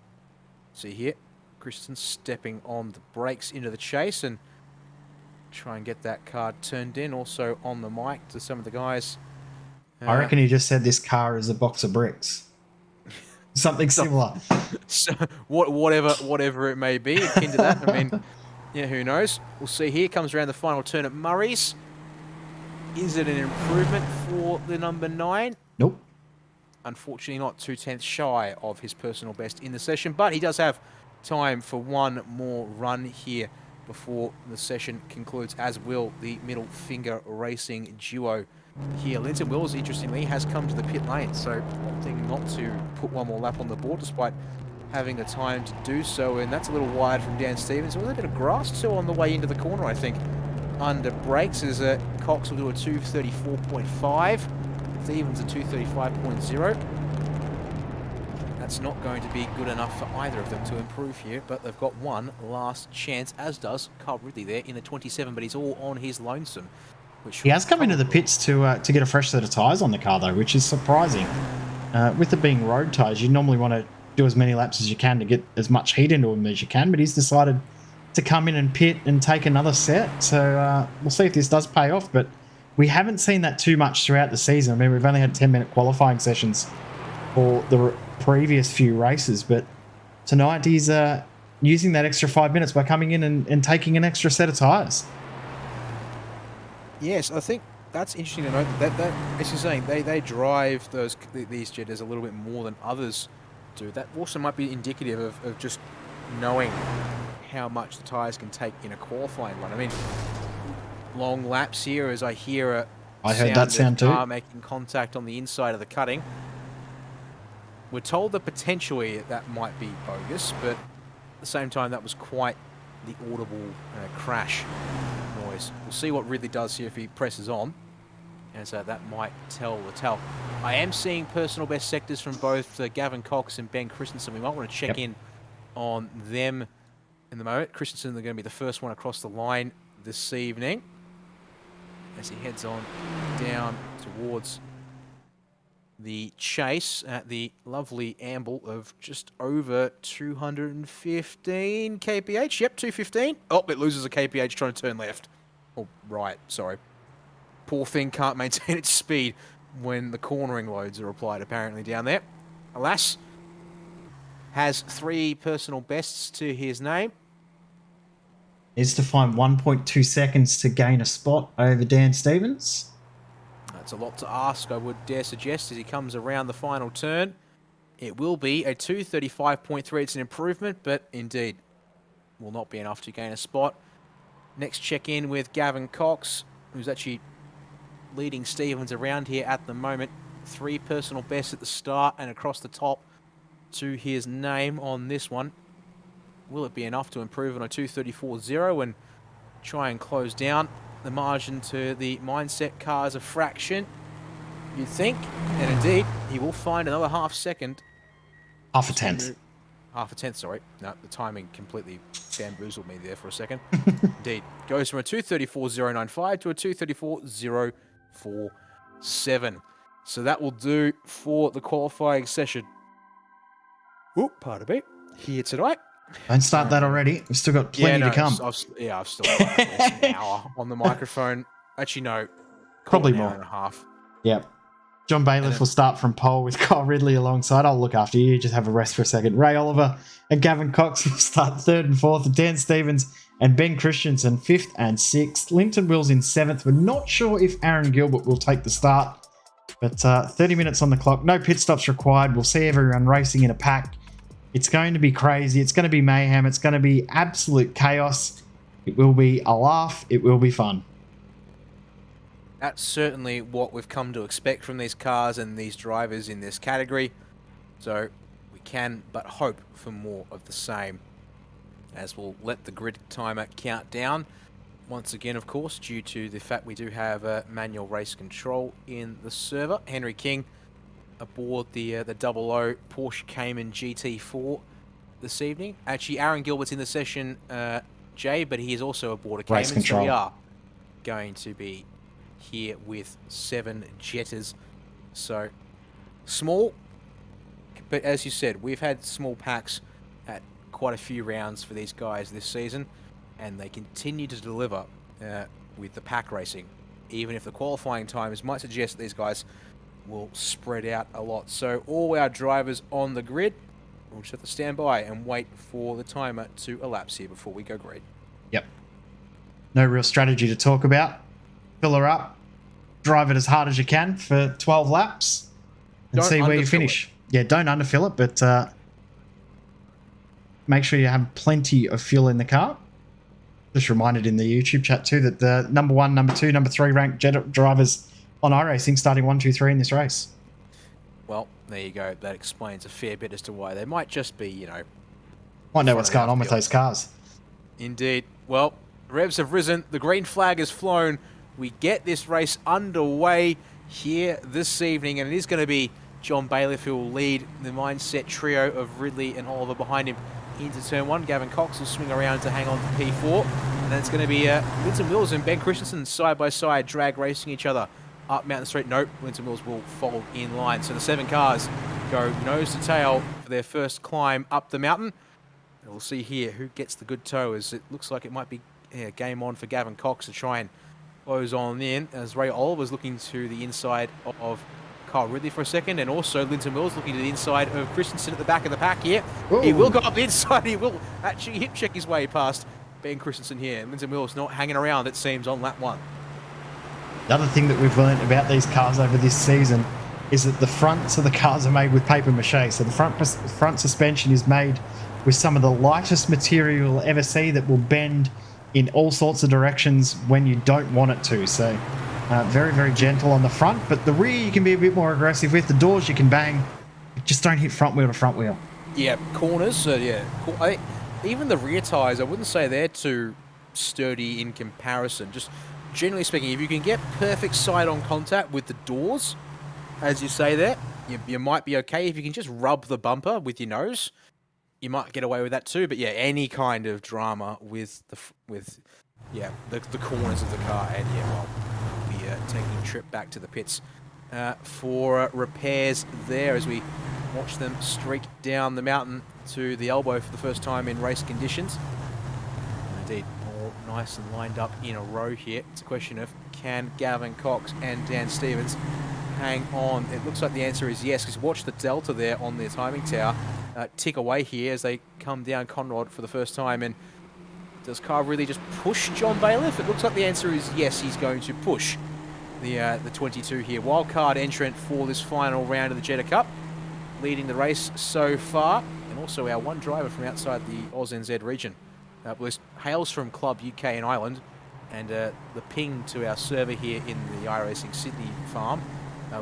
See here, Christensen stepping on the brakes into the chase and try and get that car turned in. Also on the mic to some of the guys. I reckon he just said this car is a box of bricks. Something similar. So, whatever it may be, akin to that. I mean, yeah, who knows? We'll see. Here comes around the final turn at Murray's. Is it an improvement for the number 9? Nope. Unfortunately, not 2/10 shy of his personal best in the session, but he does have time for one more run here before the session concludes, as will the middle finger racing duo here. Linton Wills, interestingly, has come to the pit lane, so opting not to put one more lap on the board despite having the time to do so, and that's a little wide from Dan Stevens. A little bit of grass too on the way into the corner, I think, under brakes, as Cox will do a 2:34.5, Stevens a 2:35.0. That's not going to be good enough for either of them to improve here, but they've got one last chance, as does Carl Ridley there in the 27, but he's all on his lonesome. He has come into the pits to get a fresh set of tyres on the car, though, which is surprising. With it being road tyres, you normally want to do as many laps as you can to get as much heat into them as you can, but he's decided to come in and pit and take another set. So we'll see if this does pay off, but we haven't seen that too much throughout the season. I mean, we've only had 10-minute qualifying sessions for the previous few races, but tonight he's using that extra 5 minutes by coming in and taking an extra set of tyres. Yes, I think that's interesting to note. That as you're saying, they drive these jetters a little bit more than others do. That also might be indicative of just knowing how much the tyres can take in a qualifying run. I mean, long laps here as I hear I heard that sound too. Car making contact on the inside of the cutting. We're told that potentially that might be bogus, but at the same time, that was quite the audible crash noise. We'll see what Ridley does here if he presses on, and so that might tell the tale. I am seeing personal best sectors from both Gavin Cox and Ben Christensen. We might want to check in on them in the moment. Christensen, they're going to be the first one across the line this evening as he heads on down towards the chase at the lovely amble of just over 215 kph. Yep, 215. Oh, it loses a kph trying to turn left. Oh, right, sorry. Poor thing can't maintain its speed when the cornering loads are applied apparently down there. Alas, has 3 personal bests to his name. Needs to find 1.2 seconds to gain a spot over Dan Stevens. That's a lot to ask, I would dare suggest, as he comes around the final turn. It will be a 2:35.3. It's an improvement, but indeed will not be enough to gain a spot. Next check-in with Gavin Cox, who's actually leading Stevens around here at the moment. 3 personal bests at the start and across the top to his name on this one. Will it be enough to improve on a 2:34.0 and try and close down the margin to the Mindset cars a fraction, you'd think? And indeed, he will find another half second. Half a tenth. Half a tenth, sorry. No, the timing completely bamboozled me there for a second. Indeed. Goes from a 2:34.095 to a 2:34.047. So that will do for the qualifying session. Oh, pardon me. Here tonight. Don't start that already. We've still got plenty to come. I've still got an hour on the microphone. Actually, no. Probably an more. hour and a half. Yep. John Bailiff will start from pole with Kyle Ridley alongside. I'll look after you. Just have a rest for a second. Ray Oliver and Gavin Cox will start 3rd and 4th. Dan Stevens and Ben Christensen 5th and 6th. Linton Wills in 7th. We're not sure if Aaron Gilbert will take the start. But 30 minutes on the clock. No pit stops required. We'll see everyone racing in a pack. It's going to be crazy. It's going to be mayhem. It's going to be absolute chaos. It will be a laugh. It will be fun. That's certainly what we've come to expect from these cars and these drivers in this category. So we can but hope for more of the same, as we'll let the grid timer count down. Once again, of course, due to the fact we do have manual race control in the server. Henry King aboard the 00 Porsche Cayman GT4 this evening. Actually, Aaron Gilbert's in the session, Jay, but he is also aboard a Cayman, so we are going to be here with 7 jetters. So, small, but as you said, we've had small packs at quite a few rounds for these guys this season, and they continue to deliver with the pack racing, even if the qualifying times might suggest that these guys will spread out a lot. So all our drivers on the grid, we'll just have to stand by and wait for the timer to elapse here before we go green. Yep. No real strategy to talk about. Fill her up. Drive it as hard as you can for 12 laps and see where you finish. Yeah, don't underfill it, but make sure you have plenty of fuel in the car. Just reminded in the YouTube chat too that the number 1, number 2, number 3 ranked jet drivers on iRacing starting 1, 2, 3 in this race. Well, there you go. That explains a fair bit as to why they might just be, you know... Might know what's going on with those cars. Indeed. Well, revs have risen. The green flag has flown. We get this race underway here this evening, and it is going to be John Bailiff who will lead the Mindset trio of Ridley and Oliver behind him into turn 1. Gavin Cox will swing around to hang on to P4, and then it's going to be Linton Wills and Ben Christensen side by side, drag racing each other up Mountain Street. Nope, Linton Wills will follow in line. So the 7 cars go nose to tail for their first climb up the mountain. And we'll see here who gets the good tow, as it looks like it might be game on for Gavin Cox to try and close on in, as Ray Oliver's looking to the inside of Kyle Ridley for a second, and also Linton Mills looking to the inside of Christensen at the back of the pack here. Ooh. He will go up the inside. He will actually hip check his way past Ben Christensen here. And Linton Mills not hanging around, it seems, on lap 1. The other thing that we've learned about these cars over this season is that the fronts of the cars are made with paper mache. So the front suspension is made with some of the lightest material you'll ever see that will bend in all sorts of directions when you don't want it to. So very, very gentle on the front, but the rear you can be a bit more aggressive with. The doors you can bang, just don't hit front wheel to front wheel. Yeah, corners, yeah. Even the rear tyres, I wouldn't say they're too sturdy in comparison. Just generally speaking, if you can get perfect side-on contact with the doors, as you say there, you might be okay. If you can just rub the bumper with your nose, you might get away with that too. But yeah, any kind of drama with the corners of the car, and yeah, well, we'll be taking a trip back to the pits for repairs there as we watch them streak down the mountain to the elbow for the first time in race conditions. Indeed, all nice and lined up in a row here. It's a question of, can Gavin Cox and Dan Stevens hang on? It looks like the answer is yes, because watch the delta there on the timing tower tick away here as they come down Conrod for the first time. And does Carr really just push John Bailiff? It looks like the answer is yes, he's going to push the 22 here. Wildcard entrant for this final round of the Jeddah Cup, leading the race so far, and also our one driver from outside the AusNZ region. Hails from Club UK and Ireland, and the ping to our server here in the iRacing Sydney farm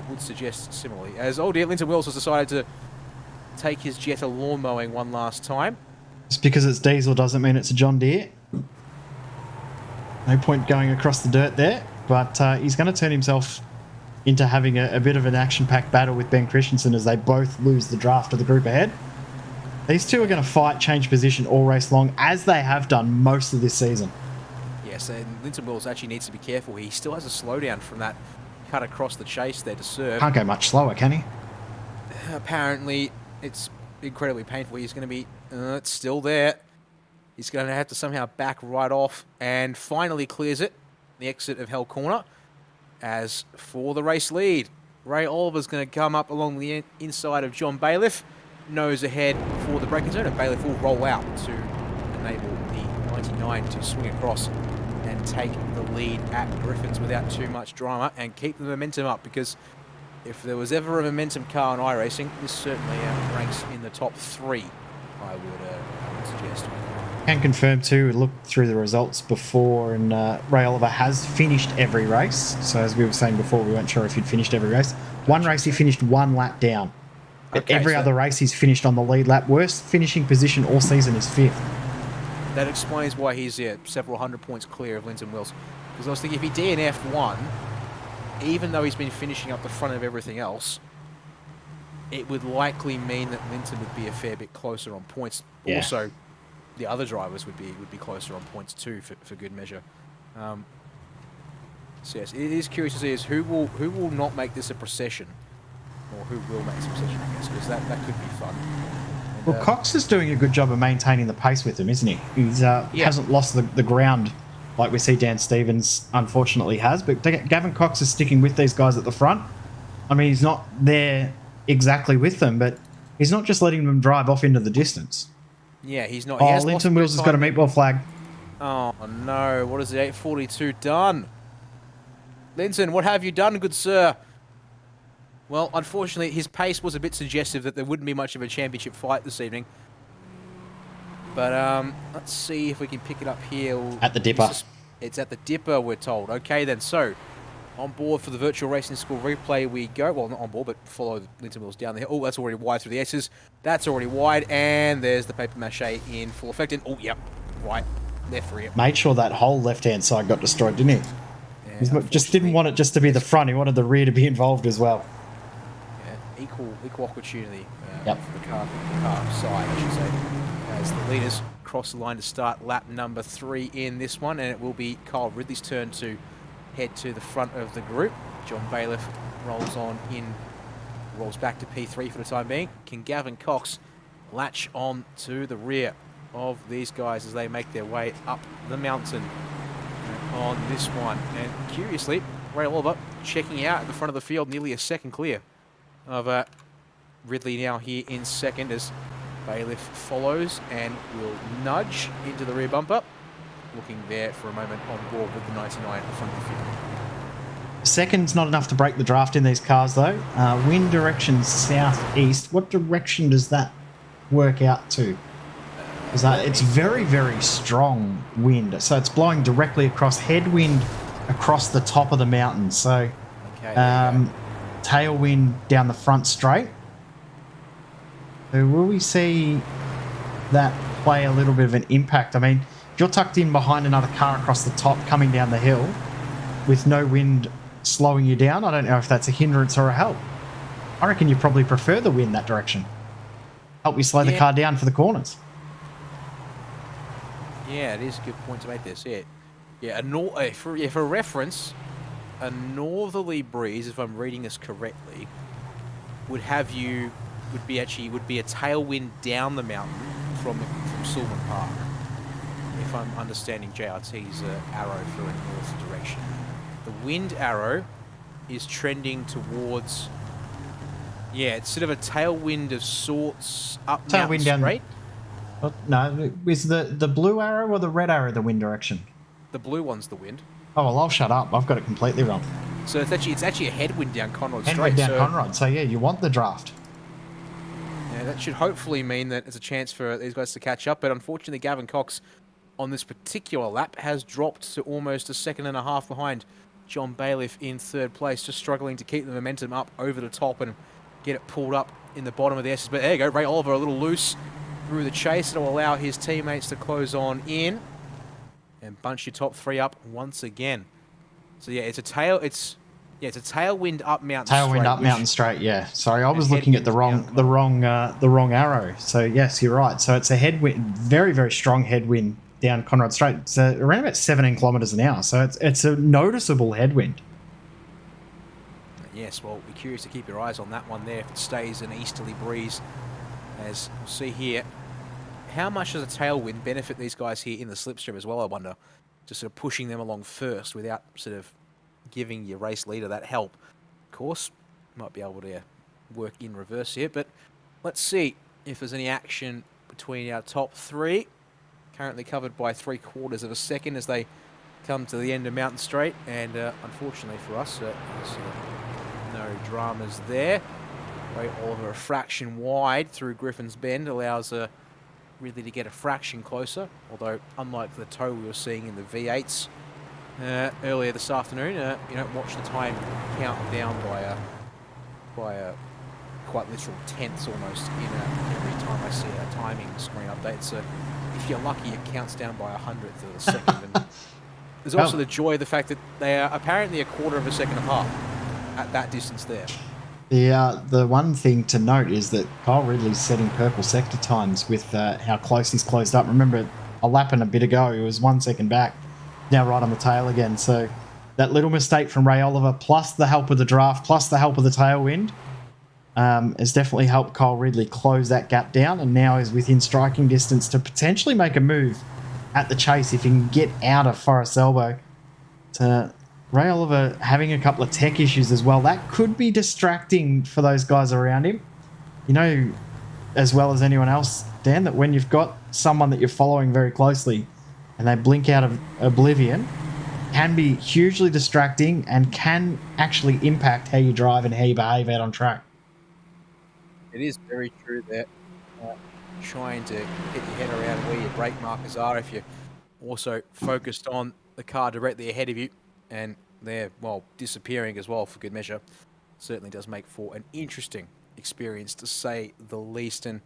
would suggest similarly. As old dear Linton Wills has decided to take his Jetta lawn mowing one last time. Just because it's diesel doesn't mean it's a John Deere. No point going across the dirt there, but he's going to turn himself into having a bit of an action-packed battle with Ben Christensen as they both lose the draft of the group ahead. These two are going to fight, change position all race long, as they have done most of this season. Yes, and Linton Wills actually needs to be careful. He still has a slowdown from that cut across the chase there to serve. Can't go much slower, can he? Apparently, it's incredibly painful. He's going to be... it's still there. He's going to have to somehow back right off and finally clears it. The exit of Hell Corner. As for the race lead, Ray Oliver's going to come up along the inside of John Bailiff. Nose ahead for the braking zone, and Bailiff will roll out to enable the 99 to swing across and take the lead at Griffins without too much drama and keep the momentum up, because if there was ever a momentum car in iRacing, this certainly ranks in the top 3, I would suggest. Can confirm too, we looked through the results before, and Ray Oliver has finished every race. So as we were saying before, we weren't sure if he'd finished every race. One race he finished 1 lap down. Okay, every other race he's finished on the lead lap. Worst finishing position all season is 5th. That explains why he's several hundred points clear of Linton Wills. Because I was thinking, if he DNF'd 1, even though he's been finishing up the front of everything else, it would likely mean that Linton would be a fair bit closer on points. Yeah. Also, the other drivers would be closer on points too, for good measure. So yes, it is curious to see is who will not make this a procession, or who will make this a procession, I guess, because that could be fun. And, Well, Cox is doing a good job of maintaining the pace with him, isn't he? He's hasn't lost the ground like we see Dan Stevens unfortunately has, but Gavin Cox is sticking with these guys at the front. I mean, he's not there exactly with them, but he's not just letting them drive off into the distance. Yeah, he's not. Oh, Linton Wills has got a meatball flag. Oh no, what has the 842 done? Linton, what have you done, good sir? Well, unfortunately, his pace was a bit suggestive that there wouldn't be much of a championship fight this evening. But let's see if we can pick it up here. At the Dipper. It's at the Dipper, we're told. Okay, then. So, on board for the Virtual Racing School replay we go. Well, not on board, but follow Linton Wills down the hill. Oh, that's already wide through the S's. That's already wide. And there's the paper mache in full effect. And, oh, yep, right. Left rear. Made sure that whole left-hand side got destroyed, didn't he? Yeah, He just didn't want it just to be the front. He wanted the rear to be involved as well. Yeah, equal opportunity Yep. for the car side, I should say. As the leaders cross the line to start lap number 3 in this one, and it will be Kyle Ridley's turn to head to the front of the group. John Bailiff rolls back to P3 for the time being. Can Gavin Cox latch on to the rear of these guys as they make their way up the mountain on this one? And curiously, Ray Oliver checking out at the front of the field, nearly a second clear of Ridley now here in second, as Bailiff follows and will nudge into the rear bumper. Looking there for a moment on board with the 99 at the front of the field. Second's not enough to break the draft in these cars, though. Wind direction southeast. What direction does that work out to? Because it's very, very strong wind. So it's blowing directly across, headwind across the top of the mountain. So tailwind down the front straight. So will we see that play a little bit of an impact? I mean, if you're tucked in behind another car across the top coming down the hill with no wind slowing you down, I don't know if that's a hindrance or a help. I reckon you probably prefer the wind that direction. Help you slow the car down for the corners. Yeah, it is a good point to make this. For reference, a northerly breeze, if I'm reading this correctly, would be a tailwind down the mountain from Sulman Park. If I'm understanding JRT's arrow for a north direction, the wind arrow is trending towards. Yeah, it's sort of a tailwind of sorts up mountain straight. No, is the blue arrow or the red arrow the wind direction? The blue one's the wind. Oh, well, I'll shut up. I've got it completely wrong. So it's actually a headwind down Conrod Straight. Headwind down Conrod. So yeah, you want the draft. Yeah, that should hopefully mean that there's a chance for these guys to catch up. But unfortunately, Gavin Cox on this particular lap has dropped to almost a second and a half behind John Bailiff in third place, just struggling to keep the momentum up over the top and get it pulled up in the bottom of the S's. But there you go, Ray Oliver a little loose through the chase. It'll allow his teammates to close on in and bunch your top three up once again. So yeah, it's a tailwind up mountain straight. Tailwind up mountain straight, yeah. Sorry, I was looking at the wrong arrow. So yes, you're right. So it's a headwind, very, very strong headwind down Conrod Straight. It's around about 17 kilometers an hour. So it's a noticeable headwind. Yes, well, be curious to keep your eyes on that one there if it stays an easterly breeze. As we'll see here, how much does a tailwind benefit these guys here in the slipstream as well, I wonder? Just sort of pushing them along first without sort of giving your race leader that help. Of course, might be able to work in reverse here, but let's see if there's any action between our top three. Currently covered by 3/4 of a second as they come to the end of Mountain Straight, and unfortunately for us, there's no dramas there. Ray Oliver a fraction wide through Griffin's Bend allows really to get a fraction closer, although unlike the tow we were seeing in the V8s earlier this afternoon, you don't watch the time count down by a quite literal tenths almost every time I see a timing screen update. So if you're lucky, it counts down by 100th of a second. And there's also the joy of the fact that they are apparently a 1/4 of a second apart at that distance there. The one thing to note is that Kyle Ridley's setting purple sector times with how close he's closed up. Remember, a lap and a bit ago, he was 1 second back, now right on the tail again. So that little mistake from Ray Oliver, plus the help of the draft, plus the help of the tailwind, has definitely helped Kyle Ridley close that gap down, and now is within striking distance to potentially make a move at the chase if he can get out of Forest Elbow. To Ray Oliver having a couple of tech issues as well. That could be distracting for those guys around him. You know, as well as anyone else, Dan, that when you've got someone that you're following very closely and they blink out of oblivion, can be hugely distracting and can actually impact how you drive and how you behave out on track. It is very true that trying to get your head around where your brake markers are if you're also focused on the car directly ahead of you, and they're, well, disappearing as well for good measure, certainly does make for an interesting experience to say the least. And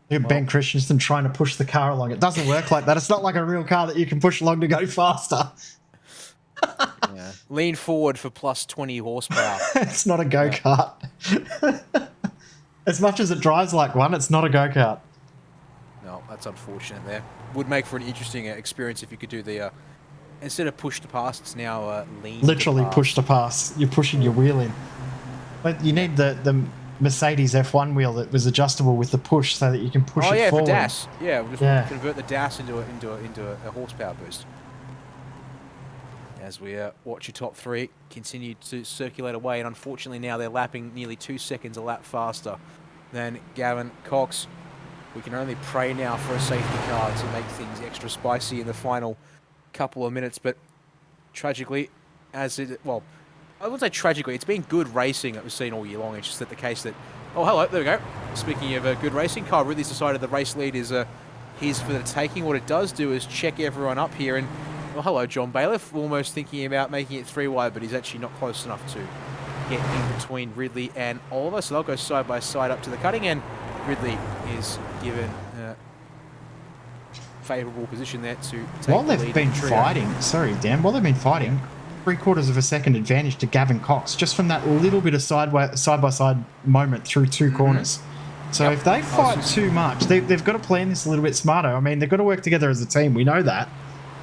look at Ben Christensen trying to push the car along. It doesn't work like that. It's not like a real car that you can push along to go faster. Yeah. Lean forward for plus 20 horsepower. It's not a go-kart. As much as it drives like one, it's not a go-kart. No, that's unfortunate there. Would make for an interesting experience if you could do the... instead of push to pass, it's now lean. Literally to pass. push to pass. You're pushing your wheel in. But you need the Mercedes F1 wheel that was adjustable with the push so that you can push it forward. For DAS. Yeah, we'll just convert the DAS into a horsepower boost. As we watch your top three continue to circulate away, and unfortunately now they're lapping nearly 2 seconds a lap faster than Gavin Cox. We can only pray now for a safety car to make things extra spicy in the final couple of minutes, but tragically, I wouldn't say tragically, it's been good racing that we've seen all year long. It's just that the case that, oh, hello, there we go. Speaking of good racing, Kyle Ridley's decided the race lead is his for the taking. What it does do is check everyone up here, and, well, hello, John Bailiff, almost thinking about making it 3 wide, but he's actually not close enough to get in between Ridley and Oliver, so they'll go side by side up to the cutting, and Ridley is given favourable position there to take While the they've lead been in the trio. fighting, sorry, Dan, while they've been fighting, 3/4 of a second advantage to Gavin Cox just from that little bit of side-by-side moment through 2 corners. So Yep. if they fight too much, they've got to plan this a little bit smarter. I mean, they've got to work together as a team. We know that.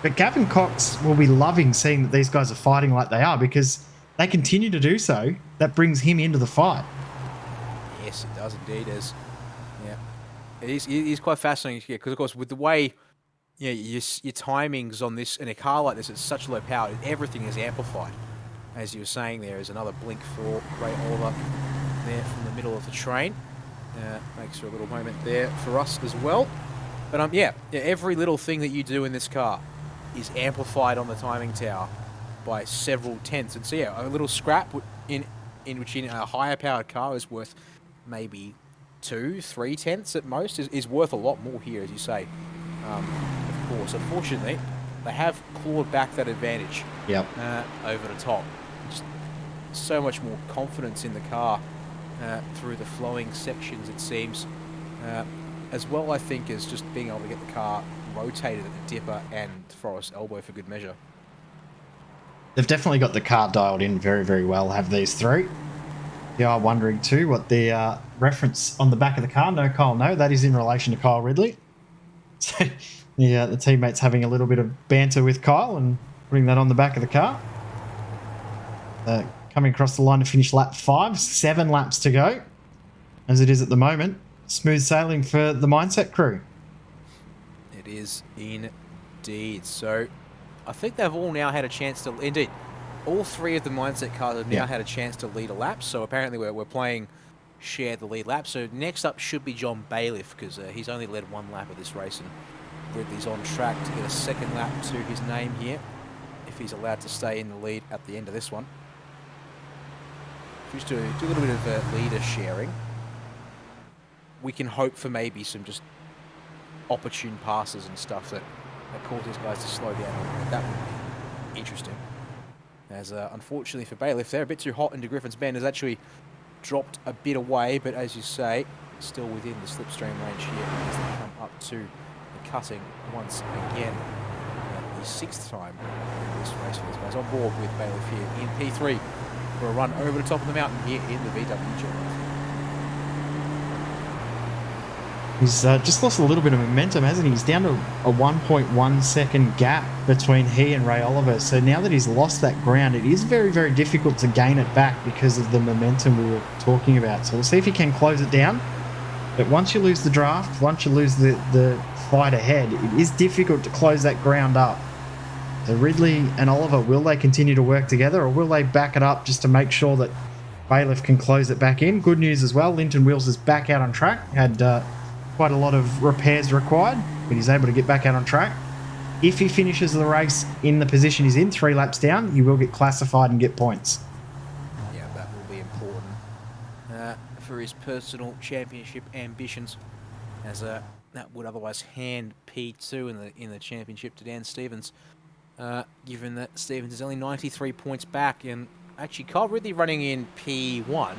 But Gavin Cox will be loving seeing that these guys are fighting like they are because they continue to do so. That brings him into the fight. Yes, it does indeed. It is quite fascinating here because, of course, with the way your timings on this in a car like this, it's such low power. Everything is amplified. As you were saying, there is another blink for Ray Oliver there from the middle of the train. Makes for a little moment there for us as well. But every little thing that you do in this car is amplified on the timing tower by several tenths. And so a little scrap in a higher powered car is worth maybe 2-3 tenths at most, is worth a lot more here, as you say. Of course, unfortunately, they have clawed back that advantage over the top. Just so much more confidence in the car through the flowing sections, it seems. As well, I think, as just being able to get the car rotated at the dipper and Forest elbow for good measure. They've definitely got the car dialed in very, very well, have these 3. You are wondering too what the reference on the back of the car. No, Kyle, no, that is in relation to Kyle Ridley. So the teammates having a little bit of banter with Kyle and putting that on the back of the car. Coming across the line to finish lap 5, 7 laps to go. As it is at the moment, smooth sailing for the Mindset crew. It is indeed. So I think they've all now had a chance to... Indeed, all 3 of the Mindset cars have now had a chance to lead a lap. So apparently we're playing share the lead lap. So next up should be John Bailiff because he's only led 1 lap of this race. And Ridley's on track to get a 2nd lap to his name here if he's allowed to stay in the lead at the end of this one. Just do a little bit of leader sharing. We can hope for maybe some just opportune passes and stuff that cause these guys to slow down. That would be interesting. As unfortunately for Bailiff, they're a bit too hot into Griffin's Bend. Has actually dropped a bit away, but as you say, still within the slipstream range here as they come up to the cutting once again. The 6th time in this race for these guys on board with Bailiff here in P3 for a run over the top of the mountain here in the VW Jet. He's just lost a little bit of momentum, hasn't he? He's down to a 1.1 second gap between he and Ray Oliver. So now that he's lost that ground, it is very, very difficult to gain it back because of the momentum we were talking about. So we'll see if he can close it down. But once you lose the draft, once you lose the fight ahead, it is difficult to close that ground up. So Ridley and Oliver, will they continue to work together or will they back it up just to make sure that Bailiff can close it back in? Good news as well, Linton Wills is back out on track. Had quite a lot of repairs required, but he's able to get back out on track. If he finishes the race in the position he's in, 3 laps down, he will get classified and get points. Yeah, that will be important for his personal championship ambitions, as that would otherwise hand P2 in the championship to Dan Stevens, given that Stevens is only 93 points back, and actually Kyle Ridley running in P1.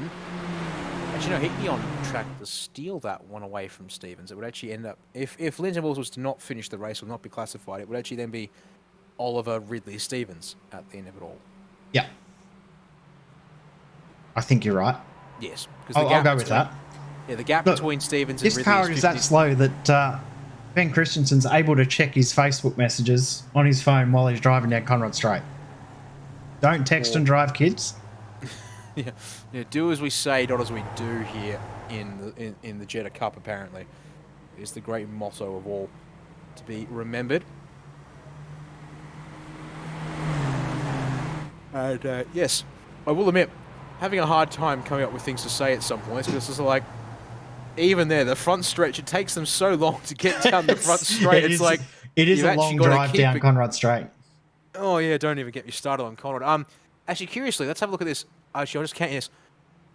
Actually, no, he'd be on track to steal that one away from Stevens. It would actually end up, if Linton Wills was to not finish the race or not be classified, it would actually then be Oliver, Ridley, Stevens at the end of it all. Yeah. I think you're right. Yes. I'll go with that. Yeah, the gap between Stevens and Ridley this car is that slow that Ben Christensen's able to check his Facebook messages on his phone while he's driving down Conrad Straight. Don't text and drive, kids. Yeah, do as we say, not as we do here in the Jetta Cup, apparently, is the great motto of all to be remembered. And yes, I will admit, having a hard time coming up with things to say at some points, because it's like, even there, the front stretch, it takes them so long to get down the front straight. It is a long drive down Conrad Straight. Oh yeah, don't even get me started on Conrad. Actually, curiously, let's have a look at this. Actually, I'll just count this.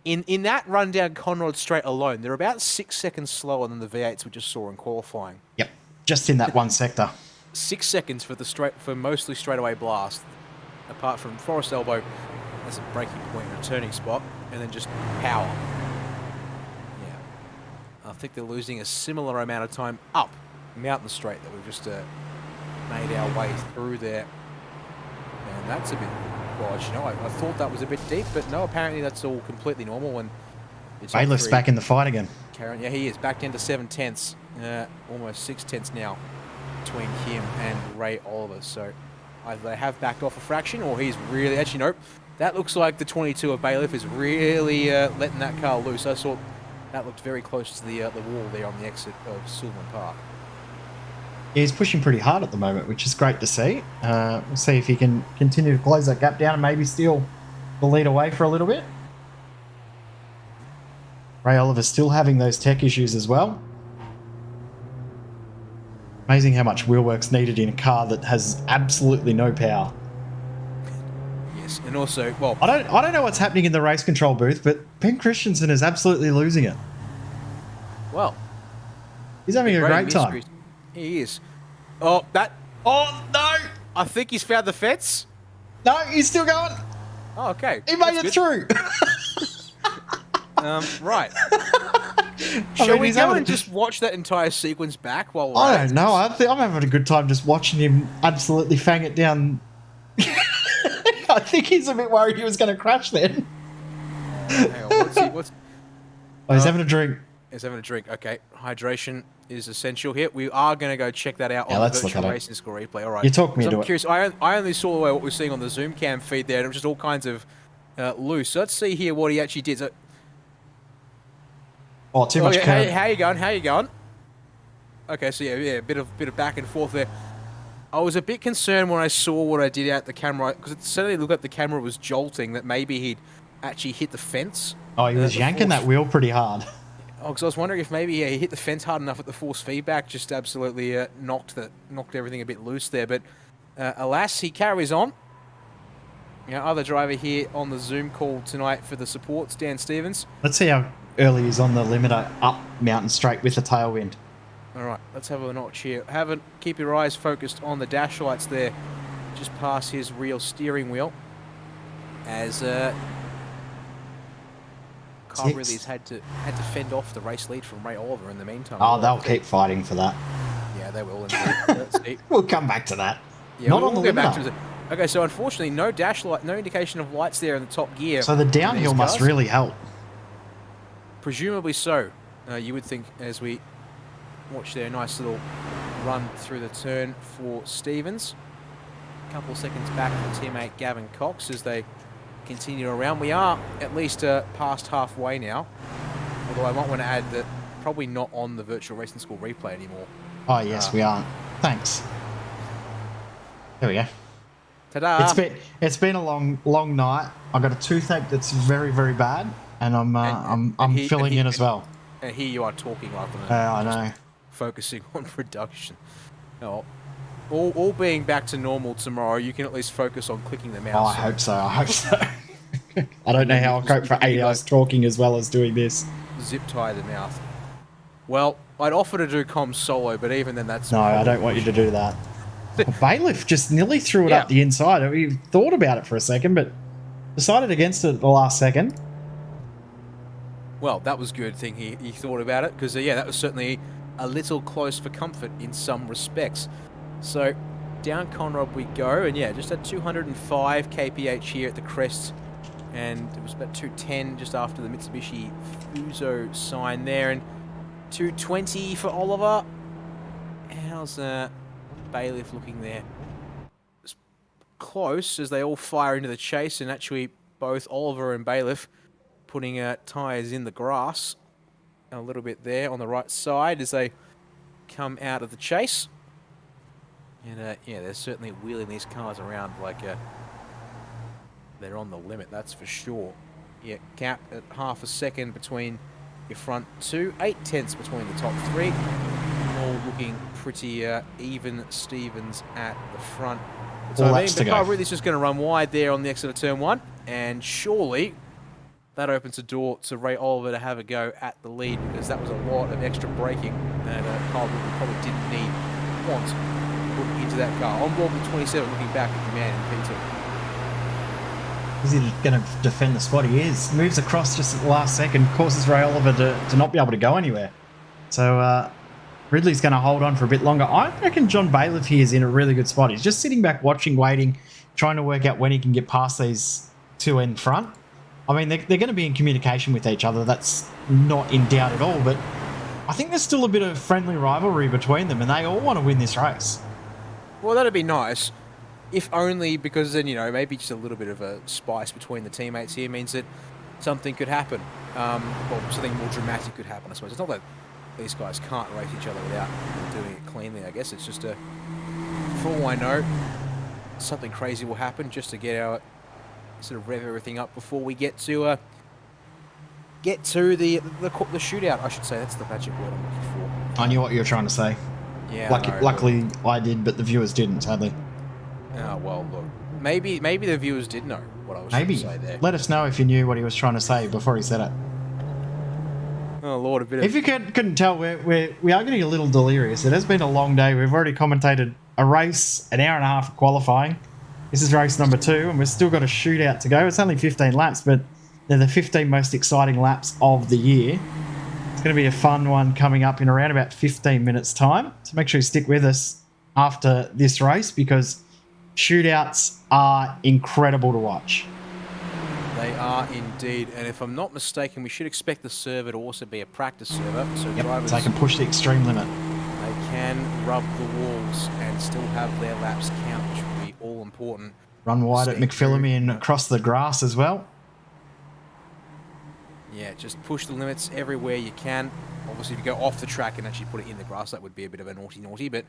In that run down Conrod Straight alone, they're about 6 seconds slower than the V8s we just saw in qualifying. Yep, just in that one sector. 6 seconds for mostly straightaway blast, apart from Forest Elbow as a braking point and a turning spot, and then just power. Yeah, I think they're losing a similar amount of time up Mountain Straight that we've just made our way through there, and that's a bit. Well, you know, I thought that was a bit deep, but no, apparently that's all completely normal. And it's Bailiff's back in the fight again. Karen, yeah, he is back down to 7/10, almost 6/10 now between him and Ray Oliver. So either they have backed off a fraction, or he's really actually nope. That looks like the 22 of Bailiff is really letting that car loose. I saw that looked very close to the wall there on the exit of Sullivan Park. He's pushing pretty hard at the moment, which is great to see. We'll see if he can continue to close that gap down and maybe steal the lead away for a little bit. Ray Oliver's still having those tech issues as well. Amazing how much wheelwork's needed in a car that has absolutely no power. Yes, and also, well, I don't know what's happening in the race control booth, but Ben Christensen is absolutely losing it. well, He's having a great time. mysteries. He is. Oh, that. Oh no! I think he's found the fence. No, he's still going. Oh, okay. He made That's it good. through. Right. I Shall mean, we he's go having and just watch that entire sequence back while we're I at don't it? know. I'm having a good time just watching him absolutely fang it down. I think he's a bit worried he was going to crash then. Hang on, what's Oh, he's having a drink. He's having a drink. Okay. Hydration is essential here. We are going to go check that out Yeah, on the let's look virtual at it. racing score replay. All right. You talked me So into I'm it. curious. I only saw what we're seeing on the Zoom cam feed there, and it was just all kinds of loose. So let's see here what he actually did. So, Oh, too much yeah, curve. how you going? How you going? Okay, so yeah, a bit of back and forth there. I was a bit concerned when I saw what I did out the camera, because it certainly looked like the camera was jolting, that maybe he'd actually hit the fence. Oh, he was the yanking force- that wheel pretty hard. Oh, because I was wondering if maybe he hit the fence hard enough at the force feedback, just absolutely knocked everything a bit loose there. But alas, he carries on. You know, other driver here on the Zoom call tonight for the supports, Dan Stevens. Let's see how early he's on the limiter up Mountain Straight with the tailwind. All right, let's have a notch here. Keep your eyes focused on the dash lights there, just past his rear steering wheel, as Carl really has had to fend off the race lead from Ray Oliver in the meantime. Oh, they'll keep fighting for that. Yeah, they will. Let's see. We'll come back to that. Yeah, Not we'll on the go back limiter. to it. Okay, so unfortunately, no dash light, no indication of lights there in the top gear. So the for downhill these must cars. really help. Presumably so. You would think, as we watch their nice little run through the turn for Stevens. A couple of seconds back from teammate Gavin Cox as they continue around. We are at least past halfway now. Although I might want to add that probably not on the virtual racing school replay anymore. Oh, yes, we aren't. Thanks. There we go. Ta-da! It's been a long night. I've got a toothache that's very, very bad, and I'm filling in as well. And here you are talking rather than I know. focusing on production. No, all being back to normal tomorrow, you can at least focus on clicking the mouse. Oh, I hope so. I hope so. I don't know how I'll cope for 8 hours talking as well as doing this. Zip tie the mouth. Well, I'd offer to do comms solo, but even then that's... No, I don't want you to do that. Well, Bailiff just nearly threw it up the inside. He thought about it for a second, but decided against it at the last second. Well, that was a good thing he thought about it, because, yeah, that was certainly a little close for comfort in some respects. So, down Conrod we go, and yeah, just at 205 kph here at the crest, and it was about 210 just after the Mitsubishi Fuso sign there, and 220 for Oliver. How's Bailiff looking there? It's close as they all fire into the chase, and actually both Oliver and Bailiff putting tyres in the grass a little bit there on the right side as they come out of the chase. And yeah, they're certainly wheeling these cars around like they're on the limit, that's for sure. Yeah, gap at half a second between your front two, 8/10 between the top three. All looking pretty even Stevens at the front. So All I mean, laps to the car go. really is just going to run wide there on the exit of turn 1, and surely that opens the door to Ray Oliver to have a go at the lead, because that was a lot of extra braking that Kyle Ridley probably didn't want to put into that car. On board with 27, looking back at the man in P2. Is he going to defend the spot? He is. Moves across just at the last second, causes Ray Oliver to not be able to go anywhere. So Ridley's going to hold on for a bit longer. I reckon John Bailiff here is in a really good spot. He's just sitting back, watching, waiting, trying to work out when he can get past these two in front. I mean, they're going to be in communication with each other. That's not in doubt at all. But I think there's still a bit of friendly rivalry between them, and they all want to win this race. Well, that'd be nice, if only because then, you know, maybe just a little bit of a spice between the teammates here means that something could happen. Well, something more dramatic could happen, I suppose. It's not that these guys can't race each other without doing it cleanly, I guess. It's just for all I know, something crazy will happen just to get our sort of rev everything up before we get to the shootout, I should say. That's the magic word I'm looking for. I knew what you were trying to say. Yeah. Luckily, I did, but the viewers didn't, sadly. Oh, well, look. Maybe the viewers did know what I was trying to say there. Let us know if you knew what he was trying to say before he said it. Oh, Lord, a bit of... If you couldn't tell, we are getting a little delirious. It has been a long day. We've already commentated a race, an hour and a half of qualifying. This is race number 2, and we've still got a shootout to go. It's only 15 laps, but they're the 15 most exciting laps of the year. It's going to be a fun one coming up in around about 15 minutes' time. So make sure you stick with us after this race, because shootouts are incredible to watch. They are indeed, and if I'm not mistaken, we should expect the server to also be a practice server, so drivers... So they can push the extreme limit. They can rub the walls and still have their laps count, which will be all important. Run wide at McPhillamy and across the grass as well. Yeah, just push the limits everywhere you can. Obviously, if you go off the track and actually put it in the grass, that would be a bit of a naughty, but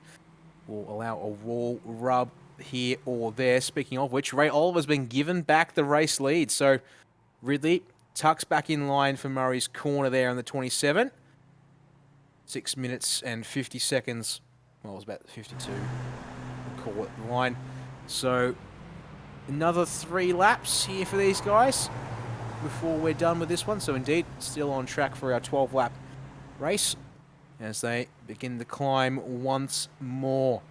we'll allow a wall rub here or there. Speaking of which, Ray Oliver's been given back the race lead. So Ridley tucks back in line for Murray's corner there on the 27. 6 minutes and 50 seconds. Well, it was about 52. We'll call it the line. So another 3 laps here for these guys before we're done with this one. So indeed, still on track for our 12-lap race as they begin the climb once more.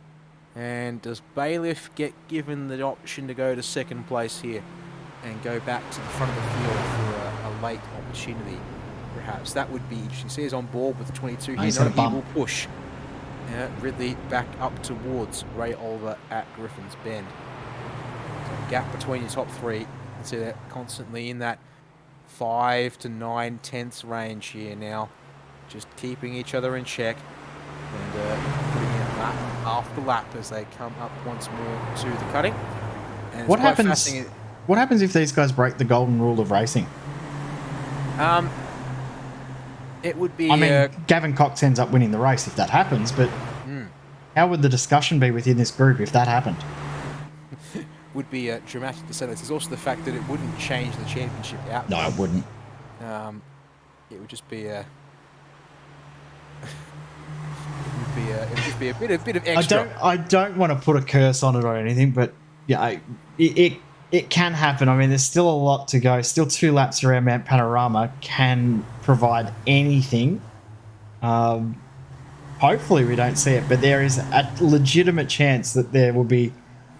And does Bailiff get given the option to go to second place here and go back to the front of the field for a late opportunity? Perhaps that would be interesting. See, he's on board with the 22 here. No, he will push Ridley back up towards Ray Oliver at Griffin's Bend. So gap between your top 3. You can see that constantly in that 5 to 9 tenths range here now. Just keeping each other in check and putting in lap after lap as they come up once more to the cutting. And What happens if these guys break the golden rule of racing? It would be... I mean, Gavin Cox ends up winning the race if that happens, but how would the discussion be within this group if that happened? would be dramatic to say that. There's also the fact that it wouldn't change the championship outcome. No, it wouldn't. It would just be a... it would just be a bit of extra. I don't want to put a curse on it or anything, but yeah, it can happen. I mean, there's still a lot to go. Still 2 laps around Mount Panorama can provide anything. Hopefully we don't see it, but there is a legitimate chance that there will be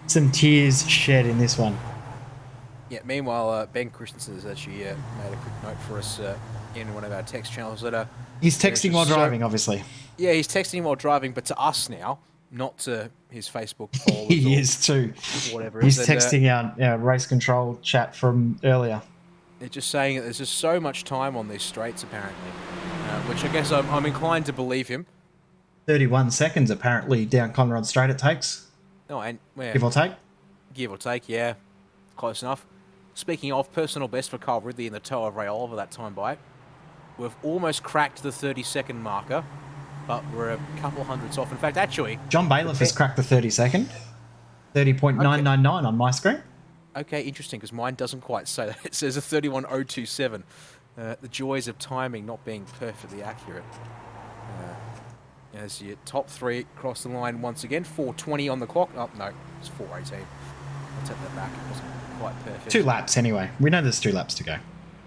some tears shed in this one. Yeah, meanwhile, Ben Christensen has actually made a quick note for us in one of our text channels that he's texting while driving, obviously. Yeah, he's texting while driving, but to us now, not to his Facebook followers. He is too. Whatever. He's texting our race control chat from earlier. They're just saying that there's just so much time on these straights, apparently, which I guess I'm inclined to believe him. 31 seconds, apparently, down Conrad Straight it takes. No, and give or take? Give or take, yeah. Close enough. Speaking of, personal best for Kyle Ridley in the toe of Ray Oliver that time by. We've almost cracked the 30-second marker, but we're a couple hundredths off. In fact, actually... John Bailiff has cracked the 30-second. 30.999 on my screen. Okay, interesting, because mine doesn't quite say that. It says a 31.027. The joys of timing not being perfectly accurate. As your top three cross the line once again. 4:20 on the clock. Oh, no, it's 4:18. I'll take that back. It wasn't quite perfect. 2 laps anyway. We know there's 2 laps to go.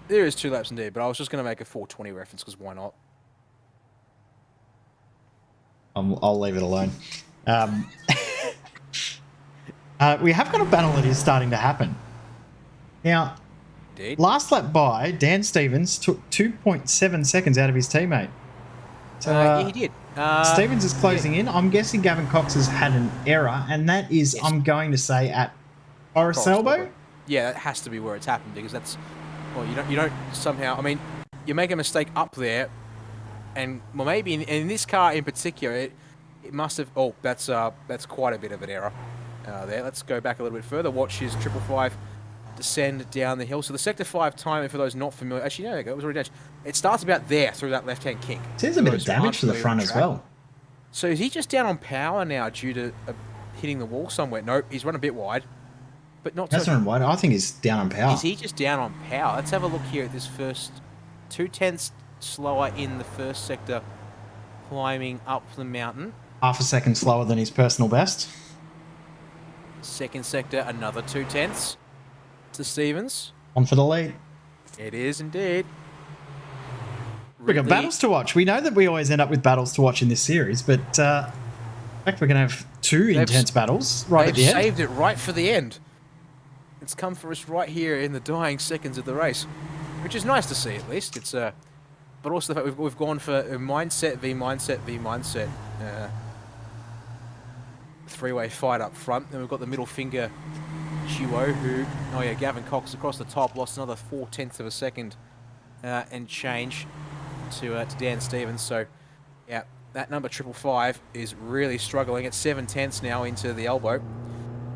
There is 2 laps indeed, but I was just going to make a 4:20 reference because why not? I'll leave it alone. We have got a battle that is starting to happen. Now, Indeed. last lap by, Dan Stevens took 2.7 seconds out of his teammate. So, Yeah, he did. Stevens is closing in. I'm guessing Gavin Cox has had an error, and that is, Yes. I'm going to say, at Forest Elbow. Yeah, that has to be where it's happened because that's, well, you don't somehow. I mean, you make a mistake up there, and well, maybe in this car in particular, it must have. Oh, that's quite a bit of an error there. Let's go back a little bit further. Watch his 555 descend down the hill. So the sector 5 timing, for those not familiar, actually, there you go. It was already damaged. It starts about there through that left-hand kink. There's a bit of damage to the front as well. So is he just down on power now due to hitting the wall somewhere? Nope, he's run a bit wide. But not That's so. not wide. I think he's down on power. Is he just down on power? Let's have a look here at this first 0.2 slower in the first sector, climbing up the mountain. Half a second slower than his personal best. Second sector, another 0.2 to Stevens. On for the lead. It is indeed. We've got battles to watch. We know that we always end up with battles to watch in this series, but in fact, we're going to have 2 intense battles right at the They've end. saved it right for the end. It's come for us right here in the dying seconds of the race, which is nice to see at least. It's but also the fact we've gone for a mindset v mindset v mindset. 3-way fight up front. Then we've got the middle finger duo who, oh yeah, Gavin Cox across the top lost another 0.4 of a second and change to Dan Stevens. So yeah, that number 555 is really struggling. It's 0.7 now into the elbow.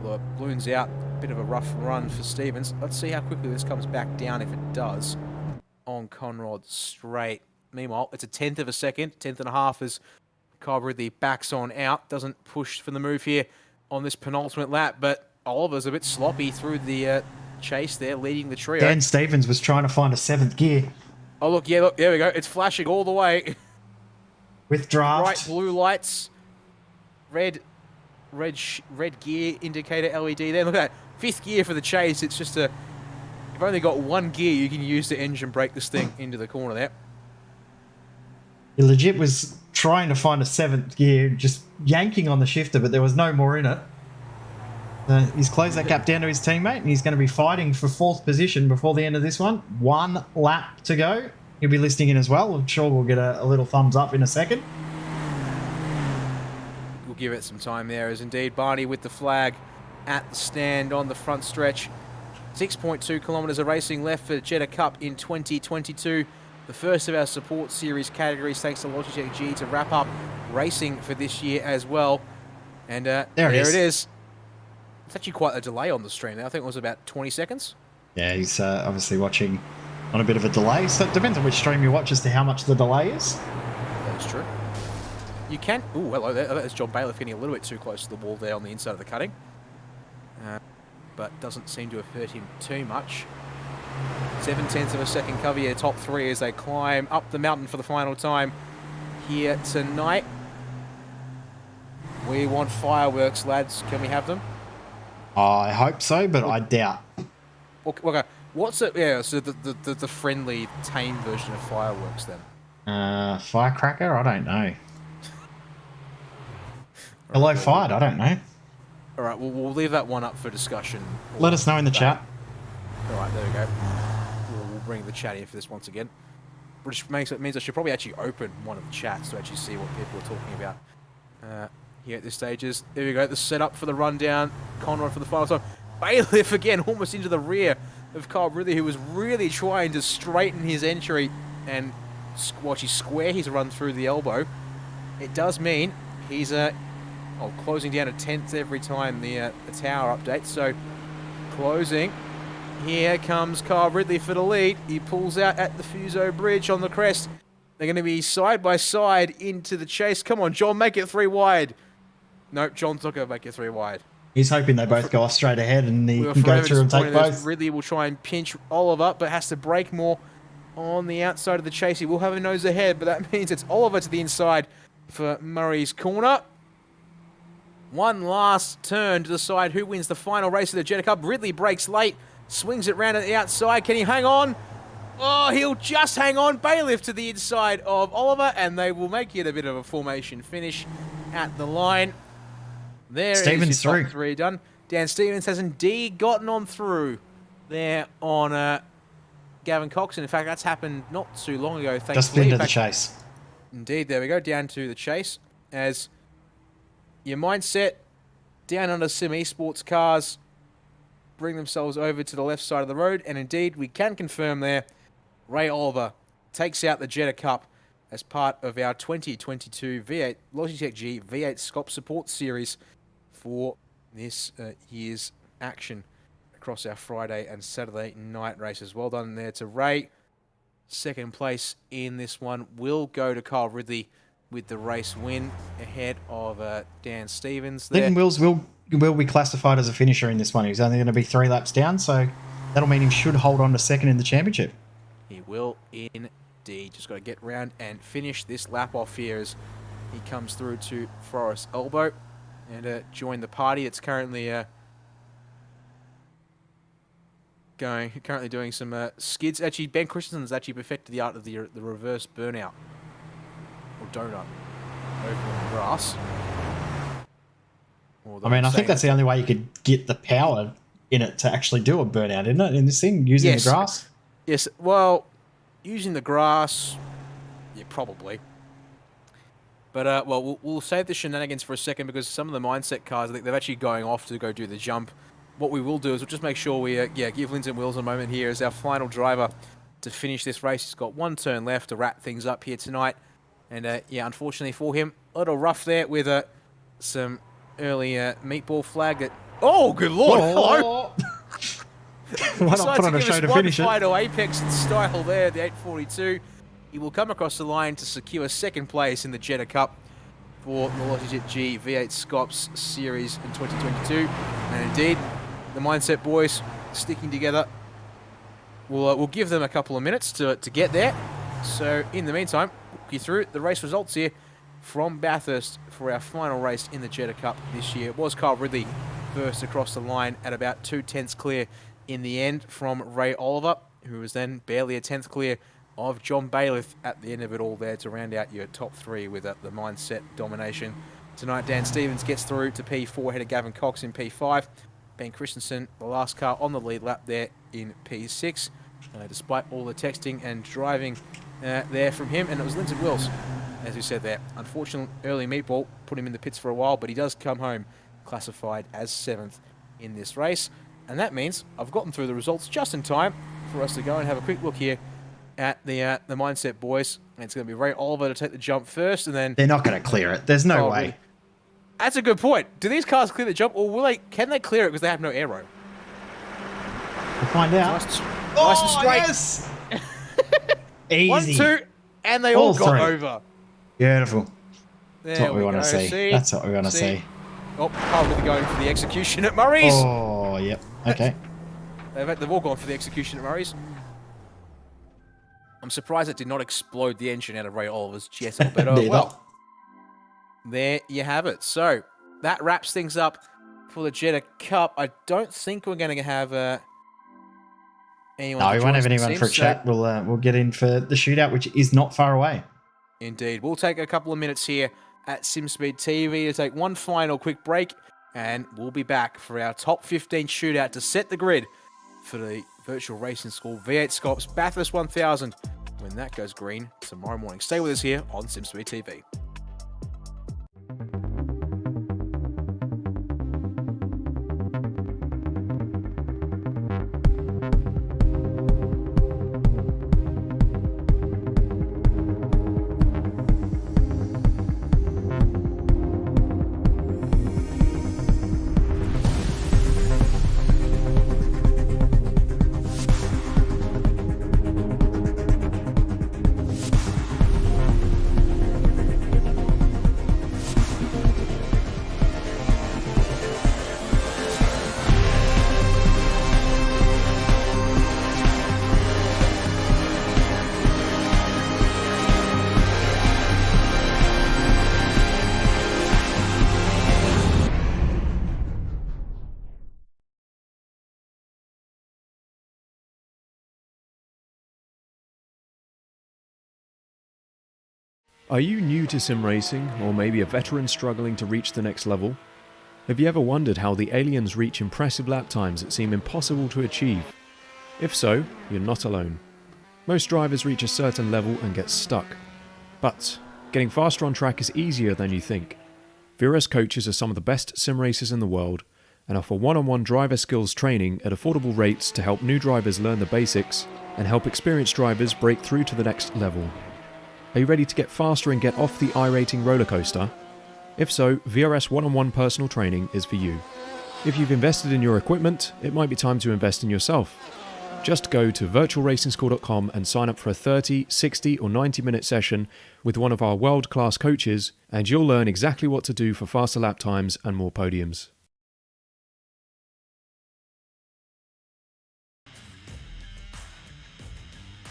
The balloon's out. Bit of a rough run for Stevens. Let's see how quickly this comes back down if it does. On Conrod straight. Meanwhile, it's a 1/10 of a second, 10.5 as Kyle Ridley backs on out. Doesn't push for the move here on this penultimate lap, but Oliver's a bit sloppy through the chase there, leading the trio. Dan Stevens was trying to find a 7th gear Oh, look, yeah, look, there we go. It's flashing all the way. with draft. Bright blue lights. Red gear indicator LED there. Look at that. 5th gear for the chase. It's just a... You've only got 1 gear you can use to engine brake this thing into the corner there. He legit was trying to find a 7th gear, just yanking on the shifter, but there was no more in it. He's closed that gap down to his teammate, and he's going to be fighting for 4th position before the end of this one. 1 lap to go. He'll be listening in as well. I'm sure we'll get a little thumbs up in a second. We'll give it some time there, as indeed Barney with the flag at the stand on the front stretch. 6.2 kilometres of racing left for Jeddah Cup in 2022. The first of our support series categories, thanks to Logitech G, to wrap up racing for this year as well. And there it is. It's actually quite a delay on the stream there. I think it was about 20 seconds. Yeah, he's obviously watching on a bit of a delay. So it depends on which stream you watch as to how much the delay is. That's true. You can... Ooh, hello there. That's John Bailiff getting a little bit too close to the wall there on the inside of the cutting. But doesn't seem to have hurt him too much. 0.7 of a second cover here, top 3 as they climb up the mountain for the final time here tonight. We want fireworks, lads. Can we have them? I hope so, but I doubt. Okay. What's it? Yeah, so the friendly, tame version of fireworks then. Firecracker? I don't know. Hello, fired? I don't know. All right, we'll leave that one up for discussion. Let us know in the chat. All right, there we go. We'll bring the chat in for this once again, which means I should probably actually open one of the chats to actually see what people are talking about here at this stages. There we go. The setup for the rundown. Conrad for the final time. Bailiff again, almost into the rear of Kyle Ridley, who was really trying to straighten his entry and watch his square his run through the elbow. It does mean he's closing down a 10th every time the tower updates. So closing. Here comes Kyle Ridley for the lead. He pulls out at the Fuso Bridge on the crest. They're going to be side by side into the chase. Come on, John, make it 3 wide. Nope, John's not going to make it 3 wide. He's hoping they both go off straight ahead and he can go through and take both. Ridley will try and pinch Oliver, but has to brake more on the outside of the chase. He will have a nose ahead, but that means it's Oliver to the inside for Murray's corner. One last turn to decide who wins the final race of the Jetta Cup. Ridley breaks late, swings it round at the outside. Can he hang on? Oh, he'll just hang on. Bailiff to the inside of Oliver, and they will make it a bit of a formation finish at the line. There Stevens is your through. top 3 done. Dan Stevens has indeed gotten on through there on Gavin Cox. And in fact, that's happened not too long ago, thankfully. Just into the chase. Indeed, there we go, down to the chase. As your mindset down under Sim Esports cars bring themselves over to the left side of the road. And indeed, we can confirm there, Ray Oliver takes out the Jetta Cup as part of our 2022 V8 Logitech G V8SCOPS support series for this year's action across our Friday and Saturday night races. Well done there to Ray. Second place in this one will go to Kyle Ridley with the race win ahead of Dan Stevens there. Linton Wills will be classified as a finisher in this one. He's only going to be 3 laps down, so that'll mean he should hold on to second in the championship. He will indeed. Just got to get round and finish this lap off here as he comes through to Forest Elbow and join the party. It's currently currently doing some skids. Actually, Ben Christensen's actually perfected the art of the reverse burnout or donut over on the grass. I mean, I think that's the only way you could get the power in it to actually do a burnout, isn't it? In this thing, using the grass. Yes. Well, using the grass, yeah, probably. But well, we'll save the shenanigans for a second because some of the mindset cars, I think they're actually going off to go do the jump. What we will do is we'll just make sure we give Linton Wills a moment here as our final driver to finish this race. He's got 1 turn left to wrap things up here tonight. And yeah, unfortunately for him, a little rough there with some early meatball flag that... Oh, good lord! Hello! Why not put on a show to finish it? One final apex in style there, the 842. He will come across the line to secure second place in the Jetta Cup for the Logitech G V8SCOPS series in 2022. And indeed, the Mindset boys sticking together. We'll give them a couple of minutes to get there. So in the meantime, walk you through the race results here from Bathurst for our final race in the Jetta Cup this year. It was Kyle Ridley first across the line at about 2/10 clear in the end from Ray Oliver, who was then barely a 10th clear of John Bailiff at the end of it all there to round out your top 3 with the Mindset domination. Tonight, Dan Stevens gets through to P4 ahead of Gavin Cox in P5. Ben Christensen, the last car on the lead lap there in P6, despite all the texting and driving there from him. And it was Linton Wills, as we said there. Unfortunate early meatball put him in the pits for a while, but he does come home classified as 7th in this race. And that means I've gotten through the results just in time for us to go and have a quick look here at the Mindset boys. And it's going to be Ray Oliver to take the jump first, and then... They're not going to clear it. There's no way. That's a good point. Do these cars clear the jump, or can they clear it because they have no aero? We'll find out. Nice and straight. Yes! Easy. 1, 2, and they all got 3. over. Beautiful. There That's what we want to go. see. That's what we want to see. Oh, Carl will be going for the execution at Murray's. Oh, yep. Okay. They've all gone for the execution at Murray's. I'm surprised it did not explode the engine out of Ray Oliver's Jetta, but well, there you have it. So that wraps things up for the Jetta Cup. I don't think we're going to have anyone. No, we won't have anyone for a chat. We'll get in for the shootout, which is not far away. Indeed. We'll take a couple of minutes here at SimSpeed TV to take one final quick break, and we'll be back for our top 15 shootout to set the grid for the Virtual Racing School V8SCOPS Bathurst 1000 when that goes green tomorrow morning. Stay with us here on SimSpeed TV. Are you new to sim racing, or maybe a veteran struggling to reach the next level? Have you ever wondered how the aliens reach impressive lap times that seem impossible to achieve? If so, you're not alone. Most drivers reach a certain level and get stuck. But getting faster on track is easier than you think. V8S coaches are some of the best sim racers in the world and offer one-on-one driver skills training at affordable rates to help new drivers learn the basics and help experienced drivers break through to the next level. Are you ready to get faster and get off the iRacing roller coaster? If so, V8S one-on-one personal training is for you. If you've invested in your equipment, it might be time to invest in yourself. Just go to virtualracingschool.com and sign up for a 30, 60 or 90-minute session with one of our world-class coaches, and you'll learn exactly what to do for faster lap times and more podiums.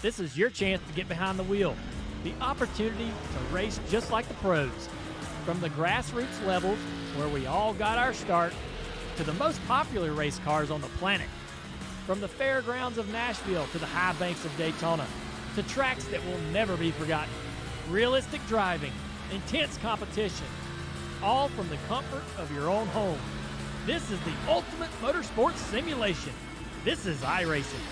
This is your chance to get behind the wheel. The opportunity to race just like the pros. From the grassroots levels, where we all got our start, to the most popular race cars on the planet. From the fairgrounds of Nashville to the high banks of Daytona, to tracks that will never be forgotten. Realistic driving, intense competition, all from the comfort of your own home. This is the ultimate motorsports simulation. This is iRacing.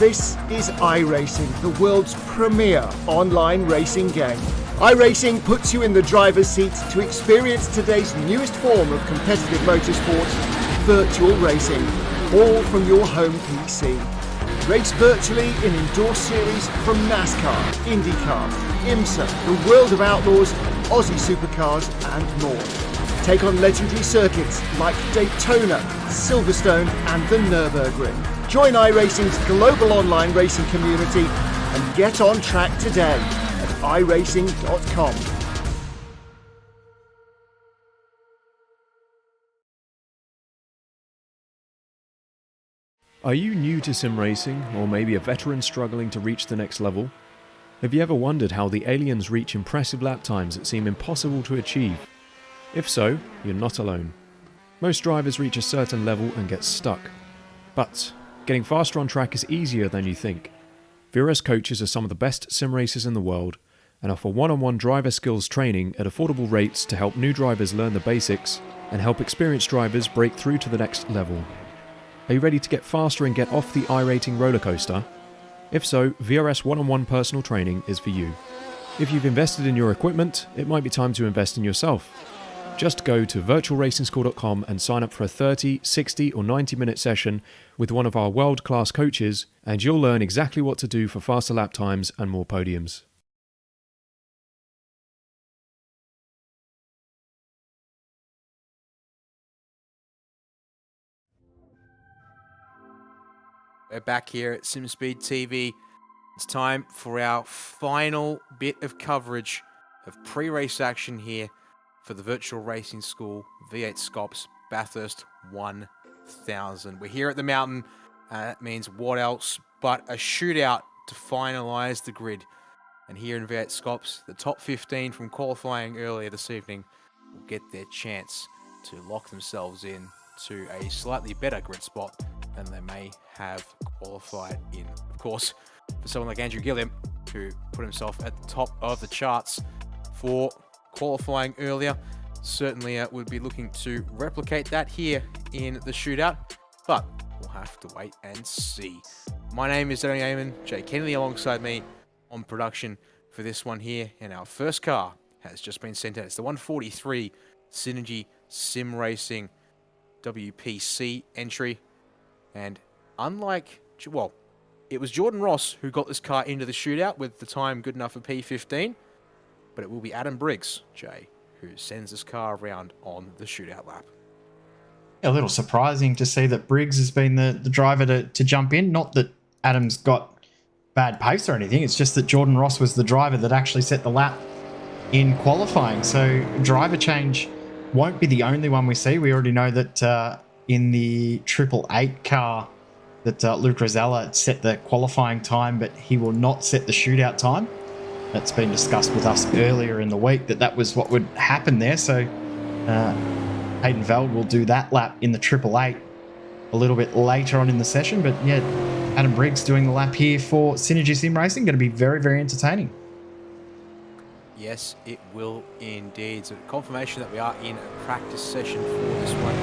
This is iRacing, the world's premier online racing game. iRacing puts you in the driver's seat to experience today's newest form of competitive motorsport, virtual racing, all from your home PC. Race virtually in endorsed series from NASCAR, IndyCar, IMSA, the World of Outlaws, Aussie Supercars and more. Take on legendary circuits like Daytona, Silverstone and the Nürburgring. Join iRacing's global online racing community and get on track today at iRacing.com. Are you new to sim racing, or maybe a veteran struggling to reach the next level? Have you ever wondered how the aliens reach impressive lap times that seem impossible to achieve? If so, you're not alone. Most drivers reach a certain level and get stuck. But getting faster on track is easier than you think. V8S coaches are some of the best sim racers in the world and offer one-on-one driver skills training at affordable rates to help new drivers learn the basics and help experienced drivers break through to the next level. Are you ready to get faster and get off the iRating roller coaster? If so, V8S one-on-one personal training is for you. If you've invested in your equipment, it might be time to invest in yourself. Just go to virtualracingschool.com and sign up for a 30, 60 or 90-minute session with one of our world-class coaches, and you'll learn exactly what to do for faster lap times and more podiums. We're back here at SimSpeed TV. It's time for our final bit of coverage of pre-race action here for the Virtual Racing School V8SCOPS Bathurst 1000. We're here at the mountain. That means what else but a shootout to finalise the grid. And here in V8SCOPS, the top 15 from qualifying earlier this evening will get their chance to lock themselves in to a slightly better grid spot than they may have qualified in. Of course, for someone like Andrew Gilliam, who put himself at the top of the charts for qualifying earlier, certainly would be looking to replicate that here in the shootout, but we'll have to wait and see. My name is Danny Amon, Jay Kennedy alongside me on production for this one here, and our first car has just been sent out. It's the 143 Synergy Sim Racing WPC entry, and unlike, well, it was Jordan Ross who got this car into the shootout with the time good enough for P15, but it will be Adam Briggs, Jay, who sends this car around on the shootout lap. A little surprising to see that Briggs has been the driver to jump in. Not that Adam's got bad pace or anything. It's just that Jordan Ross was the driver that actually set the lap in qualifying. So driver change won't be the only one we see. We already know that in the 888 car that Luke Rosella set the qualifying time, but he will not set the shootout time. That's been discussed with us earlier in the week that was what would happen there. So Hayden Veld will do that lap in the 888 a little bit later on in the session. But yeah, Adam Briggs doing the lap here for Synergy Sim Racing. Going to be very, very entertaining. Yes, it will indeed. So confirmation that we are in a practice session for this one.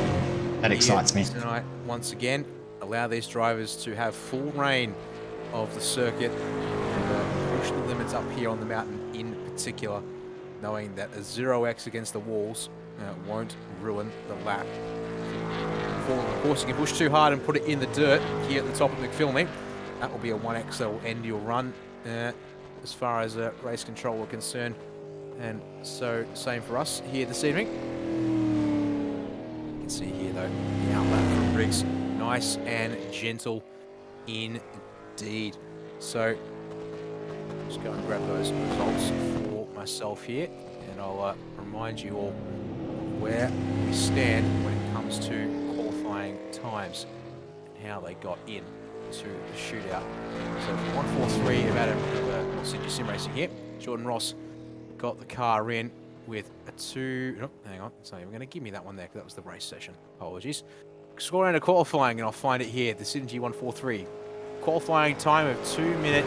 That excites me. Tonight, once again, allow these drivers to have full reign of the circuit and push the limits up here on the mountain in particular, knowing that a 0x against the walls won't ruin the lap. Of course, you can push too hard and put it in the dirt here at the top of McPhilmy. That will be a 1x that will end your run as far as race control are concerned. And so, same for us here this evening. You can see here, though, the outlap from Briggs. Nice and gentle indeed. So, just go and grab those results for myself here, and I'll remind you all where we stand when it comes to qualifying times and how they got in to the shootout. So, 143 of Adam Synergy Sim Racing here. Jordan Ross got the car in with a 2. Oh, hang on, it's not even going to give me that one there because that was the race session. Apologies. Score round of qualifying, and I'll find it here. The Synergy 143. Qualifying time of 2 minute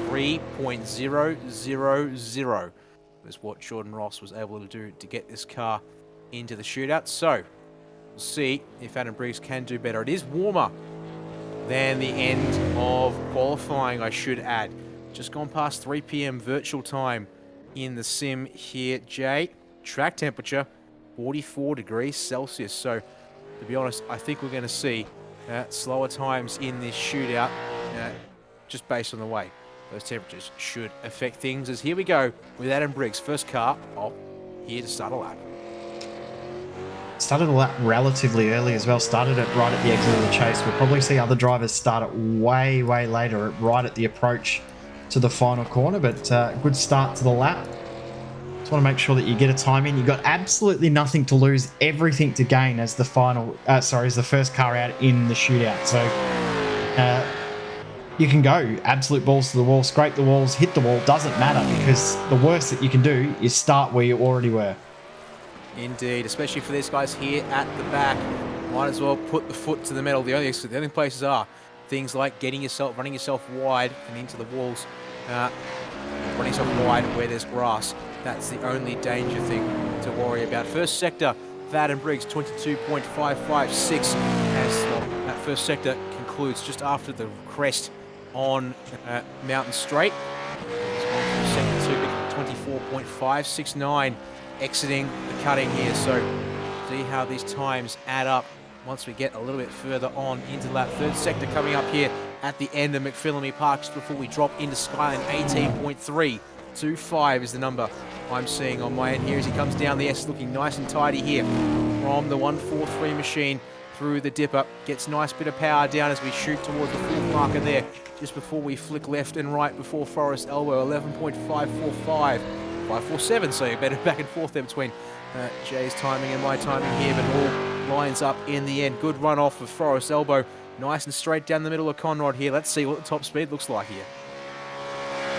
3.000 was what Jordan Ross was able to do to get this car into the shootout. So we'll see if Adam Briggs can do better. It is warmer than the end of qualifying, I should add. Just gone past 3 p.m. virtual time in the sim here, Jay. Track temperature, 44 degrees Celsius. So, to be honest, I think we're going to see slower times in this shootout, just based on the way those temperatures should affect things. As here we go with Adam Briggs, first car off here to start a lap. Started a lap relatively early as well. Started it right at the exit of the chase. We'll probably see other drivers start it way later, right at the approach to the final corner. But good start to the lap. Just want to make sure that you get a time in. You've got absolutely nothing to lose, everything to gain as the as the first car out in the shootout. So you can go absolute balls to the wall, scrape the walls, hit the wall. Doesn't matter, because the worst that you can do is start where you already were. Indeed, especially for these guys here at the back. Might as well put the foot to the metal. The only places are things like running yourself wide and into the walls, running yourself wide where there's grass. That's the only danger thing to worry about. First sector, Adam Briggs, 22.556, as that first sector concludes just after the crest on Mountain Straight. Sector 2, 24.569. Exiting the cutting here, so see how these times add up once we get a little bit further on into that third sector coming up here at the end of McPhillamy Park, just before we drop into Skyline. 18.325 is the number I'm seeing on my end here as he comes down the S, looking nice and tidy here from the 143 machine through the dipper. Gets nice bit of power down as we shoot towards the fourth marker there, just before we flick left and right before Forest Elbow. 11.545. 547, so you're better back and forth there between Jay's timing and my timing here, but all lines up in the end. Good run off of Forest Elbow, nice and straight down the middle of Conrod here. Let's see what the top speed looks like here.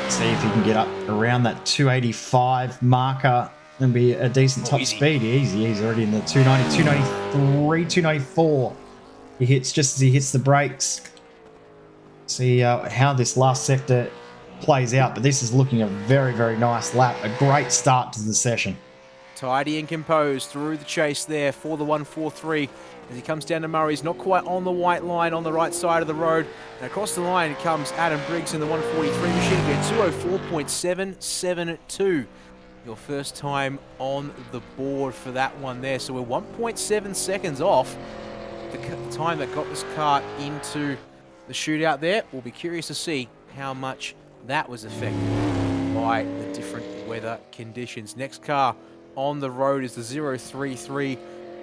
See if you can get up around that 285 marker and be a decent top speed. Easy. He's already in the 290, 293, 294. He hits just as he hits the brakes. See how this last sector plays out, but this is looking a very nice lap. A great start to the session. Tidy and composed through the chase there for the 143 as he comes down to Murray's, not quite on the white line on the right side of the road, and across the line comes Adam Briggs in the 143 machine. 204.772, your first time on the board for that one there. So we're 1.7 seconds off the time that got this car into the shootout there. We'll be curious to see how much that was affected by the different weather conditions. Next car on the road is the 033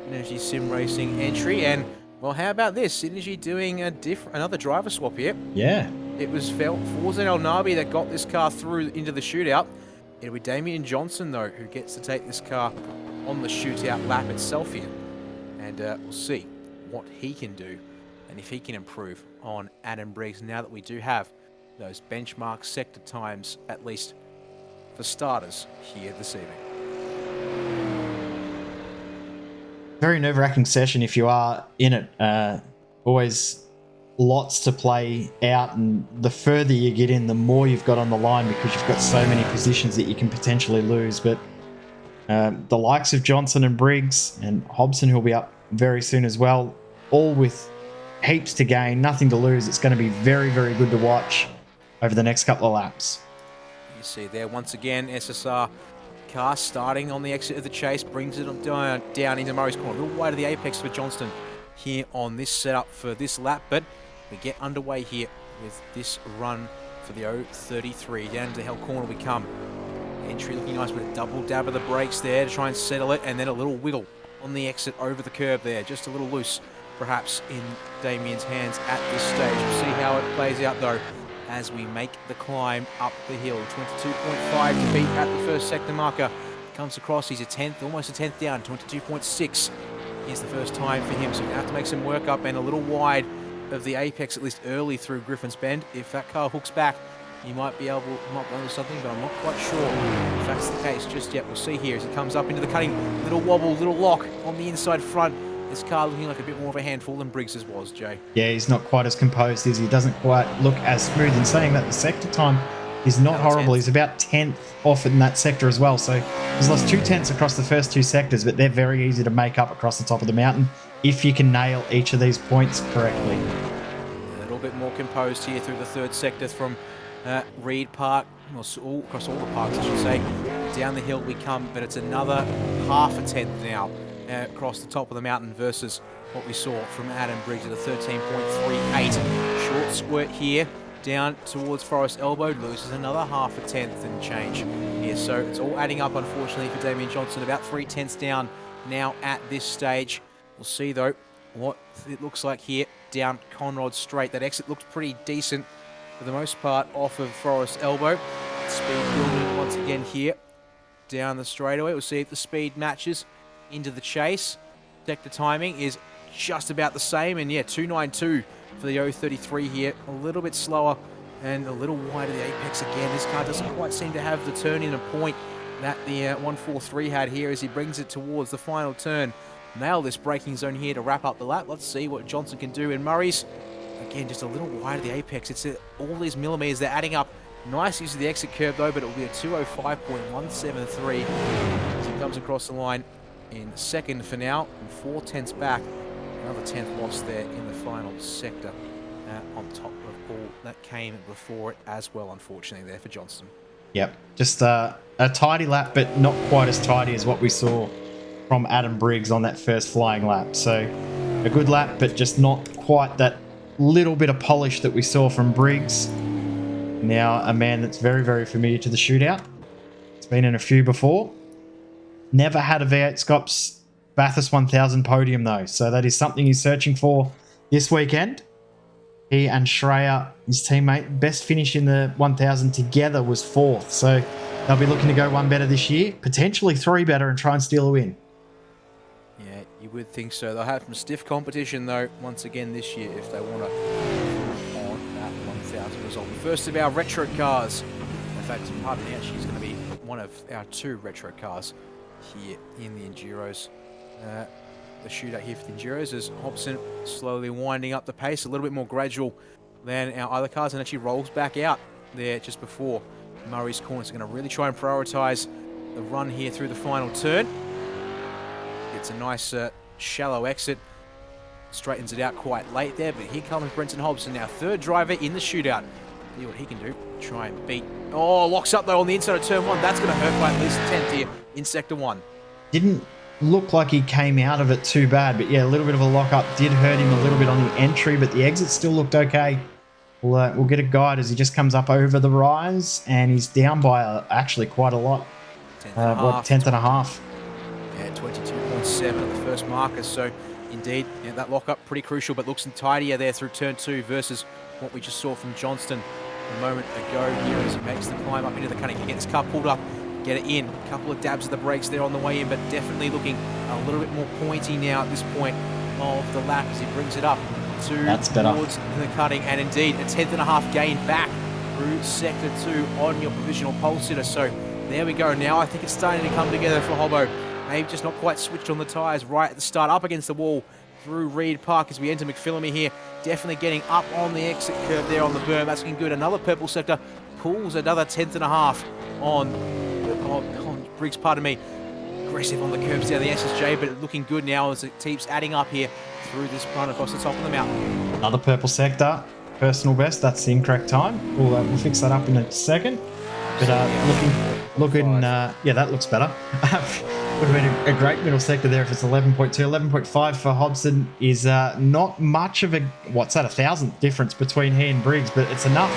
Energy Sim Racing entry, and well, how about this? Energy doing another driver swap here. Yeah. It was Forza El Nabi that got this car through into the shootout. It'll be Damian Johnson though who gets to take this car on the shootout lap itself here, and we'll see what he can do and if he can improve on Adam Briggs now that we do have those benchmark sector times, at least for starters, here this evening. Very nerve-wracking session if you are in it. Always lots to play out, and the further you get in, the more you've got on the line, because you've got so many positions that you can potentially lose. But the likes of Johnson and Briggs and Hobson, who'll be up very soon as well, all with heaps to gain, nothing to lose. It's going to be very good to watch over the next couple of laps. You see there once again, SSR car starting on the exit of the chase, brings it down into Murray's corner, a little wide of the apex for Johnston here on this setup for this lap, but we get underway here with this run for the 033. Down to the hell corner we come. Entry looking nice with a double dab of the brakes there to try and settle it, and then a little wiggle on the exit over the curb there, just a little loose perhaps in Damien's hands at this stage. We'll see how it plays out though as we make the climb up the hill. 22.5 to beat at the first sector marker. Comes across, he's a 10th, almost a 10th down, 22.6 is the first time for him. So we're going to have to make some work up and a little wide of the apex, at least early through Griffin's Bend. If that car hooks back, he might be able to run something, but I'm not quite sure if that's the case just yet. We'll see here as he comes up into the cutting. Little wobble, little lock on the inside front. This car looking like a bit more of a handful than Briggs's was, Jay. Yeah, he's not quite as composed as he doesn't quite look as smooth. In saying that, the sector time is not horrible. 10th. He's about 10th off in that sector as well. So he's lost 2 tenths across the first 2 sectors, but they're very easy to make up across the top of the mountain if you can nail each of these points correctly. A little bit more composed here through the third sector from Reed Park, across all the parks, I should say. Down the hill we come, but it's another half a tenth now across the top of the mountain versus what we saw from Adam Briggs at a 13.38. Short squirt here down towards Forest Elbow, loses another half a tenth and change here. So it's all adding up, unfortunately, for Damien Johnson. About 3/10 down now at this stage. We'll see, though, what it looks like here down Conrod Straight. That exit looks pretty decent for the most part off of Forest Elbow. Speed building once again here down the straightaway. We'll see if the speed matches into the chase. Sector timing is just about the same, and yeah, 292 for the 033 here. A little bit slower and a little wide of the apex again. This car doesn't quite seem to have the turn in a point that the 143 had here as he brings it towards the final turn. Nail this braking zone here to wrap up the lap. Let's see what Johnson can do. In Murray's, again, just a little wide of the apex. It's all these millimeters, they're adding up. Nice use of the exit curve though, but it will be a 205.173 as he comes across the line in second for now, and 4/10 back. Another 10th loss there in the final sector on top of all that came before it as well, unfortunately, there for Johnston. Yep, just a tidy lap, but not quite as tidy as what we saw from Adam Briggs on that first flying lap. So a good lap, but just not quite that little bit of polish that we saw from Briggs. Now a man that's very, very familiar to the shootout. It's been in a few before. Never had a V8SCOPS Bathurst 1000 podium though, so that is something he's searching for this weekend. He and Shreya, his teammate, best finish in the 1000 together was 4th, so they'll be looking to go one better this year, potentially 3 better, and try and steal a win. Yeah, you would think so. They'll have some stiff competition though once again this year if they want to move on that 1000 result. The first of our retro cars, in fact, pardon me, actually is going to be one of our 2 retro cars here in the Enduros. The shootout here for the Enduros as Hobson slowly winding up the pace, a little bit more gradual than our other cars, and actually rolls back out there just before Murray's corner. So going to really try and prioritise the run here through the final turn. It's a nice shallow exit, straightens it out quite late there, but here comes Brenton Hobson, our 3rd driver in the shootout. See what he can do, try and beat. Oh, locks up though on the inside of turn 1. That's going to hurt by at least 10th here in sector 1. Didn't look like he came out of it too bad, but yeah, a little bit of a lockup did hurt him a little bit on the entry, but the exit still looked okay. We'll get a guide as he just comes up over the rise, and he's down by actually quite a lot. 10th and a half. Yeah, 22.7 at the first marker, so indeed, yeah, that lockup pretty crucial, but looks tidier there through turn 2 versus what we just saw from Johnston a moment ago here as he makes the climb up into the cutting. He gets his car pulled up, get it in. A couple of dabs of the brakes there on the way in, but definitely looking a little bit more pointy now at this point of the lap as he brings it up towards the cutting. And indeed, a 10th and a half gain back through sector 2 on your provisional pole sitter. So there we go. Now I think it's starting to come together for Hobbo. Maybe just not quite switched on the tyres right at the start, up against the wall through Reed Park as we enter McPhillamy here. Definitely getting up on the exit curve there on the berm. That's looking good. Another purple sector pulls another 10th and a half on Briggs, pardon me. Aggressive on the curbs down the SSJ, but looking good now as it keeps adding up here through this run across the top of the mountain. Another purple sector, personal best. That's the incorrect time. We'll fix that up in a second. But looking, yeah, that looks better. Would have been a great middle sector there if it's 11.2. 11.5 for Hobson is not much of a, what's that, 1,000th difference between he and Briggs, but it's enough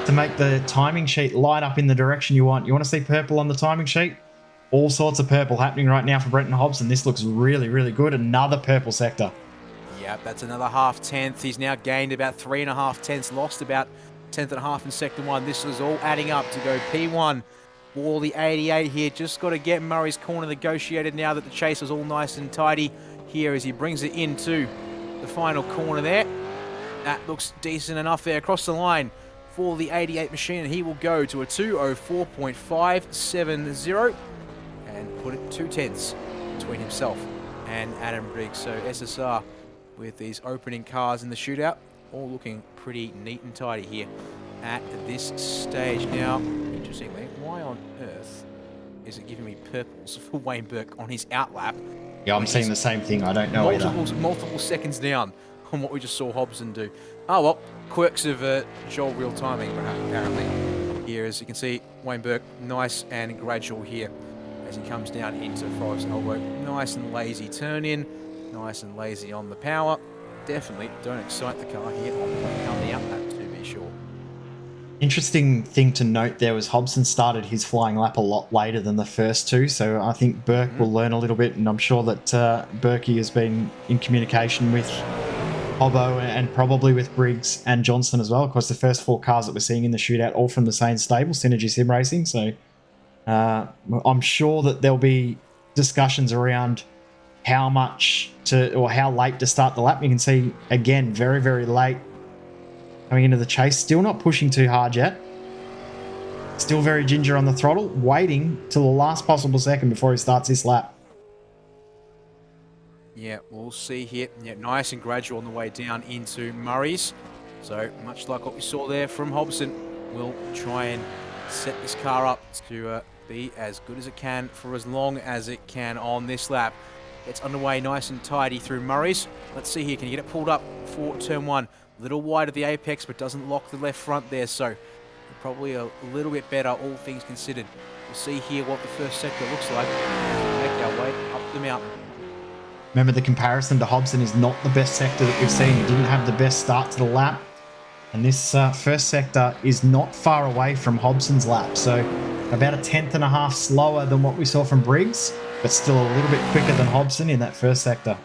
to make the timing sheet light up in the direction you want. You want to see purple on the timing sheet? All sorts of purple happening right now for Brenton Hobson. This looks really, really good. Another purple sector. Yep, that's another half 10th. He's now gained about 3.5 tenths, lost about 10th and a half in sector 1. This is all adding up to go P1 for the 88 here. Just got to get Murray's corner negotiated now that the chase was all nice and tidy here as he brings it into the final corner there. That looks decent enough there across the line for the 88 machine, and he will go to a 2:04.570 and put it 2 tenths between himself and Adam Briggs. So SSR with these opening cars in the shootout, all looking pretty neat and tidy here at this stage. Now, interestingly, why on earth is it giving me purples for Wayne Burke on his outlap? Yeah, I'm seeing the same thing. I don't know either. Multiple seconds down on what we just saw Hobson do. Oh well, quirks of Joel real timing apparently. Here, as you can see, Wayne Burke, nice and gradual here as he comes down into Forest Elbow. Nice and lazy turn in, nice and lazy on the power. Definitely don't excite the car here on the outlap, to be sure. Interesting thing to note there was Hobson started his flying lap a lot later than the first two, so I think Burke will learn a little bit, and I'm sure that Berkey has been in communication with Hobbo and probably with Briggs and Johnson as well. Of course, the first 4 cars that we're seeing in the shootout all from the same stable, Synergy Sim Racing, so I'm sure that there'll be discussions around how much to, or how late to start the lap. You can see, again, very, very late coming into the chase. Still not pushing too hard yet. Still very ginger on the throttle, waiting till the last possible second before he starts this lap. Yeah, we'll see here. Yeah, nice and gradual on the way down into Murray's. So much like what we saw there from Hobson, we'll try and set this car up to be as good as it can for as long as it can on this lap. It's underway nice and tidy through Murray's. Let's see here, can you get it pulled up for turn 1? A little wide of the apex, but doesn't lock the left front there, so probably a little bit better, all things considered. We'll see here what the first sector looks like as we make our way up the mountain. Remember, the comparison to Hobson is not the best sector that we've seen. He didn't have the best start to the lap. And this first sector is not far away from Hobson's lap. So about a 10th and a half slower than what we saw from Briggs, but still a little bit quicker than Hobson in that first sector.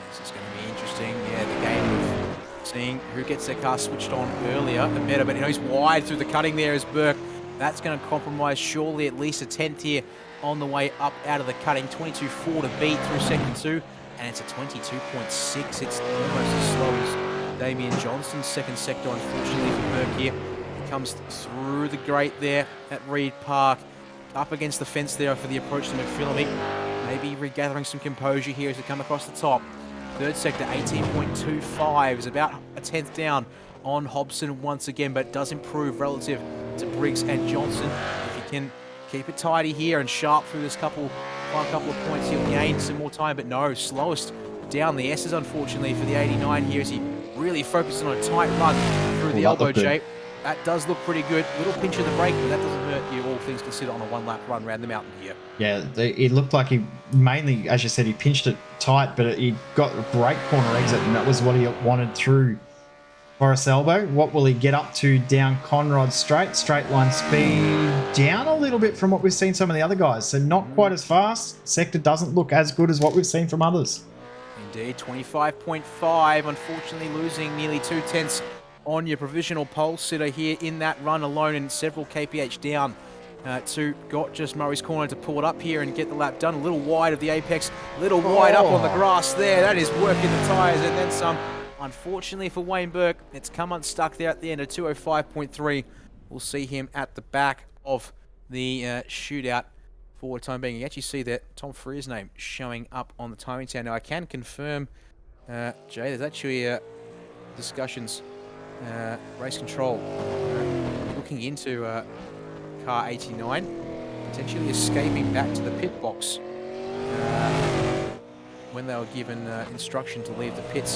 This is going to be interesting. Yeah, the game of seeing who gets their car switched on earlier, the better. But you know, he's wide through the cutting there as Burke. That's going to compromise surely at least a 10th here on the way up out of the cutting. 22.4 to beat through sector 2. And it's a 22.6. It's almost as slow as Damien Johnston's second sector, unfortunately, for Burke here. He comes through the grate there at Reed Park, up against the fence there for the approach to McPhillamy. Maybe regathering some composure here as we come across the top. Third sector, 18.25, is about a 10th down on Hobson once again, but does improve relative to Briggs and Johnson. If he can keep it tidy here and sharp through this final couple of points, he'll gain some more time, but no, slowest down the S's, unfortunately, for the 89 here as he really focuses on a tight run through the elbow shape. That does look pretty good. Little pinch of the brake, but that doesn't hurt you, all things considered, on a one-lap run around the mountain here. Yeah, it looked like he mainly, as you said, he pinched it tight, but he got a great corner exit, and that was what he wanted through Forest Elbow. What will he get up to down Conrod Straight? Straight line speed down a little bit from what we've seen some of the other guys, so not quite as fast. Sector doesn't look as good as what we've seen from others. Indeed, 25.5, unfortunately losing nearly 2 tenths on your provisional pole sitter here in that run alone, and several kph down to got just Murray's corner to pull it up here and get the lap done. A little wide of the apex, a little wide up on the grass there. That is working the tyres and then some. Unfortunately for Wayne Burke, it's come unstuck there at the end of 205.3. We'll see him at the back of the shootout for the time being. You actually see that Tom Freer's name showing up on the timing tower. Now, I can confirm, Jay, there's actually discussions, race control, looking into car 89, potentially escaping back to the pit box when they were given instruction to leave the pits,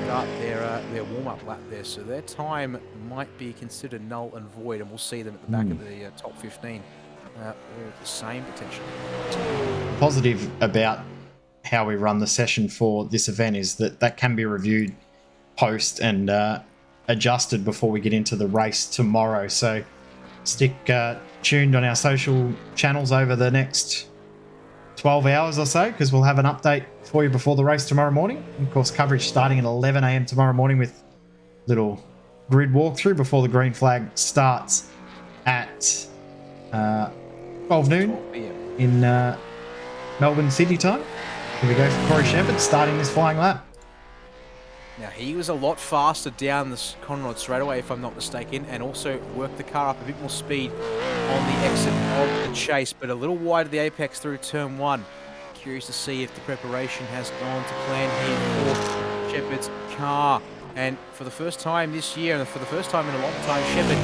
start their warm-up lap there. So their time might be considered null and void, and we'll see them at the back of the top 15. All the same potentially. Positive about how we run the session for this event is that can be reviewed post and adjusted before we get into the race tomorrow. So stick tuned on our social channels over the next 12 hours or so, because we'll have an update for you before the race tomorrow morning. And of course, coverage starting at 11 a.m. tomorrow morning with little grid walkthrough before the green flag starts at 12 noon in Melbourne City time. Here we go for Corey Shepherd starting this flying lap. Now, he was a lot faster down this Conrod straightaway, if I'm not mistaken, and also worked the car up a bit more speed on the exit of the chase, but a little wide of the apex through turn 1. Curious to see if the preparation has gone to plan here for Shepherd's car. And for the first time this year, and for the first time in a long time, Shepherd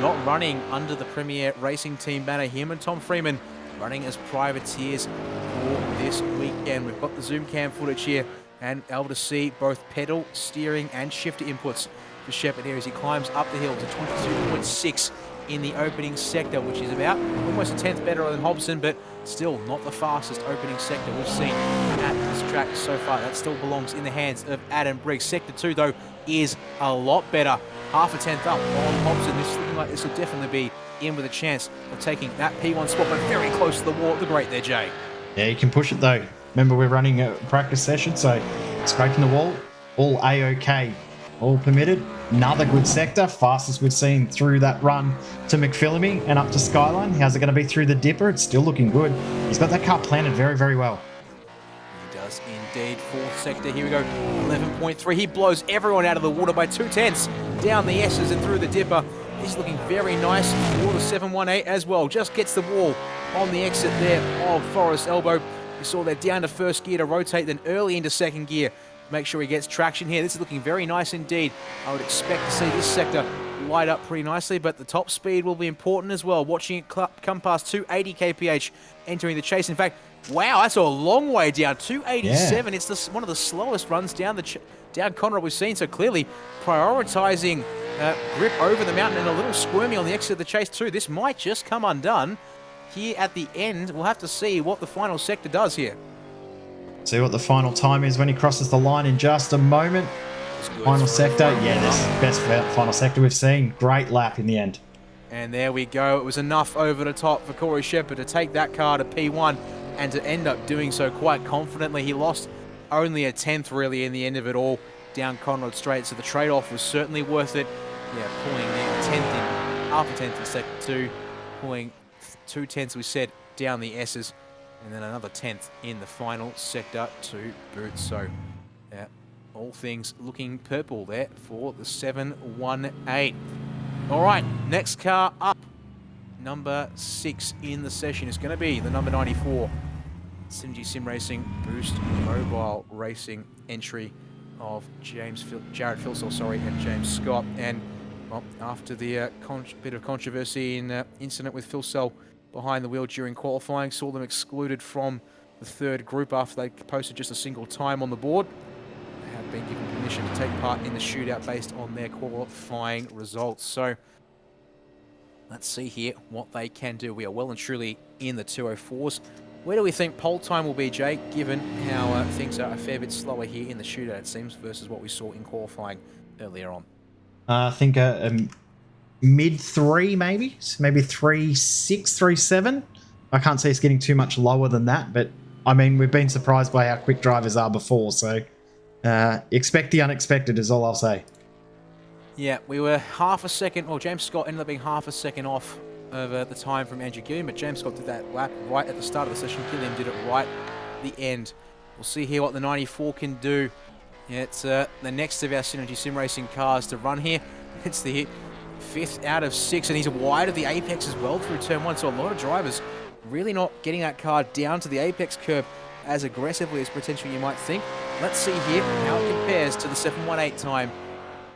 not running under the Premier Racing Team banner. Him and Tom Freeman running as privateers for this weekend. We've got the zoom cam footage here and able to see both pedal, steering, and shifter inputs for Shepherd here as he climbs up the hill to 22.6 in the opening sector, which is about almost a tenth better than Hobson, but still not the fastest opening sector we've seen at this track so far. That still belongs in the hands of Adam Briggs. Sector 2, though, is a lot better. Half a tenth up on Hobson. This is looking like this will definitely be in with a chance of taking that P1 spot, but very close to the wall. The great there, Jay. Yeah, you can push it though. Remember, we're running a practice session, so scraping the wall, all A-OK, all permitted. Another good sector, fastest we've seen through that run to McPhillamy and up to Skyline. How's it going to be through the dipper? It's still looking good. He's got that car planted very, very well. He does indeed. Fourth sector, here we go, 11.3. He blows everyone out of the water by 2/10 down the S's and through the dipper. He's looking very nice for the 718 as well. Just gets the wall on the exit there of Forest Elbow. You saw that down to first gear to rotate, then early into second gear. Make sure he gets traction here. This is looking very nice indeed. I would expect to see this sector light up pretty nicely, but the top speed will be important as well. Watching it come past 280 kph entering the chase. In fact, wow, that's a long way down. 287. Yeah. It's one of the slowest runs down down Conrad we've seen. So clearly prioritizing grip over the mountain and a little squirmy on the exit of the chase too. This might just come undone here at the end. We'll have to see what the final sector does here. See what the final time is when he crosses the line in just a moment. Final sector. Yeah, this is the best final sector we've seen. Great lap in the end. And there we go. It was enough over the top for Corey Shepherd to take that car to P1 and to end up doing so quite confidently. He lost only a tenth really in the end of it all down Conrad Straight, so the trade-off was certainly worth it. Yeah, pulling half a tenth in sector 2, pulling 2/10, we said, down the S's, and then another 10th in the final sector to boot. So, yeah, all things looking purple there for the 718. All right, next car up, number 6 in the session is going to be the number 94 Synergy Sim Racing Boost Mobile Racing entry of Jared Filsell, and James Scott. And well, after the bit of controversy in incident with Filsell behind the wheel during qualifying, saw them excluded from the third group after they posted just a single time on the board. They have been given permission to take part in the shootout based on their qualifying results. So let's see here what they can do. We are well and truly in the 204s. Where do we think pole time will be, Jake, given how things are a fair bit slower here in the shootout, it seems, versus what we saw in qualifying earlier on? I think a mid-3 maybe 3.6, 3.7. I can't see us getting too much lower than that, but I mean, we've been surprised by how quick drivers are before, so expect the unexpected is all I'll say. Yeah, we were half a second, well, James Scott ended up being half a second off of the time from Andrew Gilliam, but James Scott did that lap right at the start of the session. Gilliam did it right at the end. We'll see here what the 94 can do. Yeah, it's the next of our Synergy Sim Racing cars to run here. It's the 5th out of 6, and he's wide of the apex as well through turn 1, so a lot of drivers really not getting that car down to the apex curb as aggressively as potentially you might think. Let's see here how it compares to the 718 time.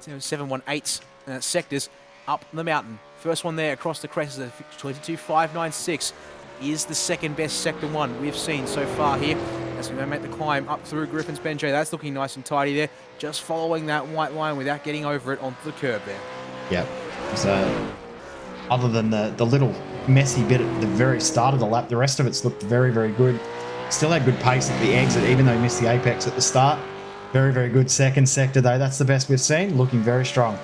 718's sectors up the mountain. First one there across the crest is 22.596. Is the second best sector 1 we've seen so far here as we make the climb up through Griffin's Bend. That's looking nice and tidy there, just following that white line without getting over it onto the curb there. Yep. So other than the little messy bit at the very start of the lap, the rest of it's looked very, very good. Still had good pace at the exit, even though he missed the apex at the start. Very, very good second sector though. That's the best we've seen. Looking very strong.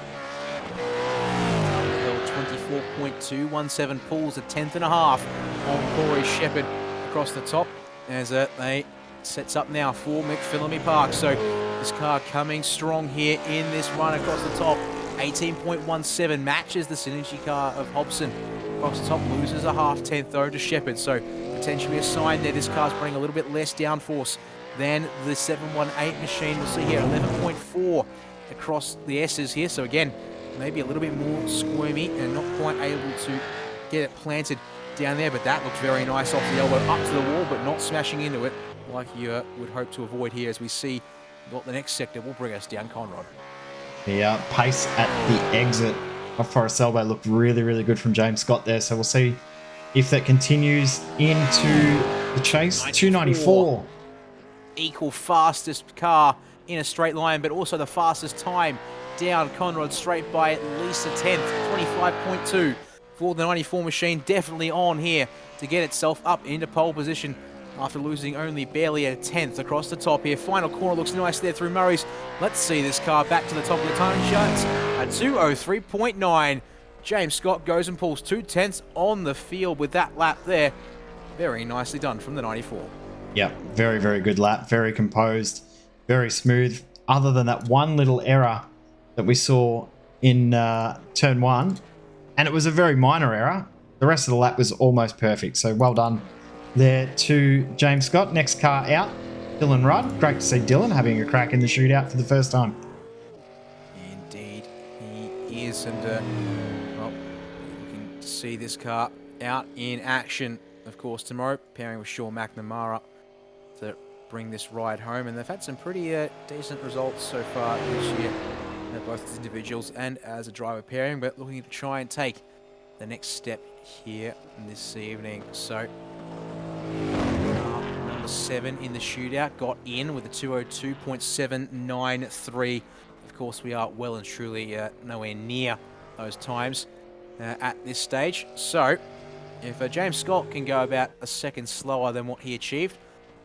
24.217 pulls a 10th and a half on Corey Shepherd across the top as they sets up now for McPhillamy Park. So this car coming strong here in this run across the top. 18.17 matches the Synergy car of Hobson. Across the top, loses a half-tenth though to Shepherd. So potentially a sign there this car's bringing a little bit less downforce than the 718 machine. We'll see here 11.4 across the S's here. So again, maybe a little bit more squirmy and not quite able to get it planted down there, but that looked very nice off the elbow up to the wall, but not smashing into it like you would hope to avoid here as we see what the next sector will bring us down Conrad. The pace at the exit of Forest Elbow looked really, really good from James Scott there, so we'll see if that continues into the chase. 294. equal fastest car in a straight line, but also the fastest time down Conrod Straight by at least a 10th, 25.2 for the 94 machine. Definitely on here to get itself up into pole position after losing only barely a 10th across the top here. Final corner looks nice there through Murray's. Let's see this car back to the top of the time charts at 2:03.9. James Scott goes and pulls 2/10 on the field with that lap there. Very nicely done from the 94. Yeah, very, very good lap. Very composed, very smooth. Other than that one little error that we saw in turn 1, and it was a very minor error. The rest of the lap was almost perfect. So well done there to James Scott. Next car out, Dylan Rudd. Great to see Dylan having a crack in the shootout for the first time. Indeed, he is. And well, looking to see this car out in action, of course, tomorrow, pairing with Sean McNamara to bring this ride home. And they've had some pretty decent results so far this year, both as individuals and as a driver pairing, but looking to try and take the next step here this evening. So number 7 in the shootout got in with a 2:02.793. Of course, we are well and truly nowhere near those times at this stage. So if James Scott can go about a second slower than what he achieved,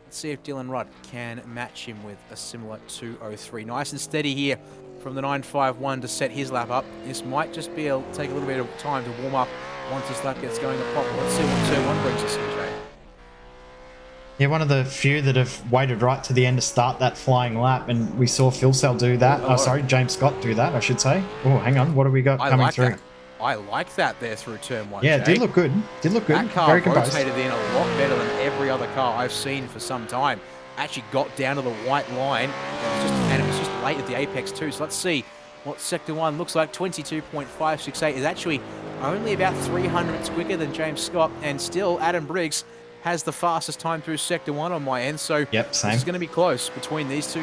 let's see if Dylan Rudd can match him with a similar 2:03. Nice and steady here from the 951 to set his lap up. This might just be take a little bit of time to warm up once this lap gets going up proper. Let's see what turn 1 brings us, CJ. Yeah, one of the few that have waited right to the end to start that flying lap, and we saw Phil Sell do that. Oh, sorry, James Scott do that, I should say. Oh, hang on, what have we got coming through? I like that there through turn 1. Yeah, Jay. did look good. Did look good. That car Very composed. rotated in a lot better than every other car I've seen for some time. Actually got down to the white line, and it was just late at the apex too. So let's see what Sector 1 looks like. 22.568 is actually only about 300ths quicker than James Scott, and still Adam Briggs has the fastest time through Sector 1 on my end. So yep, same. This is going to be close between these two,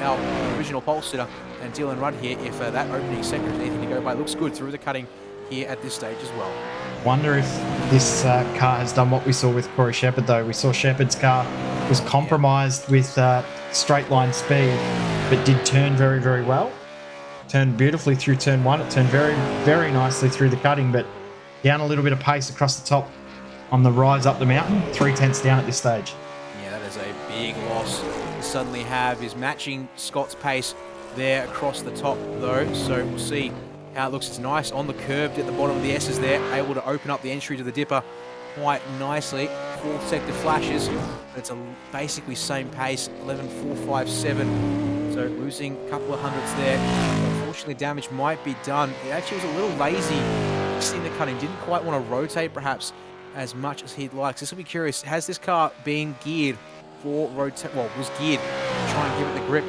our original pole sitter and Dylan Rudd here. If that opening sector is anything to go by, looks good through the cutting here at this stage as well. Wonder if this car has done what we saw with Corey Shepherd, though. We saw Shepherd's car was compromised with straight line speed, but did turn very, very well. Turned beautifully through turn 1. It turned very, very nicely through the cutting, but down a little bit of pace across the top on the rise up the mountain. 3/10 down at this stage. Yeah, that is a big loss to suddenly have. Is matching Scott's pace there across the top, though. So we'll see how it looks. It's nice on the curve at the bottom of the S's there, able to open up the entry to the dipper quite nicely. 4th sector flashes. It's a basically same pace, 11.457. So losing a couple of hundredths there. Unfortunately, damage might be done. It actually was a little lazy in the cutting. Didn't quite want to rotate perhaps as much as he'd like. So this will be curious. Has this car been geared for rotate? Well, was geared to try and give it the grip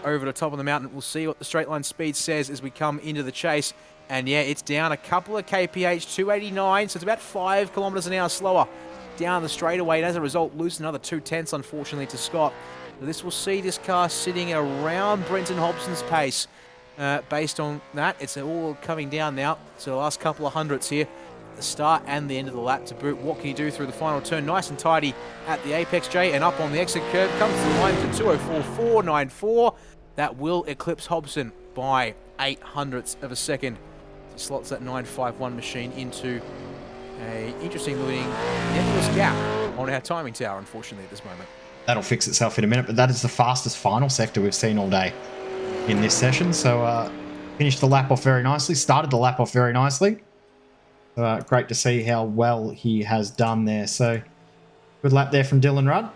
over the top of the mountain. We'll see what the straight line speed says as we come into the chase. And yeah, it's down a couple of kph, 289, so it's about 5 kilometers an hour slower down the straightaway. And as a result, lose another 2/10, unfortunately, to Scott. So this will see this car sitting around Brenton Hobson's pace. Based on that, it's all coming down now. So the last couple of hundredths here, the start and the end of the lap to boot. What can you do through the final turn? Nice and tidy at the apex, Jay, and up on the exit curve, comes to the line to 2:04.494. That will eclipse Hobson by 0.08 of a second. He slots that 951 machine into a interesting looking nebulous gap on our timing tower, unfortunately, at this moment. That'll fix itself in a minute, but that is the fastest final sector we've seen all day in this session. So finished the lap off very nicely, started the lap off very nicely. Great to see how well he has done there. So good lap there from Dylan Rudd.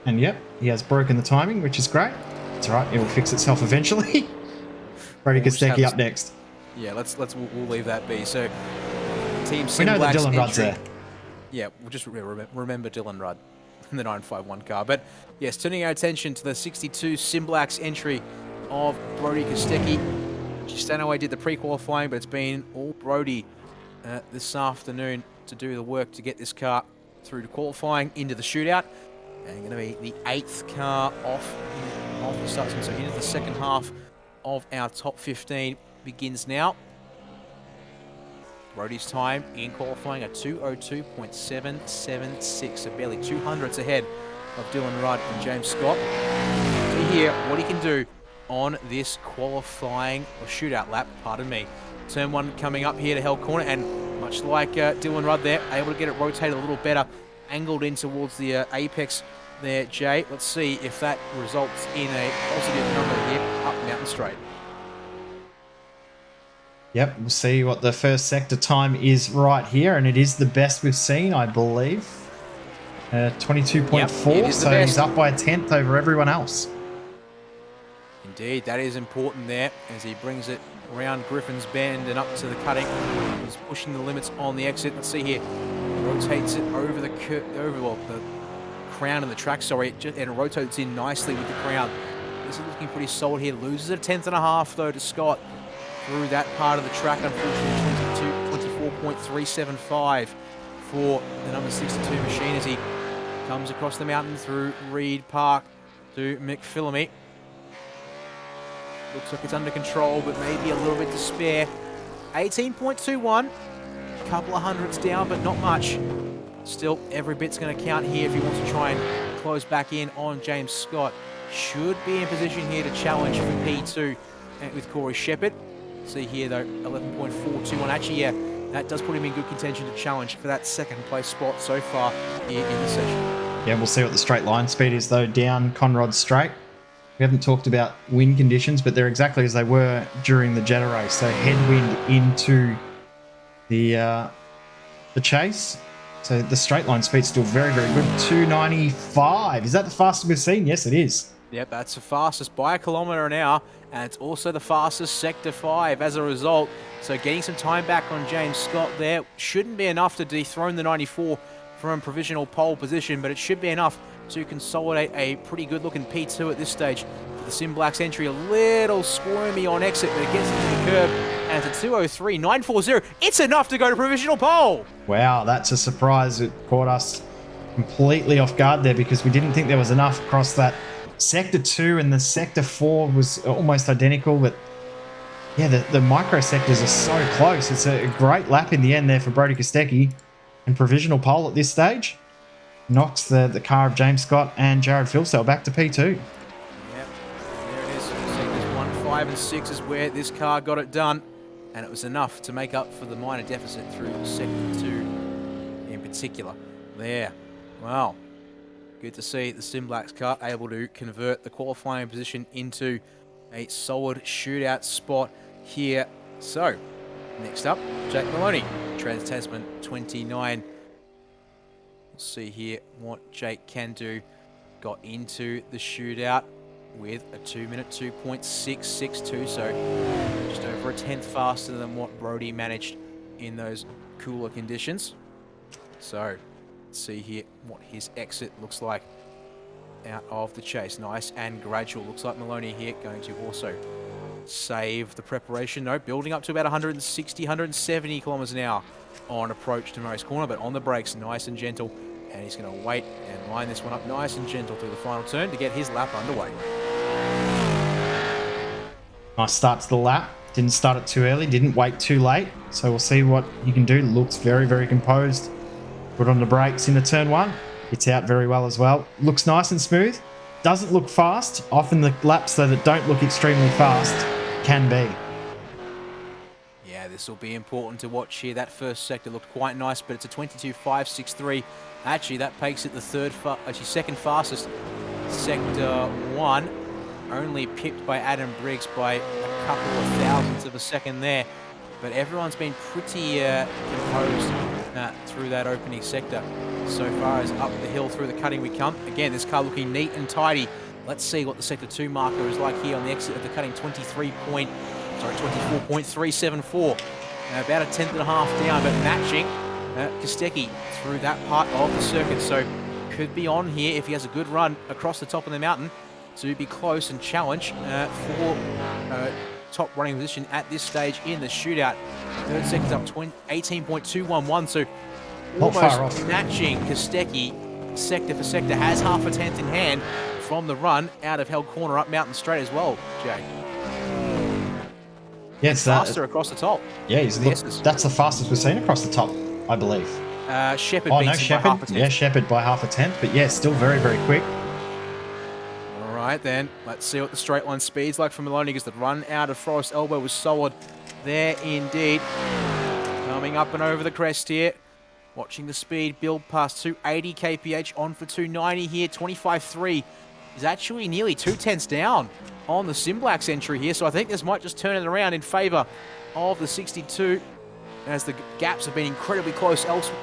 And yep, he has broken the timing, which is great. It's all right, it will fix itself eventually. Brody Kostecki up next. Yeah, we'll leave that be. So Team we know that Dylan entry, Rudd's there. Yeah, we'll just remember Dylan Rudd in the 951 car. But yes, turning our attention to the 62 Simblacks entry of Brody Kostecki. Stanaway did the pre-qualifying, but it's been all Brody this afternoon to do the work to get this car through to qualifying into the shootout. And going to be the 8th car off the start. So into the second half of our top 15 begins now. Brody's time in qualifying at 2:02.776, so barely 200ths ahead of Dylan Rudd and James Scott. See here what he can do on this qualifying or shootout lap, pardon me. Turn 1 coming up here to Hell Corner, and much like Dylan Rudd there, able to get it rotated a little better, angled in towards the apex there, Jay. Let's see if that results in a positive number here up Mountain Straight. Yep, we'll see what the first sector time is right here, and it is the best we've seen, I believe. 22.4, yep, so he's up by a 10th over everyone else. Indeed, that is important there as he brings it around Griffin's Bend and up to the cutting. He's pushing the limits on the exit. Let's see here. Rotates it over the the crown of the track, sorry, and it rotates in nicely with the crown. This is looking pretty solid here. Loses a 10th and a half though to Scott through that part of the track. Unfortunately, 24.375 for the number 62 machine as he comes across the mountain through Reed Park to McPhillamy. Looks like it's under control, but maybe a little bit to spare. 18.21, a couple of hundredths down, but not much. Still, every bit's going to count here if he wants to try and close back in on James Scott. Should be in position here to challenge for P2 with Corey Shepherd. See here though, 11.421. Actually, yeah, that does put him in good contention to challenge for that second place spot so far here in the session. Yeah, we'll see what the straight line speed is though down Conrod Straight. We haven't talked about wind conditions, but they're exactly as they were during the Jetta race. So headwind into the chase. So the straight line speed's still very, very good. 295. Is that the fastest we've seen? Yes, it is. Yep, that's the fastest by a kilometre an hour, and it's also the fastest Sector 5 as a result. So getting some time back on James Scott there shouldn't be enough to dethrone the 94 from provisional pole position, but it should be enough to consolidate a pretty good-looking P2 at this stage. For the Sim Black's entry, a little squirmy on exit, but it gets into the curb, and it's a 2:03.940. It's enough to go to provisional pole. Wow, that's a surprise. It caught us completely off guard there because we didn't think there was enough across that. Sector 2 and the Sector 4 was almost identical, but yeah, the micro sectors are so close. It's a great lap in the end there for Brody Kostecki, and provisional pole at this stage knocks the car of James Scott and Jared Philsell back to P2. Yep, there it is. Sectors 1, 5 and 6 is where this car got it done, and it was enough to make up for the minor deficit through Sector 2 in particular. There, wow. Good to see the Sim Blacks car able to convert the qualifying position into a solid shootout spot here. So, next up, Jake Maloney, Trans-Tasman 29. We'll see here what Jake can do. Got into the shootout with a 2-minute 2.662, so just over a 10th faster than what Brody managed in those cooler conditions. So, see here what his exit looks like out of the chase. Nice and gradual. Looks like Maloney here going to also save the preparation. No, building up to about 160, 170 kilometers an hour on approach to Murray's Corner, but on the brakes, nice and gentle. And he's going to wait and line this one up nice and gentle through the final turn to get his lap underway. Nice start to the lap. Didn't start it too early, didn't wait too late. So we'll see what he can do. Looks very, very composed. Put on the brakes into turn 1. Gets out very well as well. Looks nice and smooth. Doesn't look fast. Often the laps though that don't look extremely fast can be. Yeah, this will be important to watch here. That first sector looked quite nice, but it's a 22.563. Actually, that makes it the second fastest Sector 1. Only pipped by Adam Briggs by a couple of thousandths of a second there. But everyone's been pretty composed through that opening sector. So far as up the hill through the cutting we come. Again, this car looking neat and tidy. Let's see what the Sector 2 marker is like here on the exit of the cutting. 24.374. About a 10th and a half down, but matching Kostecki through that part of the circuit. So could be on here if he has a good run across the top of the mountain to be close and challenge for top running position at this stage in the shootout. Third sector's up 18.211, so almost matching Kostecki sector for sector. Has half a 10th in hand from the run out of Hell Corner up Mountain Straight as well, Jay. Yeah, it's faster across the top. Yeah, that's the fastest we've seen across the top, I believe. Shepard Oh, no, beats him by half a Shepard. tenth. Yeah, Shepard by half a tenth, but yeah, still very, very quick. All right, then. Let's see what the straight line speed's like for Maloney, because the run out of Forest Elbow was solid there indeed. Coming up and over the crest here. Watching the speed build past 280 kph on for 290 here. 25.3 is actually nearly 2/10 down on the Simblacks entry here. So I think this might just turn it around in favour of the 62, as the gaps have been incredibly close elsewhere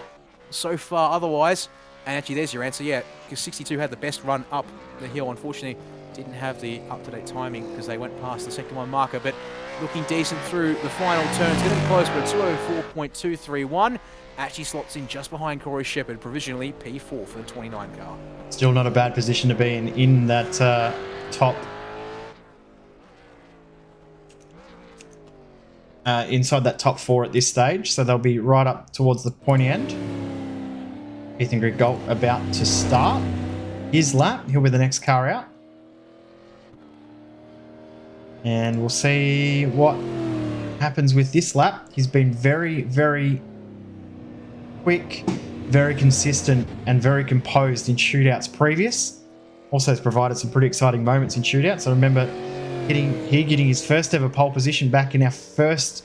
so far otherwise. And actually, there's your answer. Yeah, because 62 had the best run up the hill. Unfortunately, didn't have the up-to-date timing because they went past the second one marker. But looking decent through the final turn. It's going to be close, but 204.231 actually slots in just behind Corey Shepard, provisionally P4 for the 29 car. Still not a bad position to be in that top. Inside that top 4 at this stage, so they'll be right up towards the pointy end. Ethan Grigalt about to start his lap. He'll be the next car out. And we'll see what happens with this lap. He's been very, very quick, very consistent, and very composed in shootouts previous. Also has provided some pretty exciting moments in shootouts. I remember getting his first ever pole position back in our first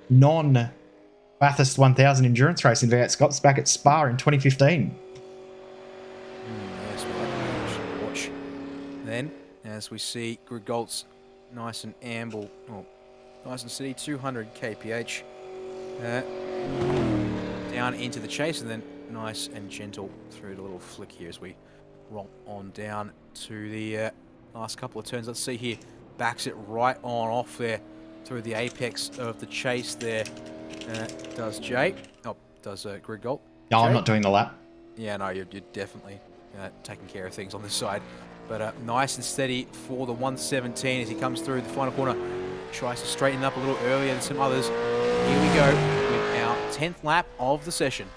non-Bathurst 1000 endurance race in V8SCOPS back at Spa in 2015. Yes, we'll watch then as we see Grigalt's nice and amble, well, nice and steady, 200 kph down into the chase, and then nice and gentle through the little flick here as we roll on down to the last couple of turns. Let's see here, backs it right on off there through the apex of the chase there. Does Jay? Oh, does Grigalt? No, Jay? I'm not doing the lap. Yeah, no, you're definitely taking care of things on this side. But nice and steady for the 117 as he comes through the final corner. Tries to straighten up a little earlier than some others. Here we go with our 10th lap of the session.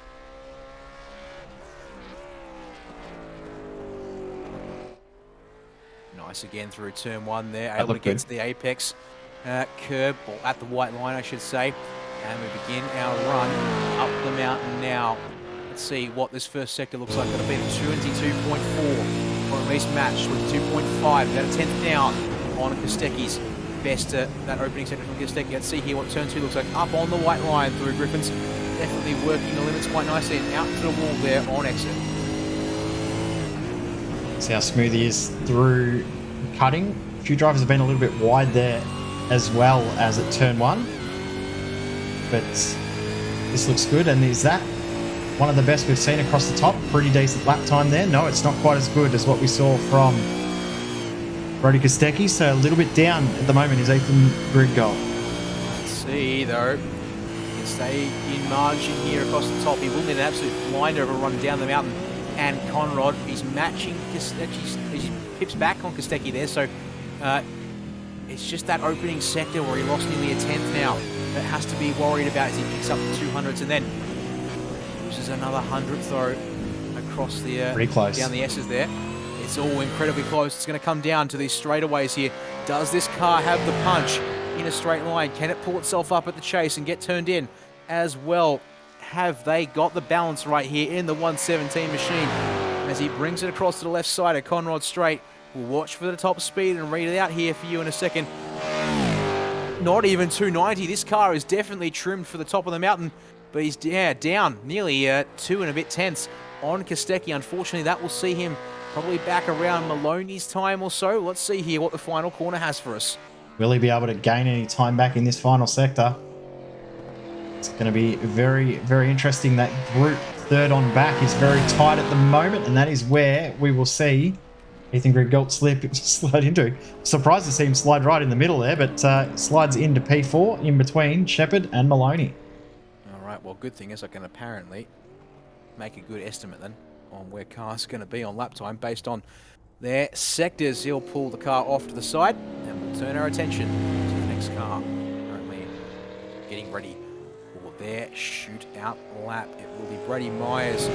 Nice again through turn 1 there. Able to get to the apex curb, or at the white line, I should say. And we begin our run up the mountain now. Let's see what this first sector looks like. That'll be 22.4, or at least matched with 2.5. About a 10th down on Kostecki's best, that opening sector from Kostecki. Let's see here what turn 2 looks like. Up on the white line through Griffins. Definitely working the limits quite nicely, and out to the wall there on exit. See how smooth he is through cutting. A few drivers have been a little bit wide there as well as at turn 1. But this looks good, and is that one of the best we've seen across the top? Pretty decent lap time there. No, it's not quite as good as what we saw from Brody Kostecki, so a little bit down at the moment is Ethan Grigalt. Let's see though, he can stay in margin here across the top. He will need an absolute blinder of a run down the mountain. And Conrad, he's matching Kostecki, he pips back on Kostecki there, so it's just that opening sector where he lost nearly a 10th now that has to be worried about as he picks up the 200s, and then loses another 100th though across the pretty close down the S's there. It's all incredibly close. It's going to come down to these straightaways here. Does this car have the punch in a straight line? Can it pull itself up at the chase and get turned in as well? Have they got the balance right here in the 117 machine? As he brings it across to the left side of Conrad Straight. We'll watch for the top speed and read it out here for you in a second. Not even 290. This car is definitely trimmed for the top of the mountain, but he's down nearly 2 and a bit tenths on Kostecki. Unfortunately, that will see him probably back around Maloney's time or so. Let's see here what the final corner has for us. Will he be able to gain any time back in this final sector? It's going to be very, very interesting. That group third on back is very tight at the moment, and that is where we will see Ethan Grigalt slide into. Surprised to see him slide right in the middle there, but slides into P4 in between Shepard and Maloney. All right, well, good thing is I can apparently make a good estimate then on where cars are going to be on lap time based on their sectors. He'll pull the car off to the side, and we'll turn our attention to the next car. Currently getting ready for their shootout lap. It will be Brady Myers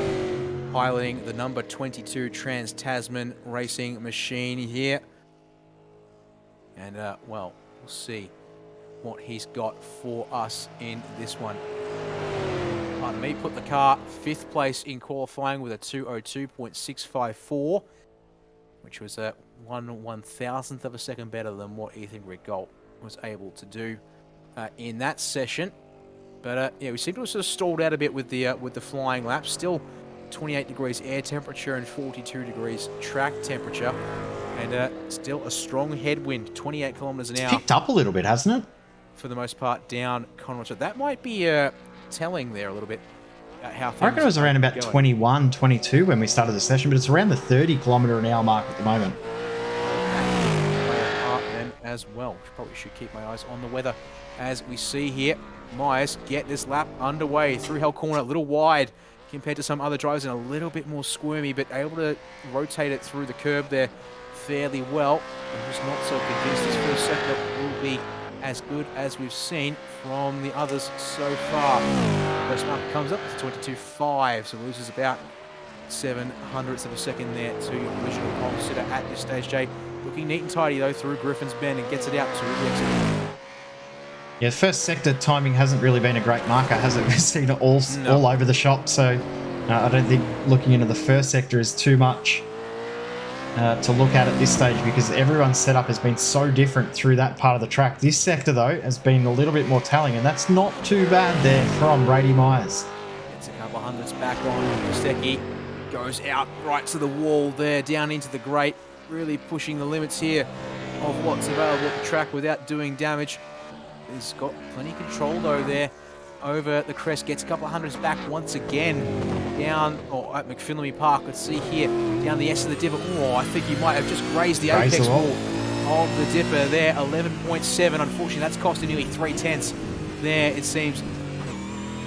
piloting the number 22 Trans-Tasman racing machine here. And, well, we'll see what he's got for us in this one. pardon me, put the car 5th place in qualifying with a 2:02.654, which was a 1/1000th of a second better than what Ethan Rigault was able to do in that session. But yeah, we seem to have sort of stalled out a bit with the flying laps. Still 28 degrees air temperature and 42 degrees track temperature, and still a strong headwind, 28 kilometers an hour. Picked up a little bit, hasn't it? For the most part, down Conrod. So that might be telling there a little bit how things I reckon it was around about going. 21, 22 when we started the session, but it's around the 30-kilometre-an-hour mark at the moment. Then as well. Probably should keep my eyes on the weather as we see here. Myers get this lap underway through Hell Corner, a little wide compared to some other drivers and a little bit more squirmy, but able to rotate it through the curb there fairly well. I'm just not so convinced this first sector will be as good as we've seen from the others so far. First mark comes up to 22.5, so loses about 7/100ths of a second there to original pole sitter at this stage. Jay looking neat and tidy though through Griffin's Bend and gets it out to the exit. Yeah, the first sector timing hasn't really been a great marker, has it? We've seen it all over the shop, so I don't think looking into the first sector is too much to look at this stage, because everyone's setup has been so different through that part of the track. This sector, though, has been a little bit more telling, and that's not too bad there from Brady Myers. It's a couple hundreds back on. Kostecki goes out right to the wall there, down into the grate, really pushing the limits here of what's available at the track without doing damage. He's got plenty of control though there over the crest, gets a couple of hundreds back once again down at McPhillammy Park. Let's see here, down the S of the dipper. Oh, I think he might have just grazed the apex wall of the dipper there, 11.7. Unfortunately, that's costing nearly 3/10 there, it seems.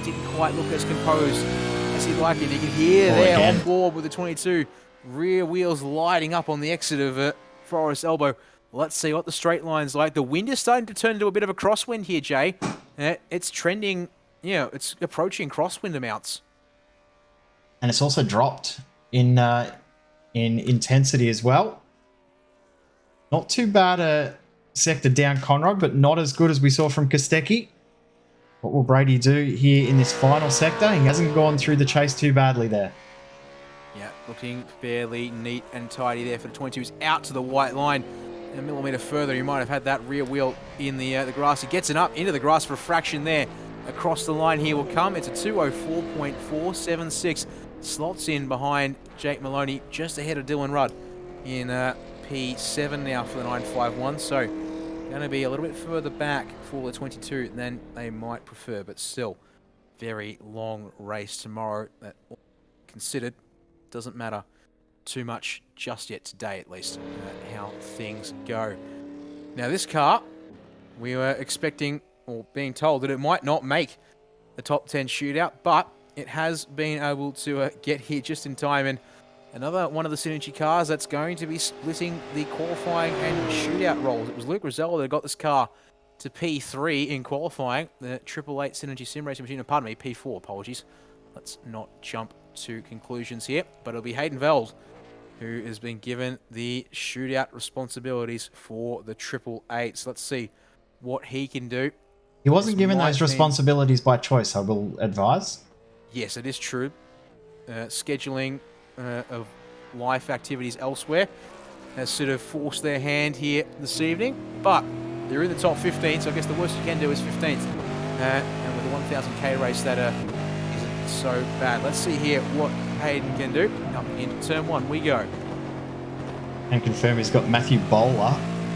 Didn't quite look as composed as he'd like it. You can hear there on board with the 22, rear wheels lighting up on the exit of Forest Elbow. Let's see what the straight line's like. The wind is starting to turn into a bit of a crosswind here, Jay. It's trending, it's approaching crosswind amounts. And it's also dropped in intensity as well. Not too bad a sector down Conrod, but not as good as we saw from Kostecki. What will Brady do here in this final sector? He hasn't gone through the chase too badly there. Yeah, looking fairly neat and tidy there for the 22s. Out to the white line. A millimetre further, he might have had that rear wheel in the grass. He gets it up into the grass for a fraction there. Across the line here will come. It's a 2:04.476. Slots in behind Jake Maloney, just ahead of Dylan Rudd in P7 now for the 951. So going to be a little bit further back for the 22 than they might prefer, but still very long race tomorrow. That all considered, doesn't matter too much just yet today, at least, how things go. Now this car, we were expecting or being told that it might not make the top 10 shootout, but it has been able to get here just in time, and another one of the Synergy cars that's going to be splitting the qualifying and shootout roles. It was Luke Rosella that got this car to P3 in qualifying, the 888 Synergy Sim Racing machine, pardon me, P4, apologies. Let's not jump to conclusions here, but it'll be Hayden Veld who has been given the shootout responsibilities for the 888. So let's see what he can do. He wasn't given those responsibilities by choice, I will advise. Yes, it is true. Scheduling of life activities elsewhere has sort of forced their hand here this evening, but they're in the top 15, so I guess the worst you can do is 15th. And with the 1000k race, that isn't so bad. Let's see here what Hayden can do. Up into turn 1 we go. And confirm he's got Matthew Bowler,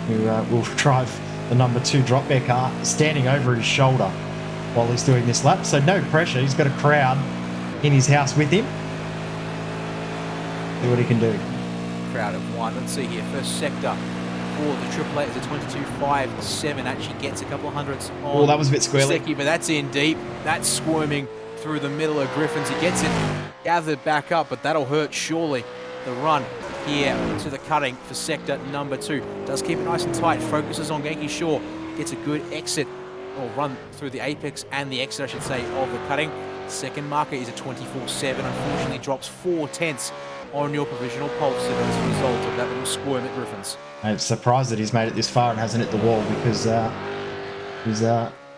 who will drive the number 2 drop bear car, standing over his shoulder while he's doing this lap. So no pressure. He's got a crowd in his house with him. See what he can do. Crowd of 1. Let's see here. First sector for the 888 is a 22.57. Actually gets a couple of hundreds on. Oh, that was a bit squirrely. But that's in deep. That's squirming through the middle of Griffins. He gets it gathered back up, but that'll hurt surely. The run here to the cutting for sector number 2. Does keep it nice and tight. Focuses on Genki Shaw. Gets a good exit, or run through the apex and the exit, I should say, of the cutting. Second marker is a 24.7. Unfortunately drops 4/10 on your provisional pole sitter as a result of that little squirm at Griffins. I'm surprised that he's made it this far and hasn't hit the wall, because he's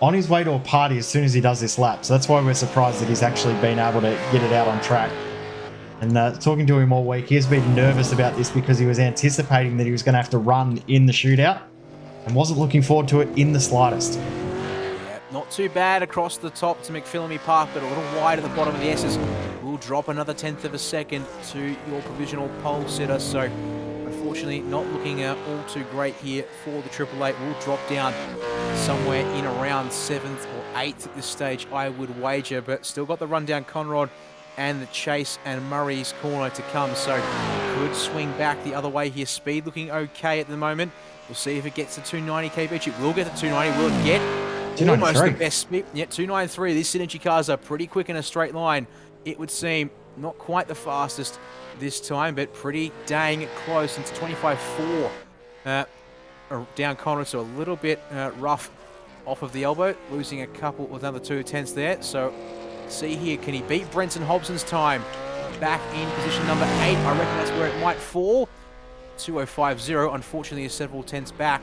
on his way to a party as soon as he does this lap. So that's why we're surprised that he's actually been able to get it out on track. And talking to him all week, he has been nervous about this because he was anticipating that he was going to have to run in the shootout and wasn't looking forward to it in the slightest. Yeah, not too bad across the top to McPhillamy Park, but a little wide at the bottom of the S's. Will drop another 1/10 of a second to your provisional pole sitter. So unfortunately not looking all too great here for the Triple Eight. Will drop down somewhere in around 7th or 8th at this stage, I would wager, but still got the run down Conrad and the Chase and Murray's corner to come, so could swing back the other way here. Speed looking okay at the moment. We'll see if it gets to 290 kph. It will get to 290. Will it get almost the best speed? Yeah, 293. These Synergy cars are pretty quick in a straight line, it would seem. Not quite the fastest this time, but pretty dang close. It's 25.4 down Conrad, so a little bit rough off of the elbow, losing a couple with another 2/10 there. So see here, can he beat Brenton Hobson's time? Back in position number 8. I reckon that's where it might fall. 2:05.0. Unfortunately, is several tenths back,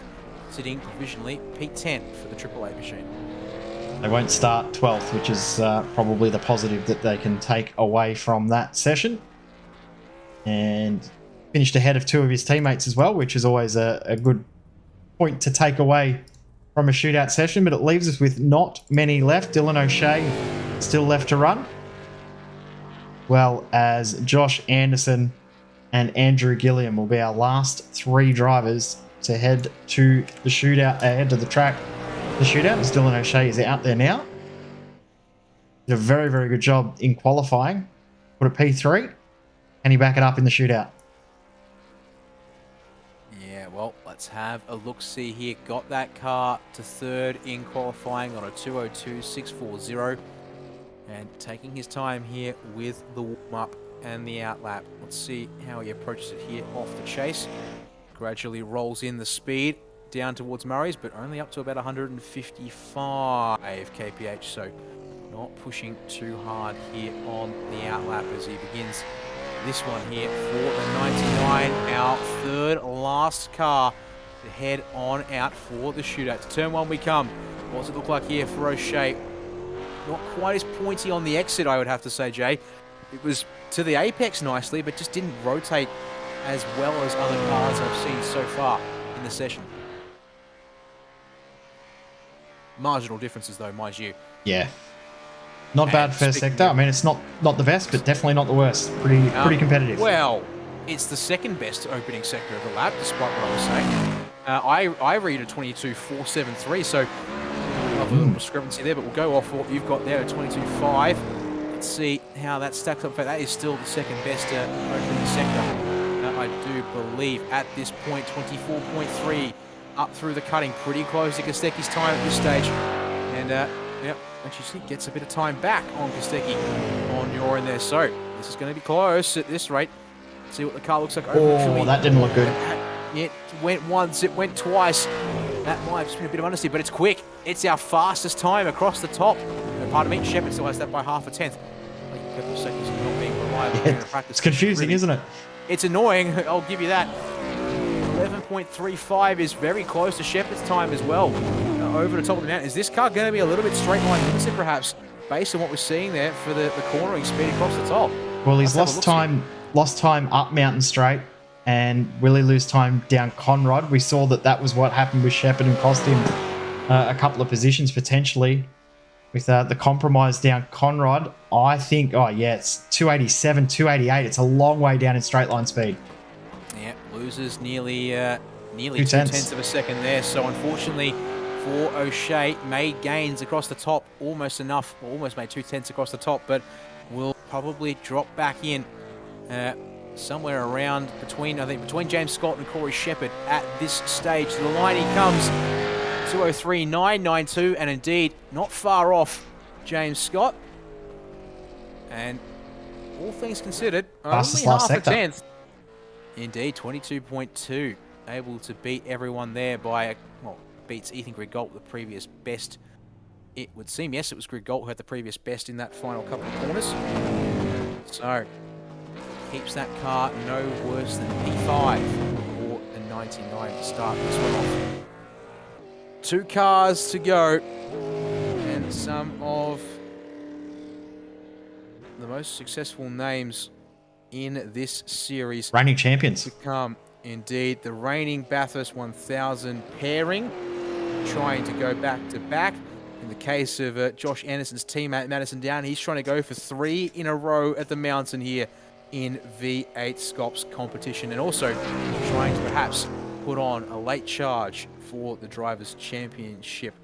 sitting provisionally P10 for the Triple Eight machine. They won't start 12th, which is probably the positive that they can take away from that session. And finished ahead of 2 of his teammates as well, which is always a good point to take away from a shootout session. But it leaves us with not many left. Dylan O'Shea still left to run, well as Josh Anderson and Andrew Gilliam will be our last 3 drivers to head to the shootout, head to the track. The shootout, as Dylan O'Shea is out there now. Did a very, very good job in qualifying. Put a P3. Can he back it up in the shootout? Yeah, well, let's have a look-see here. Got that car to 3rd in qualifying on a 2:02.640. And taking his time here with the warm-up and the outlap. Let's see how he approaches it here off the chase. Gradually rolls in the speed down towards Murray's, but only up to about 155 kph, so not pushing too hard here on the outlap as he begins this one here for the 99, our 3rd last car to head on out for the shootout. To turn 1 we come. What's it look like here for O'Shea? Not quite as pointy on the exit, I would have to say, Jay. It was to the apex nicely, but just didn't rotate as well as other cars I've seen so far in the session. Marginal differences though, mind you. Yeah. Not bad first sector. I mean, it's not the best, but definitely not the worst. Pretty competitive. Well, it's the 2nd best opening sector of the lap, despite what I was saying. I read a 22.473, so a little discrepancy there, but we'll go off what you've got there, a 22.5. Let's see how that stacks up. That is still the 2nd best opening sector. I do believe at this point, 24.3 up through the cutting, pretty close to Kostecki's time at this stage. And yep, actually gets a bit of time back on Kostecki on your end there. So this is going to be close at this rate. See what the car looks like. Oh, that didn't look good. It went once, it went twice. That might have just been a bit of honesty, but it's quick. It's our fastest time across the top. Pardon me, Shepard still has that by half a tenth. Like a couple of seconds of not being reliable in practice. It's confusing, isn't it? It's annoying, I'll give you that. 11.35 is very close to Shepard's time as well. Over the top of the mountain. Is this car going to be a little bit straight line limited perhaps, based on what we're seeing there for the cornering speed across the top? Well, he's lost time up Mountain Straight, and will he lose time down Conrad? We saw that was what happened with Shepard and cost him a couple of positions potentially with the compromise down Conrad. I think, oh yeah, it's 287, 288. It's a long way down in straight line speed. Yeah, loses nearly 2/10 of a second there. So unfortunately for O'Shea, made gains across the top, almost enough, almost made 2/10 across the top, but will probably drop back in somewhere around between James Scott and Corey Shepard at this stage. To the line he comes, 2:03.992, and indeed not far off James Scott. And all things considered, fastest only last half sector. a tenth. Indeed, 22.2, able to beat everyone there by, well, beats Ethan Grigault, the previous best, it would seem. Yes, it was Grigault who had the previous best in that final couple of corners. So, keeps that car no worse than P5 or a 99 to start this one off. 2 cars to go. some of the most successful names in this series Reigning champions. to come. Indeed, the reigning Bathurst 1000 pairing, trying to go back to back. In the case of Josh Anderson's teammate Madison Down, he's trying to go for 3 in a row at the mountain here in V8 SCOPS competition, and also trying to perhaps put on a late charge for the Drivers' Championship,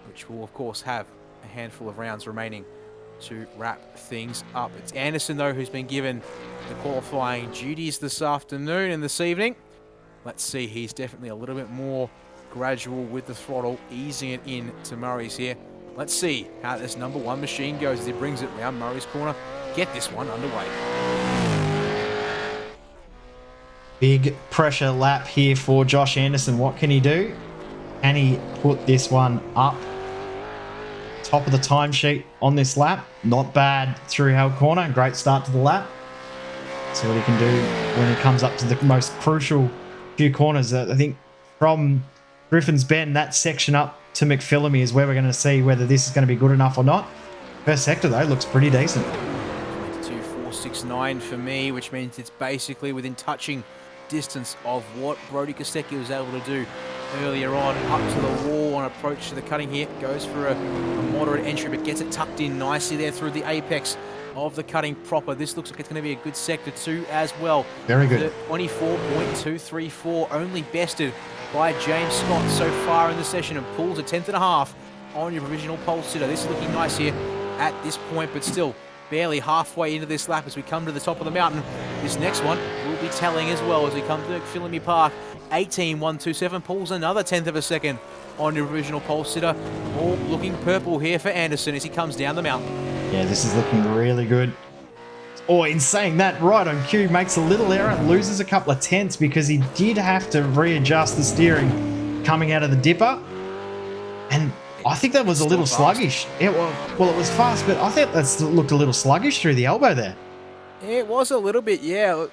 which will of course have a handful of rounds remaining to wrap things up. It's Anderson, though, who's been given the qualifying duties this afternoon and this evening. Let's see, he's definitely a little bit more gradual with the throttle, easing it in to Murray's here. Let's see how this number 1 machine goes as he brings it round Murray's corner. Get this one underway. Big pressure lap here for Josh Anderson. What can he do? Can he put this one up? Top of the timesheet on this lap. Not bad through Held Corner. Great start to the lap. See what he can do when he comes up to the most crucial few corners. I think from Griffin's Bend, that section up to McPhillamy is where we're going to see whether this is going to be good enough or not. First sector, though, looks pretty decent. 22.469 for me, which means it's basically within touching distance of what Brody Kostecki was able to do earlier on. Up to the wall on approach to the cutting here. Goes for a moderate entry, but gets it tucked in nicely there through the apex of the cutting proper. This looks like it's going to be a good sector 2 as well. Very good. 24.234, only bested by James Scott so far in the session, and pulls a 10.5 on your provisional pole sitter. This is looking nice here at this point, but still barely halfway into this lap as we come to the top of the mountain. This next one will be telling as well as we come to McPhillamy Park. 18.127 pulls another 10th of a second on your provisional pole sitter. All looking purple here for Anderson as he comes down the mountain. Yeah, this is looking really good. Oh, in saying that, right on cue, makes a little error, loses a couple of tenths because he did have to readjust the steering coming out of the dipper. And I think that was a little sluggish. It was fast, but I think that looked a little sluggish through the elbow there. It was a little bit, yeah.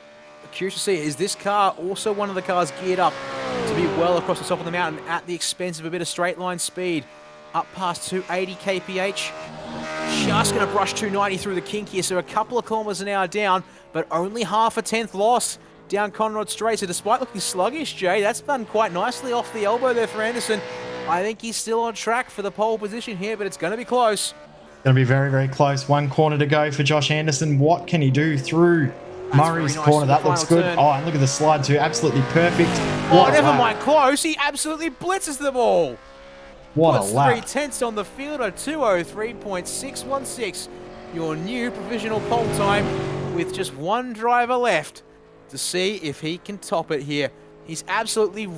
Curious to see, is this car also one of the cars geared up to be well across the top of the mountain at the expense of a bit of straight line speed? Up past 280 kph. Just going to brush 290 through the kink here, so a couple of kilometers an hour down, but only half a tenth loss down Conrod Straight. So despite looking sluggish, Jay, that's done quite nicely off the elbow there for Anderson. I think he's still on track for the pole position here, but it's going to be close. Going to be very, very close. 1 corner to go for Josh Anderson. What can he do through Murray's corner? That looks good. Turn. Oh, and look at the slide too. Absolutely perfect. Oh, never mind close. He absolutely blitzes the ball. What Puts a lap. 3 tenths on the field at 2:03.616. Your new provisional pole time with just 1 driver left to see if he can top it here. He's absolutely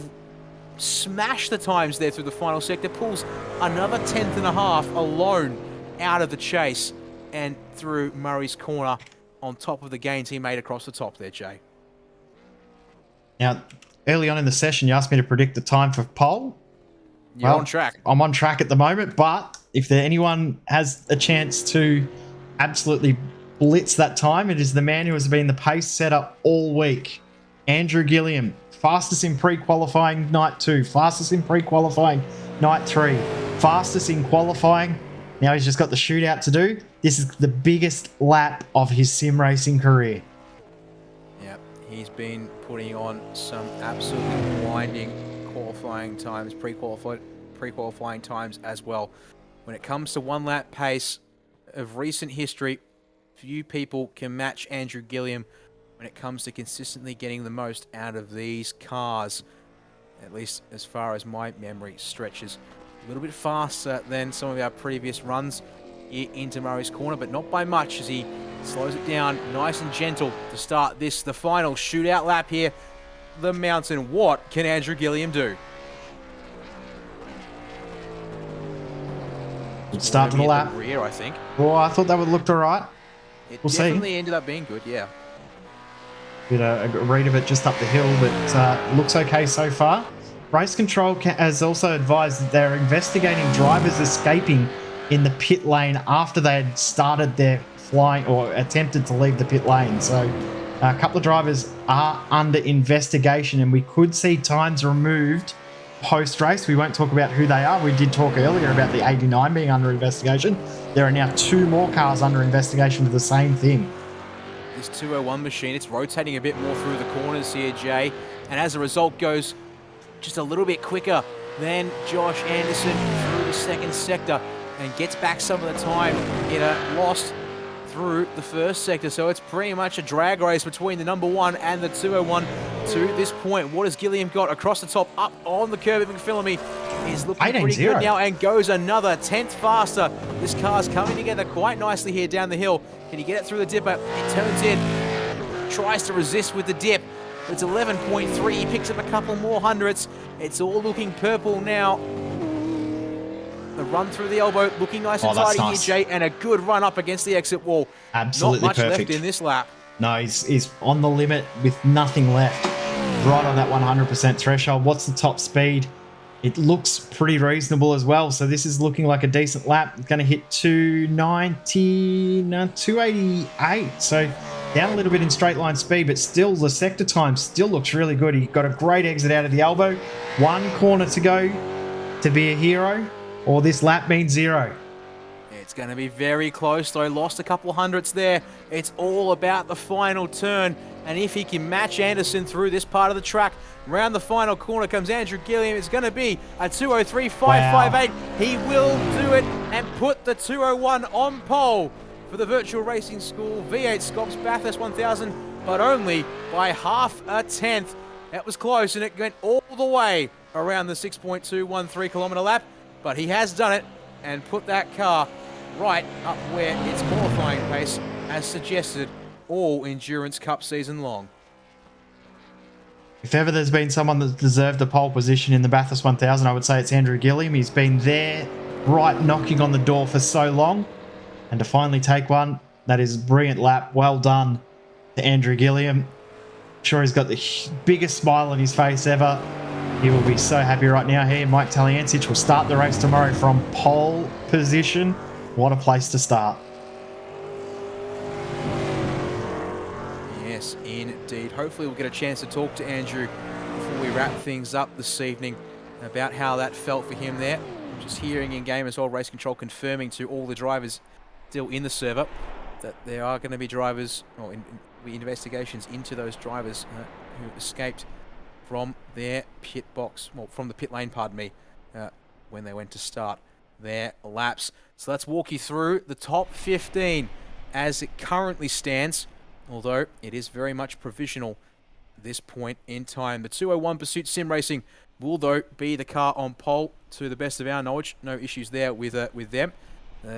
smashed the times there through the final sector. Pulls another 10.5 alone out of the chase and through Murray's corner on top of the gains he made across the top there, Jay. Now, early on in the session, you asked me to predict the time for pole. You're on track. I'm on track at the moment, but if anyone has a chance to absolutely blitz that time, it is the man who has been the pace setter all week. Andrew Gilliam, fastest in pre-qualifying night 2, fastest in pre-qualifying night 3, fastest in qualifying. Now he's just got the shootout to do. This is the biggest lap of his sim racing career. Yep, he's been putting on some absolutely blinding qualifying times, pre-qualifying times as well. When it comes to 1 lap pace of recent history, few people can match Andrew Gilliam when it comes to consistently getting the most out of these cars, at least as far as my memory stretches. A little bit faster than some of our previous runs here into Murray's corner, but not by much as he slows it down nice and gentle to start this, the final shootout lap here. The mountain. What can Andrew Gilliam do? Good start to the lap. Rear, I think. Oh, I thought that would look all right. We'll see. Definitely ended up being good, yeah. Bit a read of it just up the hill, but looks okay so far. Race Control has also advised that they're investigating drivers escaping in the pit lane after they had started their flying or attempted to leave the pit lane. So a couple of drivers are under investigation, and we could see times removed post-race. We won't talk about who they are. We did talk earlier about the 89 being under investigation. There are now 2 more cars under investigation for the same thing. This 201 machine, it's rotating a bit more through the corners here, Jay, and as a result goes just a little bit quicker than Josh Anderson through the second sector and gets back some of the time it lost through the first sector. So it's pretty much a drag race between the number 1 and the 201 to this point. What has Gilliam got across the top, up on the curb? McPhillamy is looking pretty good now and goes another 10th faster. This car's coming together quite nicely here down the hill. Can he get it through the dipper? It turns in, tries to resist with the dip. It's 11.3. He picks up a couple more hundredths. It's all looking purple now. The run through the elbow, looking nice and tidy here, Jay, and a good run up against the exit wall. Absolutely not much perfect. left in this lap. No, he's on the limit with nothing left. Right on that 100% threshold. What's the top speed? It looks pretty reasonable as well. So this is looking like a decent lap. It's going to hit 290, no, 288. So down a little bit in straight line speed, but still the sector time still looks really good. He got a great exit out of the elbow. 1 corner to go to be a hero, or this lap means 0. It's going to be very close, though. Lost a couple hundredths there. It's all about the final turn. And if he can match Anderson through this part of the track, round the final corner comes Andrew Gilliam. It's going to be a 2:03.558. He will do it and put the 201 on pole for the Virtual Racing School V8SCOPS Bathurst 1000, but only by half a tenth. That was close, and it went all the way around the 6.213 kilometre lap. But he has done it and put that car right up where its qualifying pace as suggested all Endurance Cup season long. If ever there's been someone that deserved the pole position in the Bathurst 1000, I would say it's Andrew Gilliam. He's been there, right knocking on the door for so long. And to finally take one, that is a brilliant lap. Well done to Andrew Gilliam. I'm sure he's got the biggest smile on his face ever. He will be so happy right now. He and Mike Taliancic will start the race tomorrow from pole position. What a place to start. Yes, indeed. Hopefully we'll get a chance to talk to Andrew before we wrap things up this evening about how that felt for him there. Just hearing in game as well, Race Control confirming to all the drivers still in the server that there are going to be drivers, or investigations into those drivers who escaped from their pit box, well, from the pit lane, pardon me, when they went to start their laps. So let's walk you through the top 15 as it currently stands, although it is very much provisional at this point in time. The 201 Pursuit Sim Racing will, though, be the car on pole to the best of our knowledge. No issues there with them.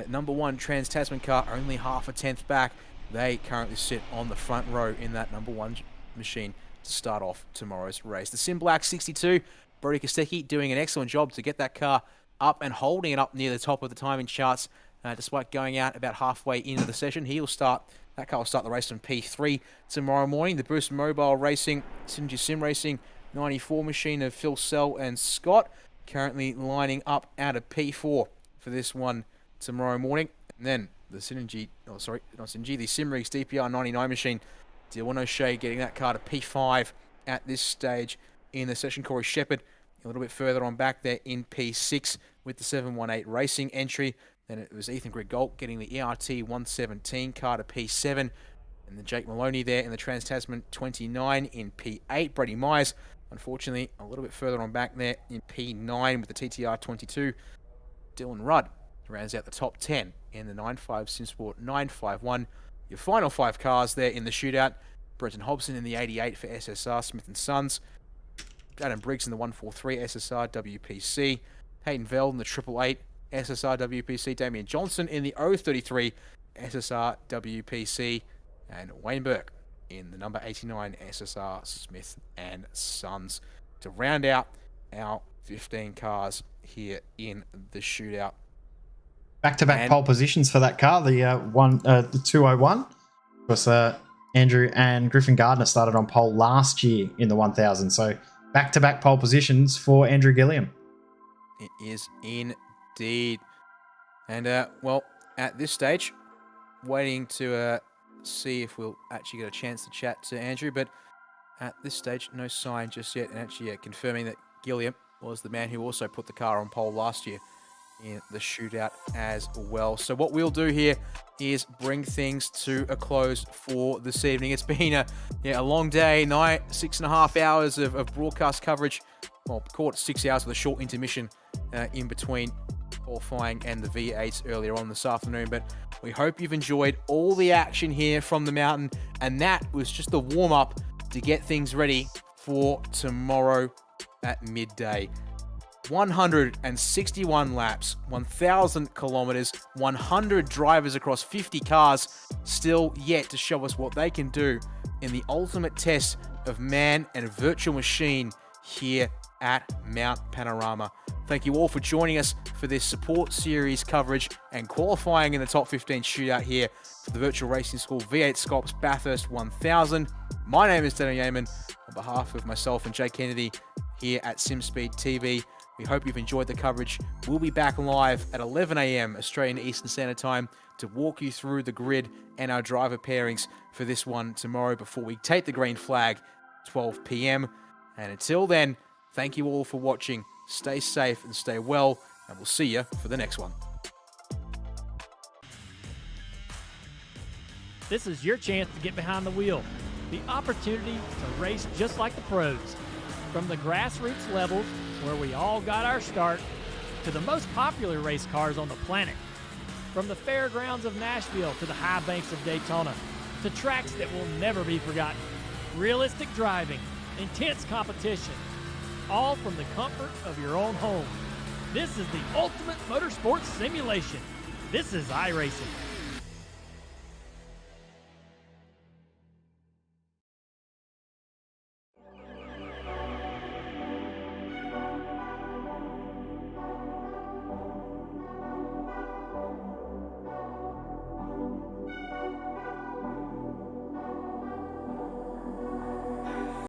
Number 1 Trans-Tasman car only half a tenth back. They currently sit on the front row in that number 1 machine to start off tomorrow's race. The Sim Black 62, Brody Kostecki doing an excellent job to get that car up and holding it up near the top of the timing charts, despite going out about halfway into the session. That car will start the race on P3 tomorrow morning. The Boost Mobile Racing, Synergy Sim Racing 94 machine of Phil Sell and Scott, currently lining up out of P4 for this one tomorrow morning. And then the Synergy, the Simrigs DPR 99 machine, Dylan O'Shea getting that car to P5 at this stage in the session. Corey Shepherd a little bit further on back there in P6 with the 718 Racing entry. Then it was Ethan Grigault getting the ERT 117 car to P7. And then Jake Maloney there in the Trans-Tasman 29 in P8. Brady Myers, unfortunately, a little bit further on back there in P9 with the TTR 22. Dylan Rudd rounds out the top 10 in the 9.5 SimSport 951. Your final 5 cars there in the shootout. Brenton Hobson in the 88 for SSR Smith & Sons. Adam Briggs in the 143 SSR WPC. Hayden Veld in the 888 SSR WPC. Damien Johnson in the 033 SSR WPC. And Wayne Burke in the number 89 SSR Smith & Sons to round out our 15 cars here in the shootout. Back-to-back pole positions for that car, the 201. Of course, Andrew and Griffin Gardner started on pole last year in the 1000. So back-to-back pole positions for Andrew Gilliam. It is indeed. And, well, at this stage, waiting to see if we'll actually get a chance to chat to Andrew. But at this stage, no sign just yet. And actually confirming that Gilliam was the man who also put the car on pole last year in the shootout as well. So what we'll do here is bring things to a close for this evening. It's been a long day, night, 6.5 hours of broadcast coverage. Well, call it 6 hours with a short intermission in between qualifying and the V8s earlier on this afternoon. But we hope you've enjoyed all the action here from the mountain, and that was just the warm-up to get things ready for tomorrow at midday. 161 laps, 1,000 kilometers, 100 drivers across 50 cars, still yet to show us what they can do in the ultimate test of man and virtual machine here at Mount Panorama. Thank you all for joining us for this support series coverage and qualifying in the top 15 shootout here for the Virtual Racing School V8SCOPS Bathurst 1000. My name is Daniel Yeaman. On behalf of myself and Jay Kennedy here at SimSpeed TV, we hope you've enjoyed the coverage. We'll be back live at 11 a.m. Australian Eastern Standard Time to walk you through the grid and our driver pairings for this one tomorrow before we take the green flag 12 p.m. And until then, thank you all for watching. Stay safe and stay well, and we'll see you for the next one. This is your chance to get behind the wheel. The opportunity to race just like the pros. From the grassroots levels, where we all got our start, to the most popular race cars on the planet. From the fairgrounds of Nashville to the high banks of Daytona, to tracks that will never be forgotten. Realistic driving, intense competition, all from the comfort of your own home. This is the ultimate motorsports simulation. This is iRacing.